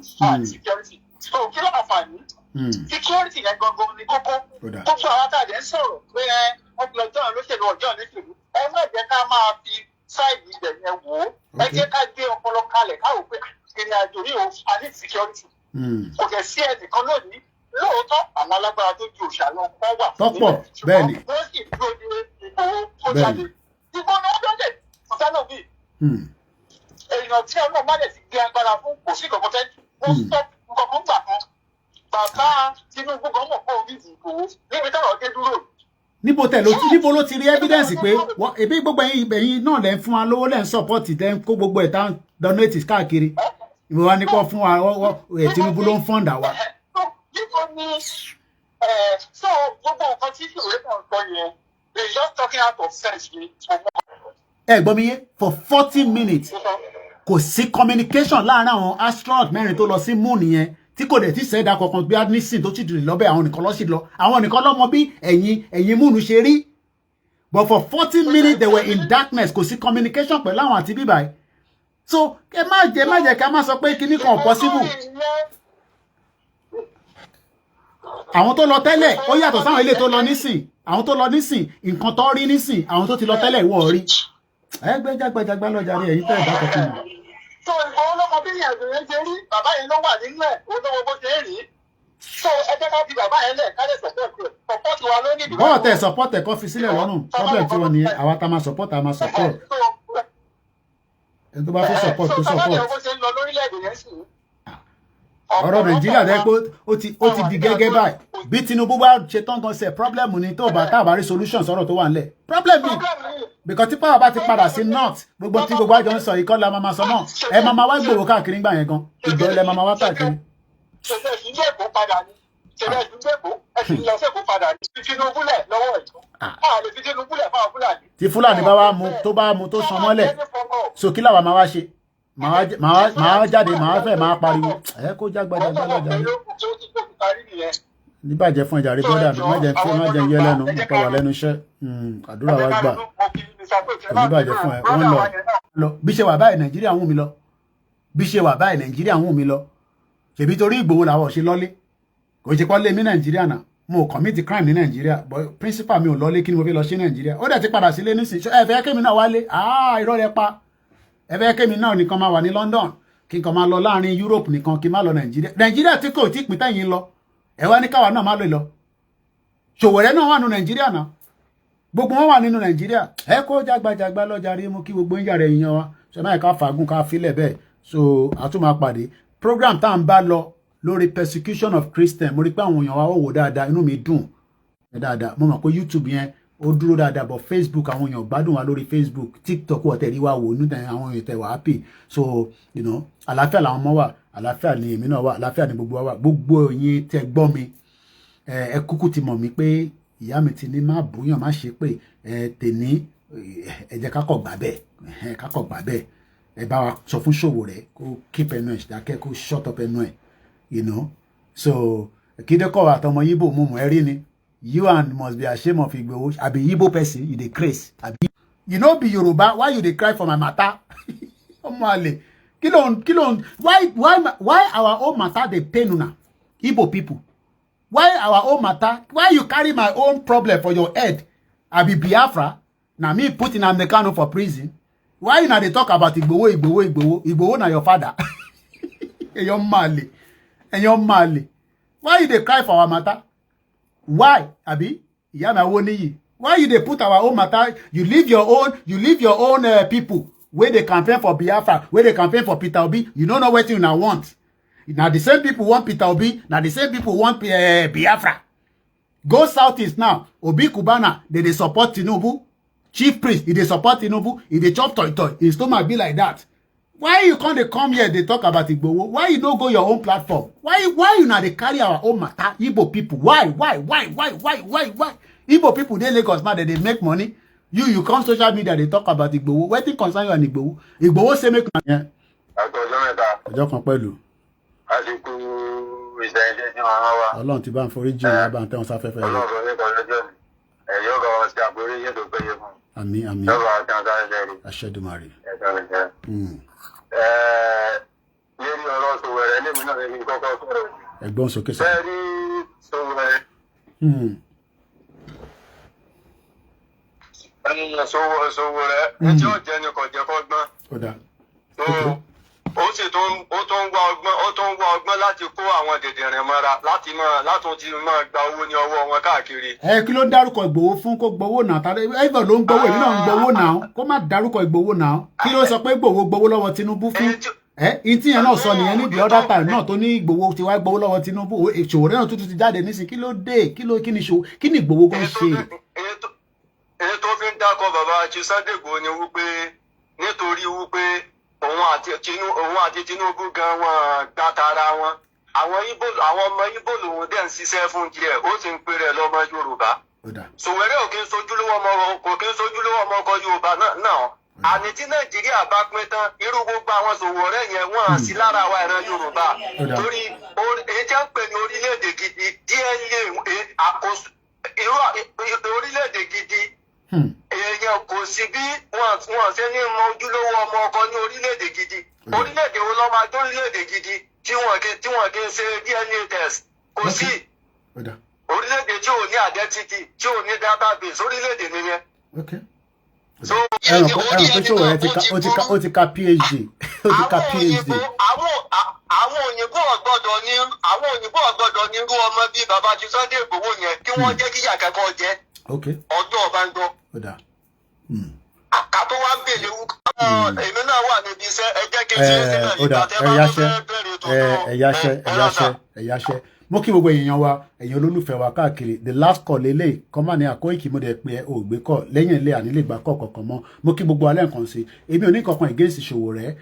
security so kí ló àǹfààní security yẹn gangan ni kókó gbogbo àwọn àtàdé ń sọ̀rọ̀ pé wọ́n fi ọjọ́ olóṣèlú ọjọ́ olóṣèlú ẹ má jẹ́ ká máa fi sáìdì ibẹ̀ yẹn wò ó ẹ jẹ́ ká gbé ọpọlọ kalẹ̀ káwọ́ pé ìrìn àjò yìí ò àní security kò kẹ̀ sí ẹnìkan lónìí lóòótọ́ àwọn alágbára tó ju òṣàlọ́ kọ́ wà tọ́pọ̀ bẹ́ẹ̀ ni wọ́n sì dúró ní ìgbòho tó jáde ìgbòho náà dọ́jẹ̀ sọ́sánà bíi èèyàn tí ọlọ́run má dẹ̀ ti gbé agbára fún kò sí kankan tẹ́ wọ́n sọ kankan gbà kan bàbá Tinubu gan mọ̀ pé omi ìdìbò níbi táwọn dé dúró. níbo ló ti rí evidence pé ebi gbogbo ẹ̀yin náà lẹ́ ń fún wa lówó lẹ́ ń support lẹ́ ń kó gbogbo ẹ̀ tán donate káàkiri ìwé wa ní kó fún wa Tinubu ló ń fọ́ǹdà wa. níbo ni so gbogbo nǹkan tí ìwé náà sọ yẹn they just talking out of sense ni. ẹ gbọ́ mi yé for 40 minutes kò sí communication láàárín àwọn astronaut mẹ́rin tó lọ sí moon yẹn tí kò dẹ̀ tí sẹ́dá kankan bí adnisin tó ti dùn lọ́bẹ̀ àwọn nìkan lọ́sí lọ àwọn nìkan lọ́mọ bí ẹ̀yìn moon ṣe rí but for 40 minutes they were in darkness kò sí communication pẹ̀lú àwọn àti bíbá yìí so ẹ má jẹ́ ká má sọ pé kíní kan possible àwọn tó lọ tẹ́lẹ̀ ó yàtọ̀ sáwọn ilé tó lọ nísìn àwọn tó lọ nísìn nǹkan tó rí nísìn àwọn tó ti lọ tẹ́lẹ̀ ìwọ rí ẹgbẹ́jàgbẹ́jàgbá lọ́jà rí ẹ̀yìn tẹ́ ẹ̀dá kọ̀ọ̀kan mọ̀. so ìgbà ọlọ́mọ bí ìyàwó yẹn ṣe rí bàbá yẹn ló wà nínú ẹ̀ olówó bó ṣe rí so ẹgbẹ́ ká fi bàbá yẹn lẹ̀ ká lè support wa lónìí. bọ́ọ̀ tẹ support ẹ̀ kọ́ fi sílẹ̀ lọ́rùn problem tí wọ́n ní àwa tá máa support a máa support ẹni tó bá fi support tó support. ọ̀rọ̀ Nàìjíríà dẹ́ pé ó ti di gẹ́gẹ́ báyìí bí Tinubu bá ṣe tán gan ṣe problem ni tó bá tá a bá rí solution sọ̀rọ̀ tó wà nílẹ̀ problem ni because tí power bá ti padà sí north gbogbo tí gbogbo àjọ ń sọ ikọ́ la máa sọ náà ẹ máa wá gbòòrò káàkiri gbà yẹn gan ìjọ ilẹ̀ máa wá káàkiri. ṣẹlẹ̀ ìdílé èkó padà ní ṣẹlẹ̀ ìdílé èkó ẹ̀sìn lọ sí èkó padà ní fi Tinubu lẹ̀ lọ́wọ́ ẹ̀ a lè fi Tinubu lẹ̀ fáwọn Fúlàní. tí Fúlàní bá wá mu tó san mọ́lẹ̀ so kí làwa máa wá ṣe máa jáde máa fẹ́ máa pariwo ẹ kó jágbájá lọ́jà níbàjẹ́ fún ìjà rí bọ́dà mi má jẹ́ yẹ lẹ́nu ọ̀pọ̀ wà lẹ́nu iṣẹ́ àdúrà wa gbà níbàjẹ́ fún ẹ wọ́n lọ bí ṣe wà báyìí Nàìjíríà wù mí lọ bí ṣe wà báyìí Nàìjíríà wù mí lọ ṣèbí torí Ìgbòho làwọn ṣe lọ́lé kò ṣe kọ́ lé mi Nàìjíríà náà mo commit crime ní Nàìjíríà but principal mi ò lọ́lé kí ni mo fi lọ ṣe Nàìjíríà ó dẹ̀ ti padà sílé nísìnyí ẹ fẹ́ kémi náà wálé irọ́ rẹ pa ẹ fẹ́ kémi náà nìkan máa wà ní London kí n kan máa lọ láàrin Europe nìkan kí n má lọ Nàìjíríà tí kò tí pín tẹ̀yìn lọ ẹ wá ní káwa náà má lè lọ Sowore náà wà nínú Nàìjíríà náà gbogbo wọn wà nínú Nàìjíríà ẹ kó jágbàjàgbà lọ́jà rí mú kí gbogbo ń yàrá èèyàn wa ṣe máa ká fàágùn ká filẹ̀ bẹ́ẹ̀ so àtúmọ̀ pàdé program tá à ń bá lọ lórí persecution of Christian mo rí pé àwọn èèyàn wa ó wò dáadáa inú mi dùn dáadáa mo mọ̀ pé YouTube yẹn ó dúró dáadáa but Facebook àwọn èèyàn gbádùn wa lórí Facebook TikTok wọ́tẹ̀ rí wa wò nínú àwọn èèyàn tẹ̀ wá happy so àlàáfíà làwọn ọmọ wà àlàáfíà ni èmi náà wà àlàáfíà ni gbogbo wa wà gbogbo yín tẹ́ gbọ́ mi ẹ kúkú ti mọ̀ mí pé ìyá mi ti ní má búyàn má ṣe pé tèní ẹ jẹ́ kákọ̀ gbà bẹ́ẹ̀ ẹ bá wa sọ fún Sowore kó keep ẹnu ẹ̀ dákẹ́ kó shut up ẹnu ẹ̀ so kídẹ́kọ̀ àtọmọ yíbò mú mọ̀ ẹ́ rí ni you and must be ashamed of Igboho àbí Igbo person you dey craze àbí you no be Yoruba why you dey cry for my matter ọmọ àlè kí ló ń why our own matter dey pain una Igbo people why our own matter why you carry my own problem for your head àbí Biafra na me put Nnamdi Kanu for prison why una dey talk about Igboho na your father ẹ̀yọ́ màlè why you dey cry for our matter why àbí ìyá mi àwọ níyì why you dey put our own matter you leave your own people wey dey campaign for Biafra wey dey campaign for Peter Obi you no know wetin una want na the same people want Peter Obi na the same people want Biafra go southeast now Obi Kubana dey support Tinubu chief priest, if they support Tinubu, if they chop toy, his stomach be like that. Why you can't come here, they talk about Igboho? Why you don't go your own platform? Why you not they carry our own matter? Igbo people, why? Igbo people, they Lagos now, they make money. You come social media, they talk about Igboho. What thing concern you and Igboho? Igboho say make money. Ọjọ́ kan pẹ̀lú. Ọlọ́run ti bá ń forí jìn wá bá ń tẹ́ wọn sáfẹ́fẹ́ rẹ̀. Àmín. Aṣẹ́dùmarè. Ẹ̀gbọ́n sókè sọ. Sowore ẹjọ́ jẹ́ ní kọjẹ́ kọ́gbọ́n. Ó sì tún wá ọgbọ́n láti kó àwọn dèdèrìn mọ́ra láti máa gba owó ní ọwọ́ wọn káàkiri. Kí ló ń dárúkọ Ìgbòho fún kó gbowó náà? Tàbí ẹ̀fọ̀ ló ń gbowó, èmi náà ń gbowó náà. Kó má dárúkọ Ìgbòho náà. Kí ló sọ pé Ìgbòho gbowó lọ́wọ́ Tinubu fún? Ìtí yẹn náà sọ nìyẹn níbi other time náà tó ní Ìgbòho ti wá gbowó lọ́wọ́ Tinubu. Sowore náà tuntun ti jáde nísìn. Kí ló dé? Kí ni Ìgbòho kan ṣe? Èyí tó fi ń dákọ̀ bàbá Sunday Igboho ni wípé nítorí wípé òun àti Tinubu gan wọn gbá tara wọn. Àwọn ọmọ Ìgbò lòun dẹ̀ ń ṣiṣẹ́ fún díẹ̀, ó sì ń pè rẹ̀ lọ́mọ Yorùbá. Sowore ò kí ń sojúlówó ọmọ ọkọ Yorùbá náà. Àní tí Nàìjíríà bá pín tán, irú gbogbo àwọn Sowore yẹn wọ́n sí lára wa ìran Yorùbá. Torí èyí tí wọ́n ń pè ní orílẹ̀-èdè gidi, díẹ̀ àkóso orílẹ̀-èdè gidi. Èèyàn kò sí bí wọ́n ṣe ní mọ ojúlówó ọmọ ọkọ ní orílẹ̀-èdè gidi. Orílẹ̀-èdè wo ló máa tó orílẹ̀-èdè gidi tí wọ́n kì í ṣe DNA test? Kò sí. Orílẹ̀-èdè tí ò ní identity, tí ò ní database, orílẹ̀-èdè nìyẹn. Ẹ̀rọ pé Sowore ó ti ka PhD. Àwọn òyìnbó ọ̀gbọ́dọ̀ ní irú ọmọ bíi bàbá Sunday Igboho yẹn kí wọ́n jẹ́ kí ìyá kẹ́kọ̀ọ́ jẹ́. Ọjọ́ ọba ń gbọ́. Àkàtọ́ wa ń bèèrè èmi náà wà níbi iṣẹ́ ẹ jẹ́ kí n ṣe é sílẹ̀ nígbà tẹ́ bá fẹ́ bẹ̀rẹ̀ tó náà. Ẹ̀yáṣẹ́. Mo kí gbogbo èèyàn wa, ẹ̀yin olólùfẹ́ wa káàkiri. The last call lélẹ̀ kọ́má ní Koikimedia pé ò gbé kọ́ lẹ́yìn ilé ànílé ìgbà kọ̀ọ̀kan mọ́. Mo kí gbogbo alẹ́ nǹkan sí. Èmi ò ní kankan against Sowore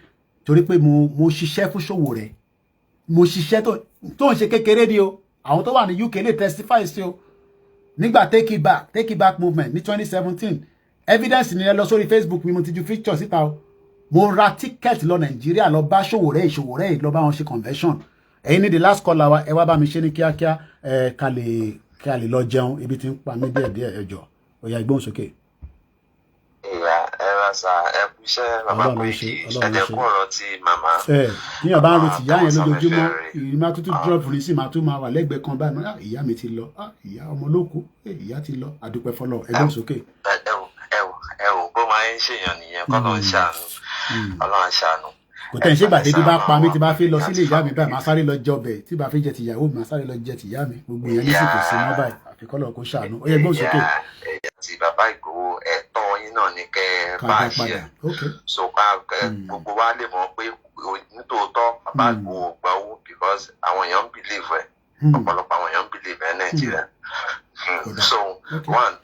torí pé mo ṣiṣẹ́ fún Sowore. Mo ṣiṣẹ́ tó ń ṣe kékeré ni o. Àwọn tó wà ní UK lè testify sí o. Nígbà take it back movement ní 2017 evidence ni ẹ lọ sórí Facebook mi, mo ti ju picture síta o. Mo ra ticket lọ Nàìjíríà lọ bá Sowore lọ bá wọn ṣe convention. Ẹ̀yin ní the last caller wa, ẹ wá bá mi ṣe ní kíákíá ká lè lọ jẹun, ibi tí ń pa mí díẹ̀ ẹjọ́. Ó yá ìgbóhùn sókè. Ìyá ẹ rà sá ẹ kú iṣẹ́ bàbá Koiki ẹ̀dẹ̀kú ọ̀rọ̀ ti màmá. Níyàn bá ń ro tìyá yẹn lójoojúmọ́, ìrìn máa tútù drop ní sí máa tún máa wà lẹ́gbẹ̀ẹ́ kan báyìí. Ìyá mi ti lọ, ìyá ọmọ olóko, ìyá ti lọ, àdúpẹ́ fọlọ́, ẹgbẹ́ sókè. Ẹ wò bó máa ń ṣèyàn nìyẹn kọ́ lọ́n ṣàánú. Ọlọ́run ṣàánú. Kò tẹ̀ ń ṣe gbàdé bí bá pa mí tí bá fi lọ sílé ìyá mi báyìí máa sáré lọ jọbẹ̀, tí bá fi jẹ tìyàwó mi máa sáré lọ jẹ tìyá mi, gbogbo yẹn ní sì kò sí mọ́ báyìí, àfikọ́lọ̀ kó ṣàánú. Ó yẹ gbóhùn sókè. Ti bàbá Ìgbòho ẹ̀tọ́ yín náà ní kẹ́ bá ṣe so gbogbo wa lè mọ̀ pé nítòótọ́ bàbá Ìgbòho gba owó because àwọn èèyàn ń believe ẹ̀, ọ̀pọ̀lọpọ̀ àwọn èèyàn ń believe ẹ̀ Nàìjíríà. So one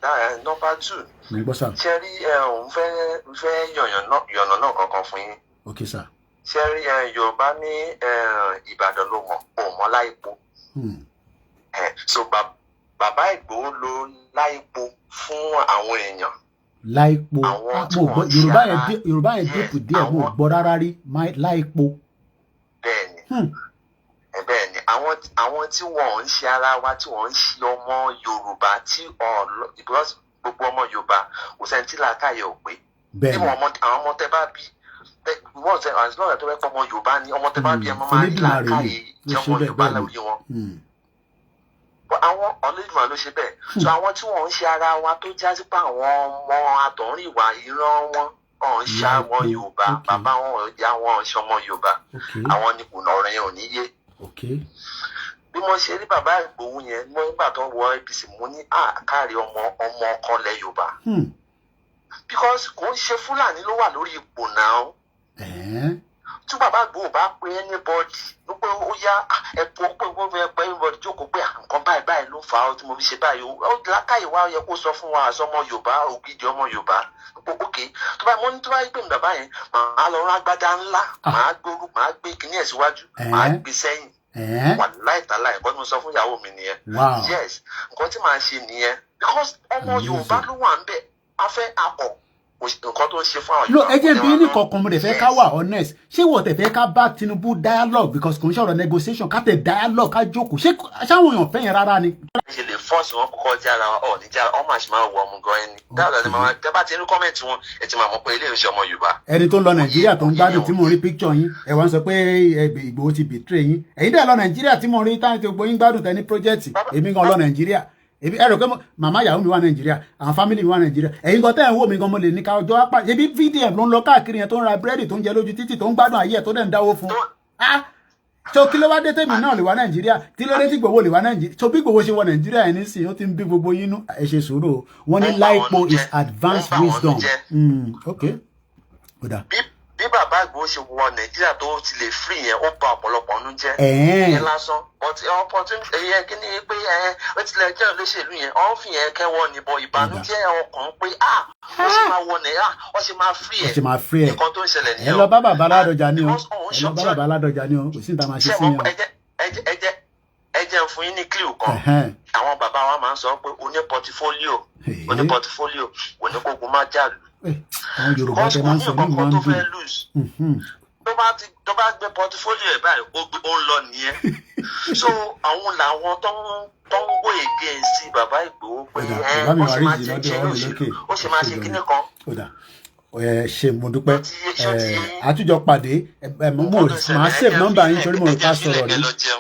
number two ṣe rí òun fẹ́ yọ̀nà náà kankan fún yín. Okay sir. Ṣe rí Yorùbá ní Ìbàdàn ló mọ̀ láìpo. So bàbá Ìgbòho ló láìpo fún àwọn èèyàn. Láìpo Yorùbá yẹn dépò díẹ̀ mo gbọ́ rárá rí láìpo. Bẹ́ẹ̀ni àwọn tí wọ́n ń ṣe ara wa tí wọ́n ń ṣe ọmọ Yorùbá tí because gbogbo ọmọ Yorùbá kò sẹ́ni tí làákàyè ò pé. Bí àwọn ọmọ tẹ bá bí wọ́n ṣe àti lọ́rẹ̀ tó fẹ́ pọ̀ ọmọ Yorùbá ni ọmọ tẹ bá bí ẹ máa ń làákàyè tí ọmọ Yorùbá lórí wọn. Àwọn ọlọ́dúnrún ló ṣe bẹ́ẹ̀. So àwọn tí wọ́n ń ṣe ara wa tó jásí pé àwọn ọmọ àtọ̀rìnwá ìran wọn ọ̀n ṣe àwọn Yorùbá bàbá wọn ìyá wọn ṣe ọmọ Yorùbá àwọn ni kùnà ọ̀rẹ́ yẹn ò ní yé. Bí mo ṣe rí bàbá Ìgbòho yẹn mo nígbà tó wọ APC mo ní káàrí ọmọ ọkọ lẹ Yorùbá because kò ń ṣe Fúlàní ló wà lórí ipò náà. Tí bàbá Ìgbòho bá pe anybody ló pé ó yá ẹ̀pọ̀ pé everybody jókòó pé nǹkan báyìí ló fà á tí mo fi ṣe báyìí ó lákàyè wá yẹ kó sọ fún wa àṣọ ọmọ Yorùbá ògidì ọmọ Yorùbá òkè tó bá mo ní tó bá yí pé mi bàbá yẹn màá lọ rán agbádá ńlá màá gbé kíní ẹ̀ síwájú màá gbé sẹ́yìn wà láìtàláì nǹkan tí mo sọ fún ìyàwó mi nìyẹn yes nǹkan tí màá ṣe nìyẹn because ọmọ Yorùbá ló wà ń bẹ̀ afẹ́ akọ̀ nǹkan tó ń ṣe fún àwọn Yorùbá. ẹ jẹ́ bí ní kankan mo lè fẹ́ ká wà honest ṣé wọ́n tẹ̀ fẹ́ ká bá Tinubu dialogue because kò ń ṣọ̀rọ̀ negotiation ká tẹ̀ dialogue ká jókòó ṣé àwọn èèyàn fẹ́ yẹn rárá ni. ṣe lè fọ́ọ̀sì wọn kọ́kọ́ jára ọ̀ níjà ọmọ àṣìmá wọ ọmọ gan ẹni dáadáa ni màmá tẹ́ bá ti rí kọ́mẹ̀ntì wọn ẹ ti máa mọ̀ pé ilé ìṣẹ́ ọmọ Yorùbá. ẹni tó ń lọ Nàìjíríà tó ń gbádùn tí mo rí picture yín ẹ wá ń sọ pé Ìgbòho ti betray yín ẹ̀yin dẹ̀ lọ Nàìjíríà tí mo rí táwọn ti gbóyin gbádùn tẹ ní project èmi gan lọ Nàìjíríà ebi ẹ rò pé màmá ìyàwó mi wà Nàìjíríà àwọn fámìlì mi wà Nàìjíríà ẹ̀yin gan tẹ́ ẹ̀ ń wò mí gan mo lè ní ká ọjọ́ apá ebi VDM ló ń lọ káàkiri yẹn tó ń ra búrẹ́dì tó ń jẹ lójú títì tó ń gbádùn ayé ẹ̀ tó dẹ̀ ń dáwó fún tó kí ló wá dé tèmi náà lè wá Nàìjíríà tí ló dé tí Ìgbòho lè wá Nàìjíríà tó bí Ìgbòho ṣe wọ Nàìjíríà yẹn nísìnyí ó ti ń bí gbogbo yín nú ẹ ṣe sùúrù wọn ní láìpò is advanced wisdom okay kódà. bí bàbá Ìgbòho ṣe wọ Nàìjíríà tó ti lè free yẹn ó bà ọ̀pọ̀lọpọ̀ ọ̀nù jẹ́ ìyẹn lásán but opportunity ẹ̀yẹ kí ni pé ó tilẹ̀ jẹ́ olóṣèlú yẹn ọ̀ ń fi yẹn kẹ́wọ́ níbọ̀ ìbànújẹ́ ọkàn pé ó ṣe máa wọ Nàìjíríà ó ṣe máa free ẹ̀ nǹkan tó ń ṣẹlẹ̀ nìyẹn. ẹ lọ bá bàbá Ládọjà ni o ẹ lọ bá bàbá Ládọjà ni o kò sí ní ta máa ṣe sí yẹn o. ẹ jẹ́ fún yín ní clue kan àwọn bàbá wa máa ń sọ pé oní portfolio oníkógun má jàlú àwọn Yorùbá tẹ máa ń sọ ní wọn dùn tó bá gbé portfolio ẹ̀ báyìí ó ń lọ nìyẹn so àwọn làwọn tó ń wò against bàbá Ìgbòho pé ó ṣe máa jẹ ó ṣe máa ṣe kíní kan. ṣe mo dúpẹ́ àtújọ pàdé mo máa save nọ́mbà yín torí mo rò ká sọ̀rọ̀ ní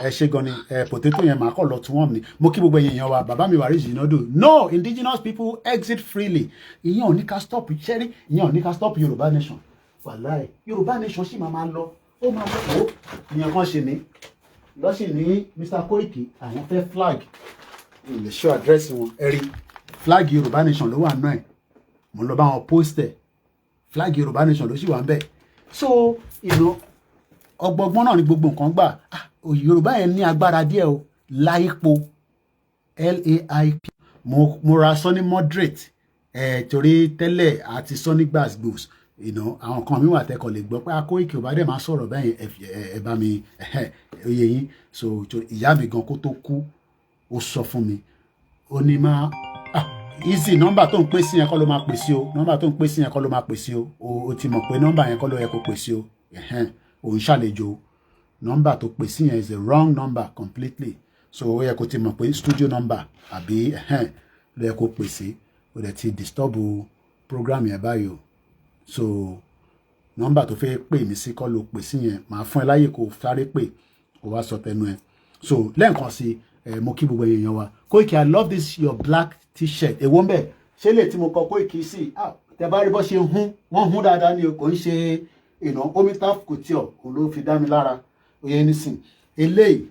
ẹ ṣe gan ni potato yẹn máa kọ́ lọ tún wọ́n mi mo kí gbogbo èèyàn wa bàbá mi wà rí jìnnàdù no indigenous people exit freely ìyẹn ò ní ká stop ṣẹ́rí ìyẹn ò ní ká stop Yorùbá nation wàláì Yorùbá nation sì máa lọ ó máa lọ ìyẹn kan ṣe ní lọ́sìn ní Mr. Koiki àwọn fẹ́ flag ilé show address wọn ẹ rí flag Yorùbá nation ló wà náà mo lọ bá wọn poster flag Yorùbá nation ló sì wà ń bẹ̀ so ọgbọgbọ́n náà ni gbogbo nǹkan gbà Yorùbá yẹn ní agbára díẹ̀ o láìpo LAIP mo ra sọ́ní moderate torí tẹ́lẹ̀ àti sọ́ní gbàgbós àwọn kan mi wà tẹ́kọ̀ lè gbọ́ pé Koiki ò bá dẹ̀ máa sọ̀rọ̀ bẹ́ẹ̀ ẹ bá mi oyè yín so ìyá mi gan kó tó kú ó sọ fún mi ó ní máa easy nọ́mbà tó ń pè sí yẹn kọ́ ló máa pè sí o nọ́mbà tó ń pè sí yẹn kọ́ ló máa pè sí o ti mọ̀ pé nọ́mbà yẹn kọ́ ló yẹ kó pè sí o òun ṣàlejò nọ́mbà tó pè sí yẹn is a wrong number completely so ó yẹ kó ti mọ̀ pé studio number àbí ló yẹ kó pè sí o dẹ̀ ti disturb program yẹn báyìí o so nọ́mbà tó fẹ́ pè mí sí kọ́ ló pè sí yẹn màá fún ẹ láyè kó sáré pè kó wá sọ tẹnu ẹ so lẹ́ẹ̀kan sí mo kí gbogbo èèyàn wa Koiki I love this your black t-shirt èwo ń bẹ ṣé lè tí mo kọ Koiki sí tẹ bá rí bọ́ ṣe wọ́n hún dáadáa ni o kò ń ṣe omitaf couture òun ló fi dá mi lára oyè nísìn eléyìí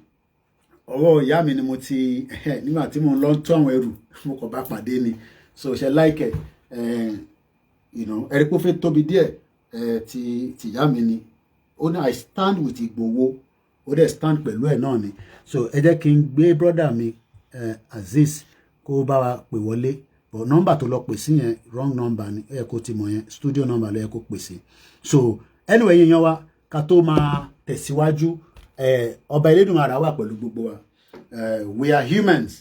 ọwọ́ ìyá mi ni mo ti nígbà tí mo lọ tó àwọn ẹrù mo kàn bá pàdé ni so ṣe láìkẹ ẹ̀rí pé ó fẹ́ tóbi díẹ̀ ti ìyá mi ni ó ní I stand with Ìgbòho ó dẹ̀ stand pẹ̀lú ẹ̀ náà ni so ẹ jẹ́ kí n gbé brọ́dà mi Azeez kó bá wa pè wọlé but nọ́mbà tó lọ pè sí yẹn wrong number ni ẹ kó ti mọ̀ yẹn studio number ló yẹ kó pè sí so anyway yẹn wa ká tó máa tẹ̀síwájú ọba Elédùmarè wà pẹ̀lú gbogbo wa we are humans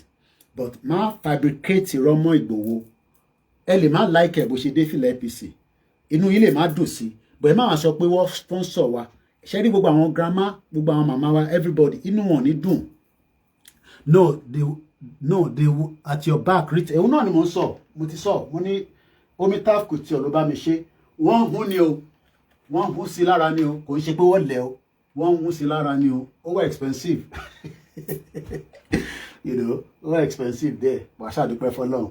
but má fabricate ìrọmọ Ìgbòho ẹ lè má like ẹ bó ṣe dé fìlà APC inú yìí lè má dùn sí but ẹ má wá sọ pé wọ́n sponsor wa ṣe rí gbogbo àwọn grandma gbogbo àwọn màmá wa everybody inú wọn ní dùn no they at your back reach ẹ̀hún náà ni mo ń sọ mo ti sọ mo ní omitaf couture ló bá mi ṣe wọ́n hún ni o wọ́n hún sí lára ni o kò ń ṣe pé wọ́n lẹ̀ o wọ́n hún sí lára ni o ó wà expensive ó wà expensive there wàá ṣàdúpẹ́ fọlọ́run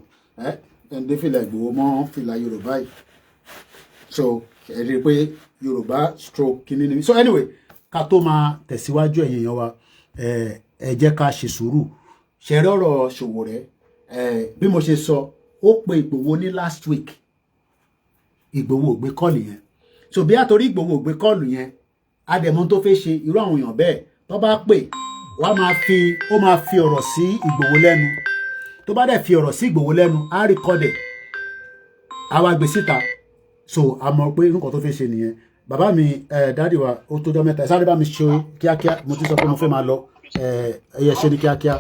ẹni fìlà Ìgbòho mọ́ fìlà Yorùbá yìí so ẹ rí i pé Yorùbá stroke kìíní ni so anyway ká tó máa tẹ̀síwájú ẹ̀yin èèyàn wa ẹ jẹ́ ká ṣe sùúrù ṣẹ̀rẹ́ ọ̀rọ̀ Sowore bí mo ṣe sọ ó pe Ìgbòho ní last week Ìgbòho ò gbé kọ́ọ̀lù yẹn so bí àtòrí Ìgbòho ò gbé kọ́ọ̀lù yẹn adẹ̀mọ́ tó fẹ́ ṣe irú àwọn èèyàn bẹ́ẹ̀ tó bá pè wá máa fi ó máa fi ọ̀rọ̀ sí Ìgbòho lẹ́nu tó bá dẹ̀ fi ọ̀rọ̀ sí Ìgbòho lẹ́nu á rìkọ́dẹ̀ á wá gbé síta so a mọ̀ pé nǹkan tó fẹ́ ṣe nìyẹn bàbá mi dáàdì wa ó tó jọ mẹ́ta ẹ sáré bá mi ṣe kíákíá mo ti sọ pé mo fẹ́ máa lọ ẹyẹ ṣe ní kíákíá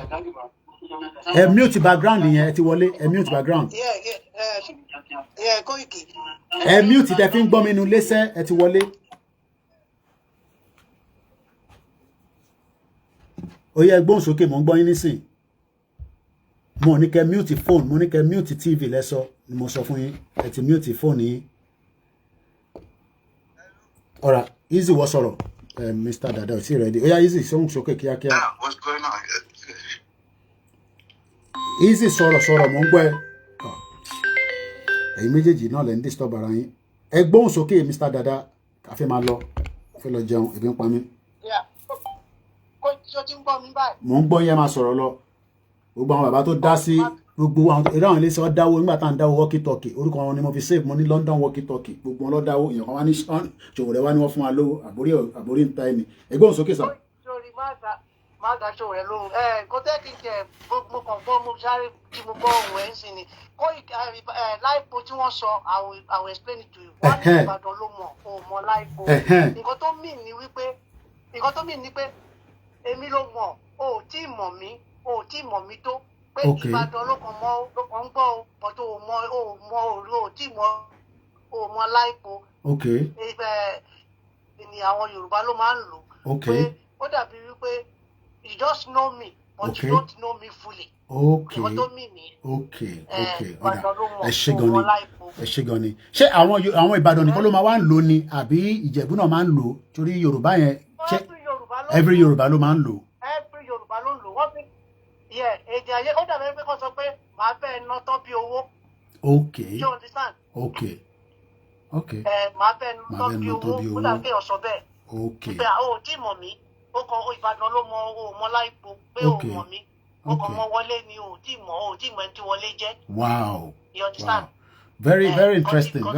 ẹ mute background yẹn ẹ ti wọlé ẹ mute background ẹ mute tẹ fi ń gbọ́ mi nu lẹ́sẹ̀ ẹ ti wọlé. ó yẹ gbóhùn sókè mò ń gbọ́ yín nísìn mo ní kẹ́ mute phone mo ní kẹ́ mute tv lẹ́sọ ni mo sọ fún yín ẹ ti mute phone yín. ọ̀rà easy wọ́ sọ̀rọ̀ Mr. Dada ò tí ì rẹ́dí ó yá easy sóhùn sókè kíákíá. What's going on? Easy sọ̀rọ̀ mò ń gbọ́ ẹ ẹ̀yin méjèèjì náà lẹ́ ń disturb ara yín ẹ gbóhùn sókè Mr. Dada ká fẹ́ máa lọ fẹ́ lọ jẹun ebi ń pa mí. mò ń gbọ́ yẹn máa sọ̀rọ̀ lọ gbogbo àwọn bàbá tó dá sí gbogbo àwọn eré àwọn ilé iṣẹ́ dáwó nígbà tá à ń dáwó walkie talkie orúkọ wọn ni mo fi save mo ní London walkie talkie gbogbo wọn lọ dáwó èèyàn kan wá ní Sowore wá ní wọ́n fún wa lówó àbórí ń ta ẹni ẹ gbóhùn sókè sà. má dá Sowore lóhùn kò tẹ́ kí n tẹ mo kàn gbọ́ mo sáré tí mo gbọ́ ohun ẹ̀ ń sìn ni láìpò tí wọ́n sọ I will explain it to you wọ́n ní Ìbàdàn ló mọ̀ ò mọ̀ láìpò nǹkan tó mì ní pé èmi ló mọ̀ ò tí ì mọ̀ mí tó pé Ìbàdàn ló kàn ń gbọ́ o but ò tí ì mọ̀ láìpò ni àwọn Yorùbá ló máa ń lò pé ó dàbí wípé you just know me but you don't know me fully. Ìwọ tó mì ní. ẹ ṣé gan ni ṣé àwọn Ìbàdàn nìkan ló máa wá ń lò ni àbí Ìjẹ̀bú náà máa ń lò torí Yorùbá yẹn ṣé every Yorùbá ló máa ń lò. every Yorùbá ló ń lò wọ́n fi èdè ayé ó dàbí pé kó sọ pé màá fẹ́ ná tán bí owó. you understand. màá fẹ́ ná tán bí owó ó dàbí pé ọ̀sọ̀ bẹ́ẹ̀. ìpè àwọn ò tí ì mọ̀ mí ó kàn Ìbàdàn ló mọ láìpò pé ò mọ̀ mí ó kàn mọ wọlé ni ò tí ì mọ̀ ẹni tí wọlé jẹ́. Wow. You understand. Wow. Very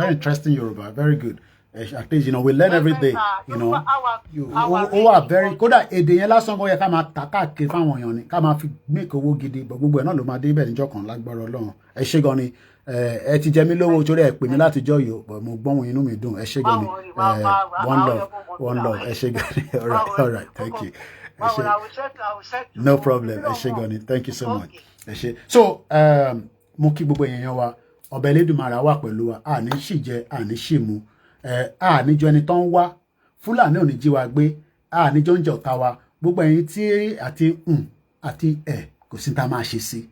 interesting Yoruba, very good. At least, we learn every day, ó wà very kódà èdè yẹn lásán kó yẹ ká máa tà káàkiri fáwọn èèyàn ni ká máa fi make owó gidi gbogbo ẹ̀ náà ló máa dé ibẹ̀ níjọ́ kan lágbára Ọlọ́run ẹ ṣé gan ni ẹ ti jẹ mí lówó torí ẹ pè mí láti jọ yìí mo gbọ́n inú mi dùn ẹ ṣé gan ni one love ẹ ṣé gan ni all right thank you no problem ẹ ṣé gan ni thank you so much ẹ ṣé so mo kí gbogbo èèyàn wa ọbẹ̀ Elédùmarè wà pẹ̀lú wa àní ṣì jẹ àní ṣì mu àníjọ ẹni tó ń wá Fúlàní ò ní jí wa gbé àníjọ ń jẹ ọ̀tá wa gbogbo ẹ̀yin tí àti kò sí tá a máa ṣe sí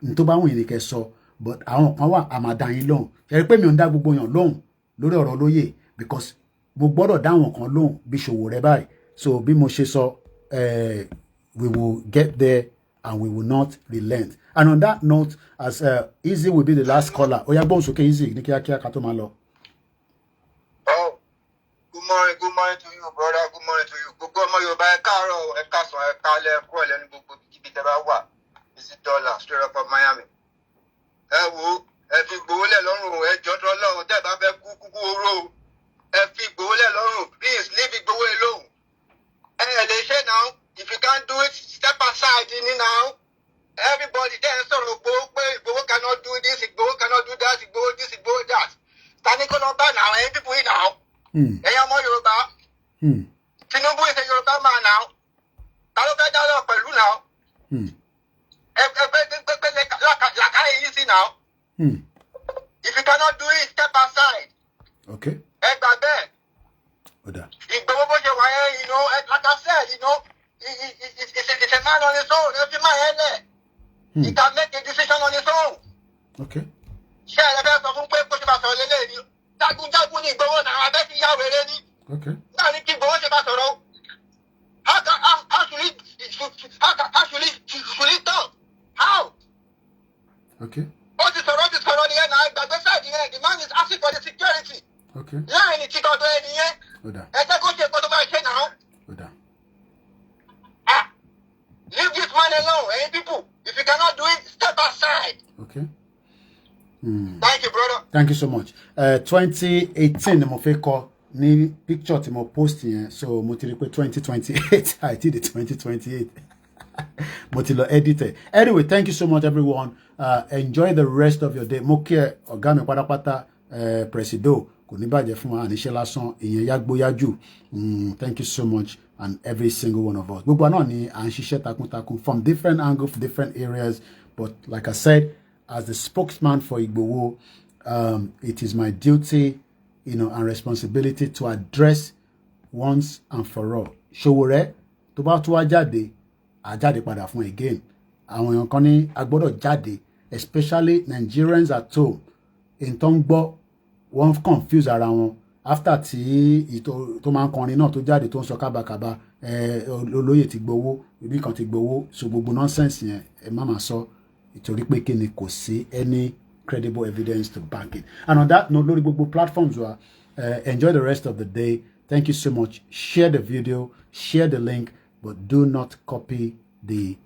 ní tó bá wùn yín ni kẹ́ sọ but àwọn kan wà a máa dá yín lóhùn ṣe pé mi ò ń dá gbogbo yàn lóhùn lórí ọ̀rọ̀ olóyè because mo gbọ́dọ̀ dá àwọn kan lóhùn bí Sowore báyìí so bí mo ṣe sọ we will get there and we will not relent and on that note as Easy will be the last caller ó yá gbóhùn sókè Easy ní kíákíá ká tó máa lọ. Good morning to you, brother. Good morning to you. Gbogbo ọmọ Yorùbá ẹ káàárọ̀, ẹ káàsán, ẹ káalẹ́, ẹ kú ọ̀lẹ́ ní gbogbo ibi tẹ́ bá wà. Easy dollar straight up of Miami. Ẹ wo, ẹ fi Ìgbòho lẹ̀ lọ́rùn, ẹ jọ̀ọ́ Ọlọ́run, tẹ́ bá fẹ́ kúkú oró. Ẹ fi Ìgbòho lẹ̀ lọ́rùn, please leave Ìgbòho alone. Ẹ lè ṣe now, if you can't do it, step aside ní now. Everybody there sọ̀rọ̀ Ìgbòho pé Ìgbòho cannot do this, Ìgbòho cannot do that, Ìgbòho this, Ìgbòho that. Tani kó lọ bá now, ẹ̀yin people yìí now. Ẹ̀yin ọmọ Yorùbá. Tinubu is a Yoruba man now. Ta ló fẹ́ dáná pẹ̀lú now? Làkàyè yìí sí now. If you cannot do it, step aside. Okay. Ẹ gbà bẹ́ẹ̀. Ìgbòho bó ṣe wáyé, like I said, it's a man on his own. Ẹ fi máa yẹn lẹ̀. He can make a decision on his own. Okay. Ṣé ẹ fẹ́ sọ fún pé kó ṣe bá sọ̀rọ̀ lélẹ̀ ni? Jagunjagun ni Ìgbòho náà abẹ́ ti yá wèrè ni. Okay. Náà ni kí Ìgbòho ṣe bá sọ̀rọ̀. How should he talk? How? Okay. Ó ti sọ̀rọ̀ nìyẹn náà gbàgbé sáàdì yẹn. The man is asking for the security. Okay. Láàrin tí tọ́jú ẹni yẹn. Ẹ jẹ́ kó ṣe nǹkan tó bá ṣe náà. Leave this man alone, people. If you cannot do it, step aside. Okay. Thank you, brother. Thank you so much. 2018 ni mo fẹ́ kọ ní picture tí mo post yẹn, so mo ti rí pé 2028 àìtí di 2028 mo ti lọ edit ẹ. Anyway, thank you so much everyone. Enjoy the rest of your day. Mo kí ẹ ọ̀gá mi pátápátá presido kò ní bàjẹ́ fún wa àníṣe lásán ìyẹn yágbóyájú. Thank you so much, and every single one of us. Gbogbo náà ni à ń ṣiṣẹ́ takuntakun from different angles, different areas, but like I said, as the spokesman for Igboho, it is my duty, and responsibility to address once and for all. Sowore tó bá tún wá jáde àjáde padà fún again. Àwọn èèyàn kan ní a gbọ́dọ̀ jáde, especially Nigerians at home. In tó ń gbọ́ wọ́n confuse ara wọn after tí tó máa ń kọrin náà tó jáde tó ń sọ kábàkàbà olóyè ti gbowó ibi kan ti gbowó, so gbogbo nonsense yẹn ẹ má máa sọ ìtorí pé kí ni kò sí any credible evidence to back it. And on that note, lórí gbogbo platforms wa, enjoy the rest of the day. Thank you so much. Share the video, share the link, but do not copy the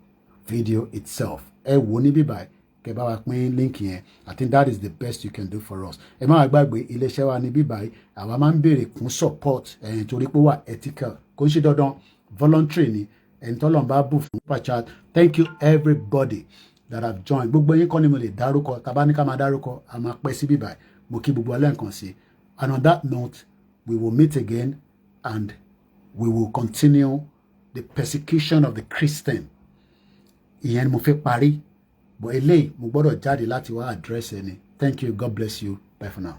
video itself. Ẹ wo ní bíbá kẹ́ bá wa pín link yẹn. I think that is the best you can do for us. Ẹ má gbàgbé iléeṣẹ́ wa ní bíbá àwa máa ń béèrè kún support torí pé wà ethical. Kò ń ṣe dandan, voluntary ni. Ẹni tọ́lọ́run bá bù fún pàchat. Thank you everybody that have joined. Gbogbo yín kọ́ ni mo lè dárúkọ, tàbá ní ká máa dárúkọ, a máa pẹ́ sí bíbá. Mo kí gbogbo alẹ́ nǹkan sí. And on that note, we will meet again and we will continue the persecution of the Christian. Ìyẹn ni mo fẹ́ parí. But eléyìí mo gbọ́dọ̀ jáde láti wá address ẹni. Thank you. God bless you. Bye for now.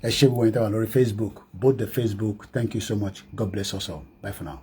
Ẹ ṣé gbogbo yín tẹ́ wà lórí Facebook, both the Facebook. Thank you so much. God bless us all. Bye for now.